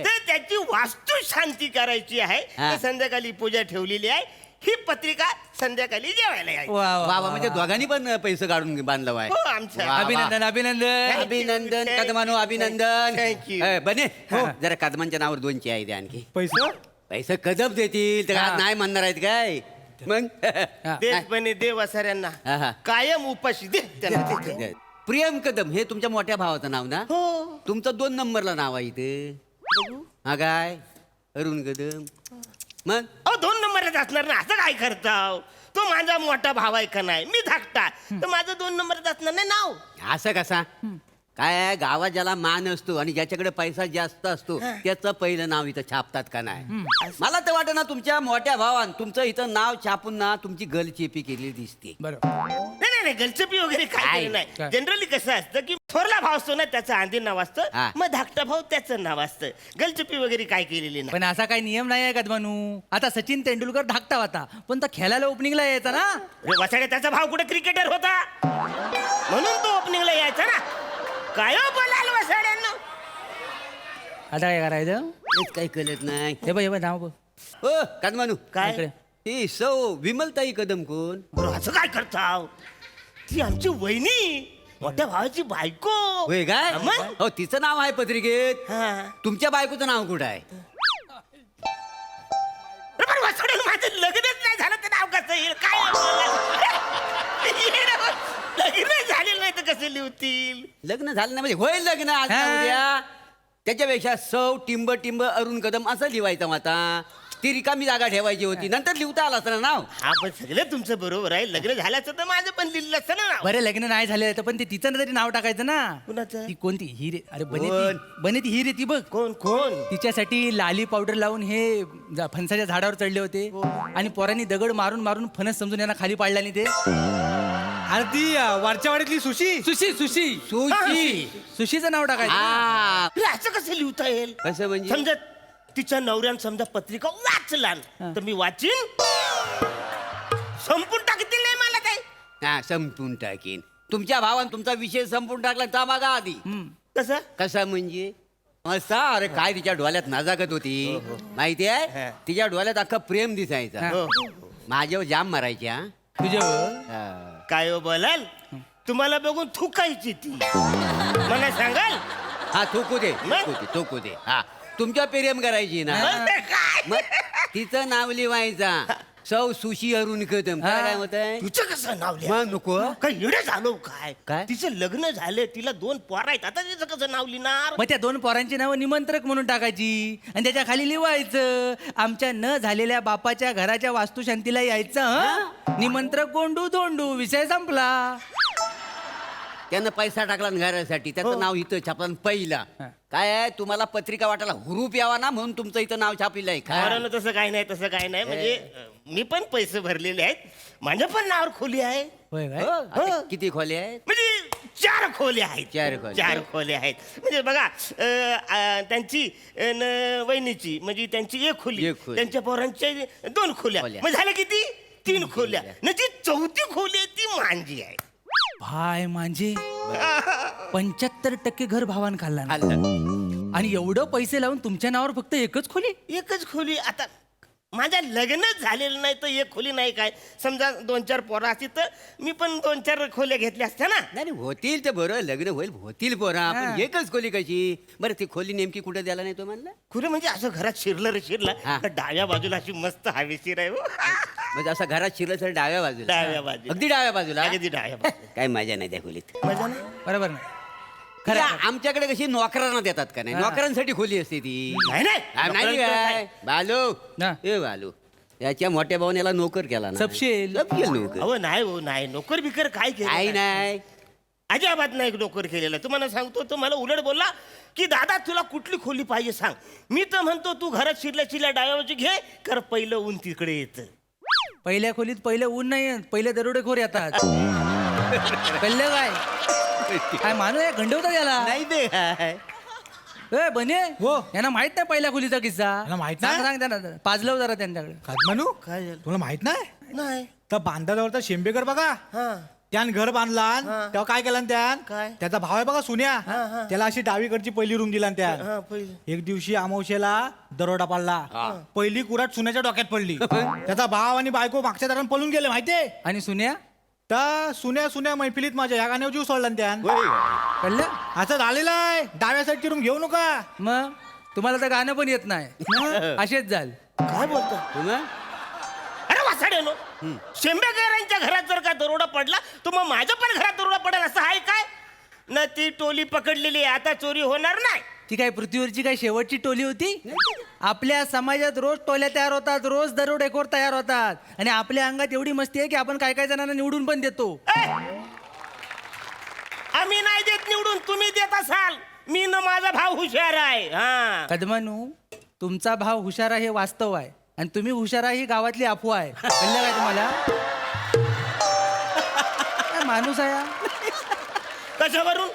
तर त्याची वास्तू शांती करायची आहे. तर संध्याकाळी पूजा ठेवलेली आहे. ही पत्रिका संध्याकाळी जेवायला यायची. बाबा म्हणजे दोघांनी पण पैसे काढून बांधलं आहे. हो, आमचं. अभिनंदन अभिनंदन अभिनंदन कदमानो अभिनंदन. थँक्यू. बने जरा कदमांच्या नावावर 2 चहा द्या आणखी. पैसे पैसे कदम देतील तर आज नाही म्हणणार आहेत काय. मग देशपणे देव वसाऱ्यांना कायम उपाशी दे त्यांना. प्रियम कदम हे तुमच्या मोठ्या भावाचं नाव ना? हो. तुमचं 2 नंबरला नाव आहे इथे. हा काय अरुण कदम. मग 2 नंबरच असणार ना, असं काय करताव? तो माझा मोठा भाव आहे का नाही, मी धाकटा, तर माझं 2 नंबरच असणार नाही नाव. असं कसा? काय गावात ज्याला मान असतो आणि ज्याच्याकडे पैसा जास्त असतो त्याचं पहिलं नाव इथं छापतात का नाही? मला तर वाटत ना तुमच्या मोठ्या भावान तुमचं इथं नाव छापून ना तुमची गलचेपी केली दिसते. नाही गलचपी वगैरे काय नाही. जनरली कसं असतं की थोरला भाव असतो ना त्याचं आधी नाव असतं, मग धाकटा भाव त्याचं नाव असतं. गलचपी वगैरे काय केलेली नाही. पण असा काही नियम नाही आहे का बनू? आता सचिन तेंडुलकर धाकटा होता पण तो खेळायला ओपनिंगला यायचा ना. वसाडे त्याचा भाव कुठे क्रिकेटर होता म्हणून तो ओपनिंगला यायचा ना. काय बोलाल वसाड्यांना? आता काय करायचं? काही कळत नाही. हे बघ नाव बघ. हो कदमानू काय ही सौ विमलताई कदम कोण? असं काय करताव? ती आमची वहिनी, मोठ्या भावाची बायको. होय काय? मग? हो तिचं नाव आहे पत्रिकेत. तुमच्या बायकोचं नाव कुठं आहे? माझं लग्नच नाही झालं तर नाव कसं येईल? काय लग्न झालेलं नाही तर कसं लिहतील? लग्न झालं नाही म्हणजे होईल लग्न आज ना उद्या. त्याच्यापेक्षा सौ टिंब टिंब अरुण कदम असं लिहायचं माता. ती रिकामी जागा ठेवायची होती, नंतर लिहता आलं असतं ना नाव. हा पण सगळं तुमचं बरोबर आहे. लग्न झाल्याचं तर माझं पण लिहिलं असतं ना. बरं लग्न नाही झालं तर पण ते तिचं तरी नाव टाकायचं ना. कुणाचं? ती कोणती हिरे? अरे बने ती हिरे ती बघ. कोण तिच्यासाठी लाली पावडर लावून हे फणसाच्या झाडावर चढले होते आणि पोरांनी दगड मारून मारून फणस समजून यांना खाली पाडला नाही ते. अरे ती वरच्या वाडीतली सुशी सुशी सुशी सुशी सुशीचं नाव टाकायचं. असं कसं लिहिता येईल? कसं म्हणजे? समजा तिच्या नवऱ्यानं समजा पत्रिका वाचला तर मी वाचीन संपून टाकतील नाही मला काय? हा संपून टाकीन. तुमच्या भावान तुमचा विषय संपून टाकला तर मागा आधी. कसं कसा म्हणजे? असा अरे काय तिच्या डोळ्यात नजाकत होती माहिती आहे. तिच्या डोळ्यात अख्खं प्रेम दिसायचं. माझ्यावर जाम मारायच्या तुझ्यावर काय हो बोलाल तुम्हाला बघून थुकायची ती मला सांगाल हा थोकू दे थोकू दे हा तुमच्या प्रेम करायची ना मग तिचं नाव लिवायचा सौ सुशी अरुण कदम काय होत आहे तुझं कसं नाव लिहा? मग नको काय येडे झालो काय काय? तिचं लग्न झालं तिला 2 पोरं आहेत आता तिचं कसं नाव लिहिणार मग त्या 2 पोरांची नावं निमंत्रक म्हणून टाकायची आणि त्याच्या खाली लिवायचं आमच्या न झालेल्या बापाच्या घराच्या वास्तुशांतीला यायचं हं? निमंत्रक गोंडू धोंडू विषय संपला. त्यानं पैसा टाकला ना घरासाठी त्याचं नाव इथं छापलं पहिला काय आहे तुम्हाला पत्रिका वाटायला हुरूप यावा ना म्हणून तुमचं इथं नाव छापलेलं आहे अरे काय तसं काय नाही तसं काय नाही म्हणजे मी पण पैसे भरलेले आहेत माझ्या पण नावावर खोली आहे होय काय हो, आता किती खोले आहेत म्हणजे 4 खोले आहेत 4 खोल्या. 4 खोले आहेत म्हणजे बघा त्यांची वहिनीची म्हणजे त्यांची 1 खोली एक खोली. त्यांच्या पोरांच्या 2 खोल्या खोल्या. मग झालं किती 3 खोल्या ना जी 4थी खोली आहे ती माझी आहे भाय म्हणजे 75% घर भावान खाल्ला ना. खाल्लं. आणि एवढं पैसे लावून तुमच्या नावावर फक्त एकच खोली. एकच खोली आता माझ्या लग्नच झालेलं नाही तर 1 खोली नाही काय समजा 2-4 पोरं असती तर मी पण 2-4 खोल्या घेतल्या असत्या ना नाही होतील ते बरं लग्न होईल होतील पोरा पण एकच खोली कशी बरं ती खोली नेमकी कुठे द्यायला नाही तो म्हणला खुलं म्हणजे असं घरात शिरलं रे शिरलं हा. तर डाव्या बाजूला अशी मस्त हवेशीर आहे हो. म्हणजे असं घरात शिरलं तर डाव्या बाजूला डाव्या बाजूला. अगदी डाव्या बाजूला अगदी डाव्या बाजूला. काय मजा नाही त्या खोलीत मजा नाही बरोबर ना. खरं आमच्याकडे कशी नोकरांना देतात का नाही नोकरांसाठी खोली असते ती नाही नाही नाही काय बालू हा. ए बालू याच्या मोठ्या भाऊने याला नोकर केला ना सपशेल. नोकर अहो नाही हो नाही नोकर बिकर काय केलं काही नाही अजिबात नाही नोकर केलेलं तुम्हाला सांगतो तो मला उलट बोलला की दादा तुला कुठली खोली पाहिजे सांग मी तर म्हणतो तू घरात शिरल्या डाव्यावरची घे कर पहिलं ऊन तिकडे येतं पहिल्या खोलीत पहिलं ऊन नाही येत, पहिले दरोडेखोर येतात. कळलं काय काय माणूस आहे गंडवता त्याला नाही ते काय. ए बने हो यांना माहित नाही पहिल्या खोलीचा किस्सा माहित सांग सांग त्यांना पाजलं जरा त्यांच्याकडे. म्हणू काय झालं तुला माहित नाही नाही तर बांधाजवळचा शेंबेकर बघा हा त्यान घर बांधला तेव्हा काय केलं ना त्यान काय? त्याचा भाव आहे बघा सुन्या त्याला अशी डावीकडची पहिली रूम दिला ना हा त्यान पहिलं एक दिवशी अमावशेला दरोडा पाडला पहिली कुराट सुन्याच्या डोक्यात पडली त्याचा भाव आणि बायको मागच्या दरम्यान पळून गेले माहितीये आणि सुन्या तर सुन्या मैफिलीत माझ्या या गाण्यावर जीव सोडला ना त्यान कळलं असं झालेलं आहे डाव्या साईडची रूम घेऊ नका मग तुम्हाला तर गाणं पण येत नाही असेच झाल. काय बोलतो अरे वासाड्यानो शेंबेकरांच्या घरात जर का दरोडा पडला तर मग माझ्या पण घरात दरोडा पडेल असं आहे काय ना ती टोली पकडलेली आहे आता चोरी होणार नाही ती काय पृथ्वीवरची काय शेवटची टोली होती. आपल्या समाजात रोज टोल्या तयार होतात रोज दरोडेखोर तयार होतात आणि आपल्या अंगात एवढी मस्ती आहे की आपण काय काय जणांना निवडून पण देतो. आम्ही नाही देत निवडून तुम्ही देत असाल मी न माझा भाव हुशार आहे हा कदमानू तुमचा भाव हुशारा हे वास्तव आहे आणि तुम्ही हुशारा ही गावातली अफवा आहे. कळलं काय तुम्हाला काय माणूस आहे हा? कशावरून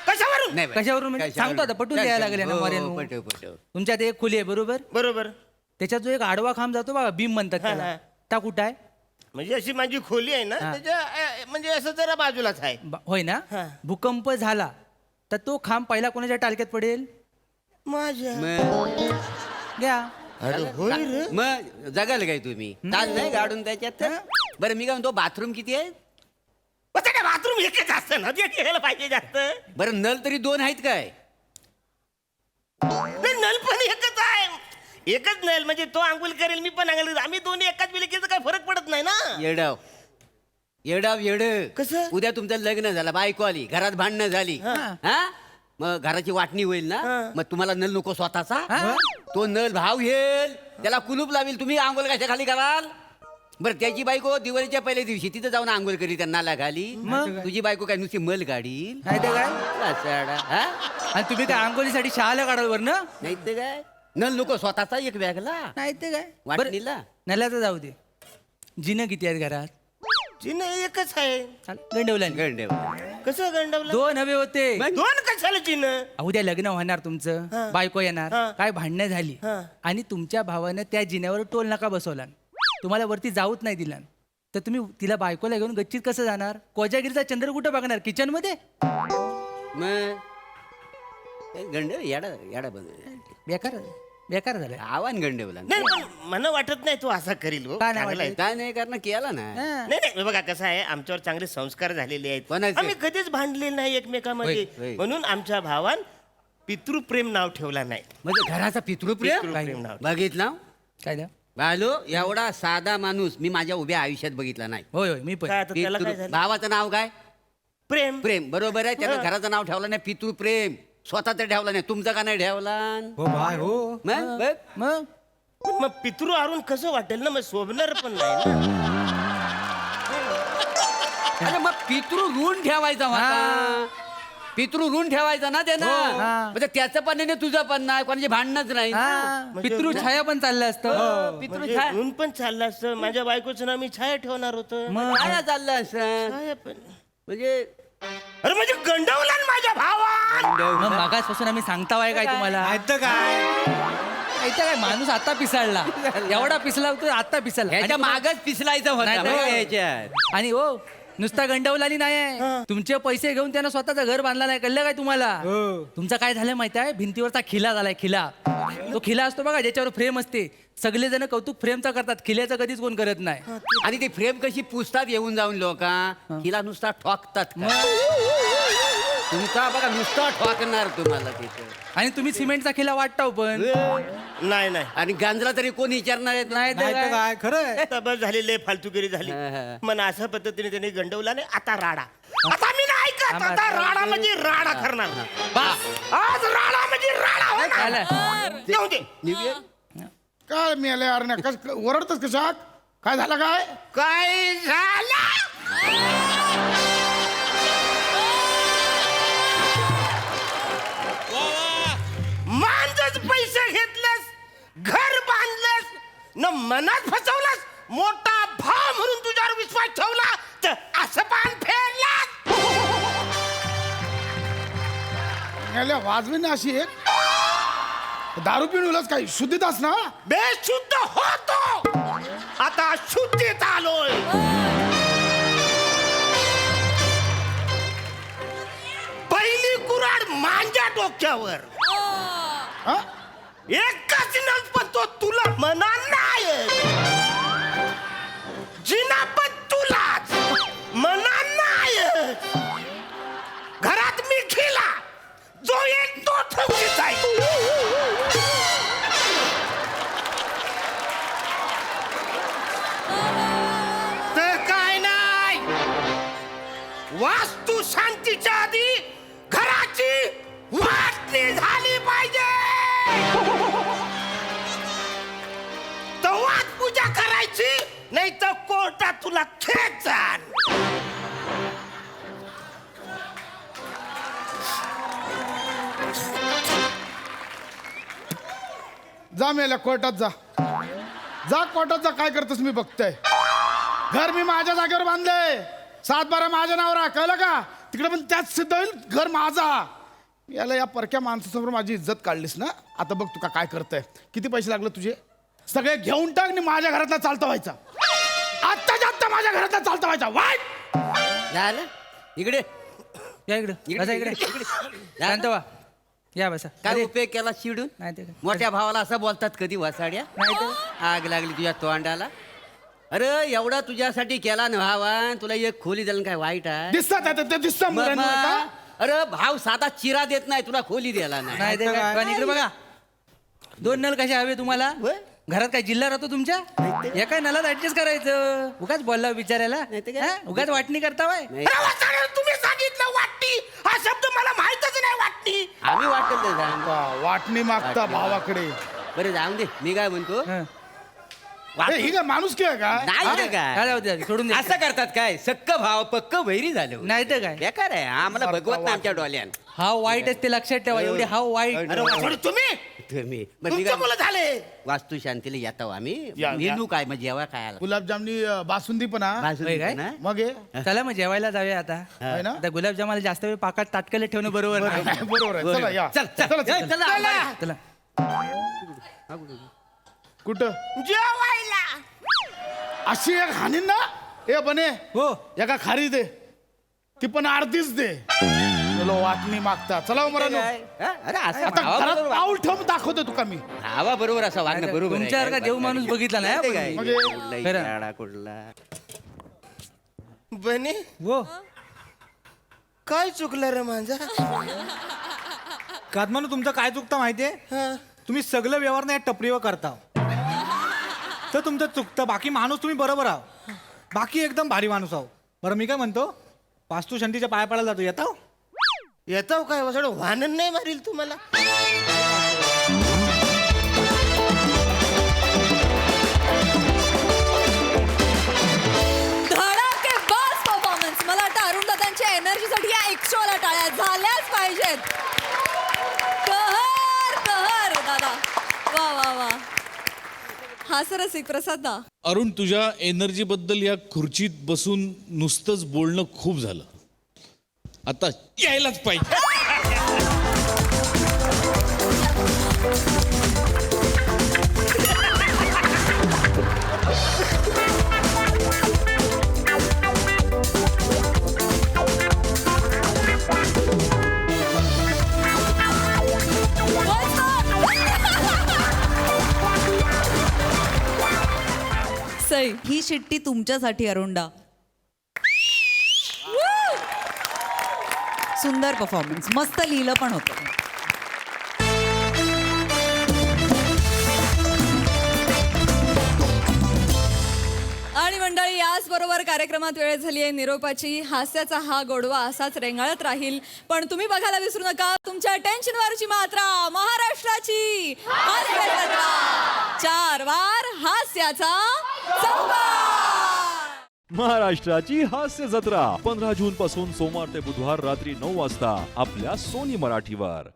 कशावरून नाही कशावरून म्हणजे सांगतो आता पटून द्यायला लागले ना मर्यादू. पटव तुमच्यात एक खोली आहे बरोबर बरोबर त्याच्यात जो एक आडवा खांब जातो बघा बीम म्हणतात त्याला त्या कुठं आहे म्हणजे अशी माझी खोली आहे ना त्याच्या म्हणजे असं जरा बाजूलाच आहे होय ना हा. भूकंप झाला तर तो खांब पहिला कोणाच्या टाळक्यात पडेल माझ्या घ्या. अरे होय रे मग जगाल काय तुम्ही ताल नाही गाडून त्याच्यात बरं मी काय म्हणतो बाथरूम किती आहे बाथरूम एकच असतं ना ते घ्यायला पाहिजे जास्त बरं नल तरी 2 आहेत काय नाही, नल पण एकच आहे एकच नल म्हणजे तो आंघोळ करेल मी पण आंघोळ करेल आम्ही दोन्ही एकाच बिलकीचा काही फरक पडत नाही ना येडाव कसं? उद्या तुमचं लग्न झालं बायको आली घरात भांडणं झाली हा मग घराची वाटणी होईल ना मग तुम्हाला नल नको स्वतःचा तो नल भाव घेईल त्याला कुलूप लावेल तुम्ही आंघोळ कशा खाली कराल बरं त्याची बायको दिवाळीच्या पहिल्या दिवशी तिथं जाऊन आंघोळ करी त्या नाला खाली तुझी बायको काय नुसती मल काढील नाही तर काय हा आणि तुम्ही काय आंघोळीसाठी शहाला काढाल वर ना नाही तर काय नल नको स्वतःचा एक वेगळा नाही ते काय वाटणीला नल्याचं जाऊ दे जिनं किती आहेत घरात चिन्ह एकच आहे गंडवला गंडेव कसं गंडवलं 2 हवे होते. 2 कशाला चिन्ह उद्या लग्न होणार तुमचं बायको येणार काय भांडणं झाली आणि तुमच्या भावानं त्या जिन्यावर टोल नका बसवला तुम्हाला वरती जाऊच नाही दिला तर तुम्ही तिला बायकोला घेऊन गच्चीत कसं जाणार कोजागिरीचा चंद्र कुठं बघणार किचन मध्ये मग गंडेव याडा बघ बेकार बेकार झालं आव्हान गंडवला नाही पण मला वाटत नाही तू असा करील हो. काय नाही चांगला आहे. काय नाही कारण केला ना नाही नाही बघा कसं आहे आमच्यावर चांगले संस्कार झालेले आहेत कोणाचे? आम्ही कधीच भांडलेले नाही एकमेकांमध्ये होय. म्हणून आमच्या भावान पितृप्रेम नाव ठेवला नाही. म्हणजे घराचा पितृप्रेम पितृप्रेम नाव बघितलं काय द्या बालो एवढा साधा माणूस मी माझ्या उभ्या आयुष्यात बघितला नाही होय होय मी पण काय आता त्याला काय झालं? भावाचं नाव काय प्रेम प्रेम बरोबर आहे त्यानं घराचं नाव ठेवलं नाही पितृप्रेम स्वतः तर ठेवला नाही तुमचं का नाही ठेवला हो बाय हो मग बघ. मग पण मग पितृ अरून कसं वाटेल ना मग शोभणार पण नाही ना. अरे मग पितृ ऋण ठेवायचा होता पितृ ऋण ठेवायचा ना त्यानं म्हणजे त्याचं पण नाही तुझं पण नाही कोणाची भांडणच नाही ना. पितृ छाया पण चाललं असतं पितृ म्हणजे छाया ऊन पण चाललं असतं माझ्या बायकोचं नाव मी छाया ठेवणार होतं छाया चाललं असं छाया पण म्हणजे अरे म्हणजे गंडवला ना माझ्या भावा मग मागासपासून आम्ही सांगतावाय काय तुम्हाला माहित काय माहिती काय माणूस आता पिसाळला एवढा पिसला होता आता पिसाळला ह्याच्या आणि मागच पिसलायचं होतं नाही तर बरं काय? ह्याच्यात आणि हो नुसता गंडवलानी नाही तुमचे पैसे घेऊन त्यानं स्वतःचं घर बांधला नाही कळलं काय तुम्हाला तुमचा काय झालं माहिती आहे भिंतीवरचा खिला झालाय खिला तो खिला असतो बघा ज्याच्यावर फ्रेम असते सगळे जण कौतुक फ्रेमचा करतात खिल्याचं कधीच कोण करत नाही आणि ती फ्रेम कशी पुसतात येऊन जाऊन लोक हिला नुसता ठोकतात का? तुमचा बघा नुसता ठोकणार तुम्हाला तिथे आणि तुम्ही सिमेंटचा खिला वाटताव पण नाही नाही आणि गांजला तरी कोण विचारणार आहेत नाही तर काय? काय खरं आता बस झालेली आहे, फालतूगिरी झाली मन अशा पद्धतीने त्यांनी गंडवला नाही आता राडा आता मी नाही ऐकत आता राडा म्हणजे राडा करणार बस आज राडा म्हणजे राडा होणार. येऊ दे काय मिळाले अरे कस ओरडतस कशात काय झालं काय काय झालं मांजच पैसे घेतलंस घर बांधलंस न मनात फसवलंस मोठा भाव म्हणून तुझ्यावर विश्वास ठेवला तर असं पान फेरला मिळाल्या वाजवी अशी एक दारू पिऊन उलस काही शुद्धीत ना बेशुद्ध होतो आता शुद्धीत आलोय पहिली कुऱ्हाड मांजा डोक्यावर एकच नळ पण तो तुला मना नाही जिना पण तुलाच मना नाही घरात मी खिला जो एक तो ठेवलीच आहे तर काय नाही वास्तू शांतीच्या आधी घराची वाटणी झाली पाहिजे तेव्हाच पूजा करायची नाही तर कोर्टात तुला खेचान जा मेल्या कोर्टात जा जा कोर्टात जा काय करतोस मी बघतोय घर मी माझ्या जागेवर बांधलंय 7-12 माझ्या नावावर आहे, कळलं का तिकडे पण त्याच सिद्ध होईल घर माझा याला या परक्या माणसासमोर माझी इज्जत काढलीस ना आता बघ तुका काय करतंय किती पैसे लागले तुझे सगळे घेऊन टाक आणि माझ्या घरातला चालता व्हायचा आत्ताच्या आत्ता माझ्या घरातला चालता व्हायचा वाईट झालं इकडे या इकडे बसा इकडे शांत व्हा या बसा काय उपयोग केला शिडून नाही ते काय. मोठ्या भावाला असं बोलतात कधी वसाड्या नाही तर आग लागली तुझ्या तोंडाला अरे एवढा तुझ्यासाठी केला ना भावा तुला एक खोली द्यायला काय वाईट आहे दिसतात ते दिसतं मग- मुलांना का? मग- अरे भाव साधा चिरा देत नाही तुला खोली द्यायला नाही नाही ते काय. पण इकडे बघा 2 नल कसे हवे तुम्हाला घरात काय जिल्हा राहतो तुमच्या एका नलात ऍडजस्ट करायचं उगाच बोलला विचारायला हा? उगाच वाटणी करता वय नाही. अरे वाटाणे, तुम्ही सांगितलं वाटणी हा शब्द मला माहितच नाही वाटणी आम्ही वाटेल ते जाण. वाटणी मागता भावाकडे बरं जाऊन दे मी काय म्हणतो ही काय माणूस की आहे का नाही रे काय काय जाऊ दे, सोडून दे असं करतात काय सक्क भाव पक्क वैरी झालं नाही तर काय बेकार आहे आम्हाला भगवत नाही आमच्या डोल्यान हा वाईटच ते लक्षात ठेवा एवढे हा वाईट अरे वाटाणे, तुम्ही तुम्ही बरं, मी तुमचं काय मुलं झाले वास्तू शांतीला येतो आम्ही या. मेनू काय मग जेव्हा काय आला गुलाबजामनी बासुंदी पण हा बाजूला होय काय? ना? मग हे चला मग जेवायला जाऊया आता आहे ना आता गुलाबजामाला जास्त वेळ पाकात ताटकले ठेवणं बरोबर नाही. बरोबर आहे चला या चल चल चला, चल, चला. चला चला कुठं जेवायला अशी एक हानीन ना ए बने हो एका खारी दे ती पण अर्धीच दे मुलं वाटणी मागता. चला हो मरानो. अरे असं आता भावाबरोबर घरात पाऊल ठेवून दाखवतो तुका मी. भावा बरोबर असं वागणं बरोबर आहे. तुमच्यासारखा देव माणूस बघितला नाही आपण. म्हणजे कुठलाही खरं. शाळा, कुठला बने हो काय चुकलं रे माझा? कादमानू तुमचं काय चुकतं माहितीये तुम्ही सगळं व्यवहार नाही टपरीवर करता तर तुमचं चुकतं. बाकी माणूस तुम्ही बरोबर आहो. बाकी एकदम भारी माणूस आहो. बरं मी काय म्हणतो वास्तू शांतीच्या पाया पडायला जातो. येतो येतो काय वसड वाहन नाही मारील तुम्हाला. धडाकेबाज परफॉर्मन्स. मला वाटतं अरुण दादांच्या एनर्जीसाठी या एक्स्ट्राला टाळ्या झाल्याच पाहिजेत. कहर कहर दादा. वा वा वा. हा सरसिक प्रसाद दा. अरुण, तुझ्या एनर्जी बद्दल या खुर्चीत बसून नुसतंच बोलणं खूप झालं. आता यायलाच पाहिजे. सई, ही शिट्टी तुमच्यासाठी अरुणदा. सुंदर परफॉर्मन्स, मस्त लिहिलं पण होतं. आणि मंडळी याच बरोबर कार्यक्रमात वेळ झाली आहे निरोपाची. हास्याचा हा गोडवा असाच रेंगाळत राहील, पण तुम्ही बघायला विसरू नका तुमच्या टेन्शनवरची मात्रा महाराष्ट्राची हास्य जत्रा. 4 वार हास्याचा संवाद. महाराष्ट्राची हास्य जत्रा 15 जून पासून सोमवार ते बुधवार रात्री 9 वाजता आपल्या सोनी मराठीवर.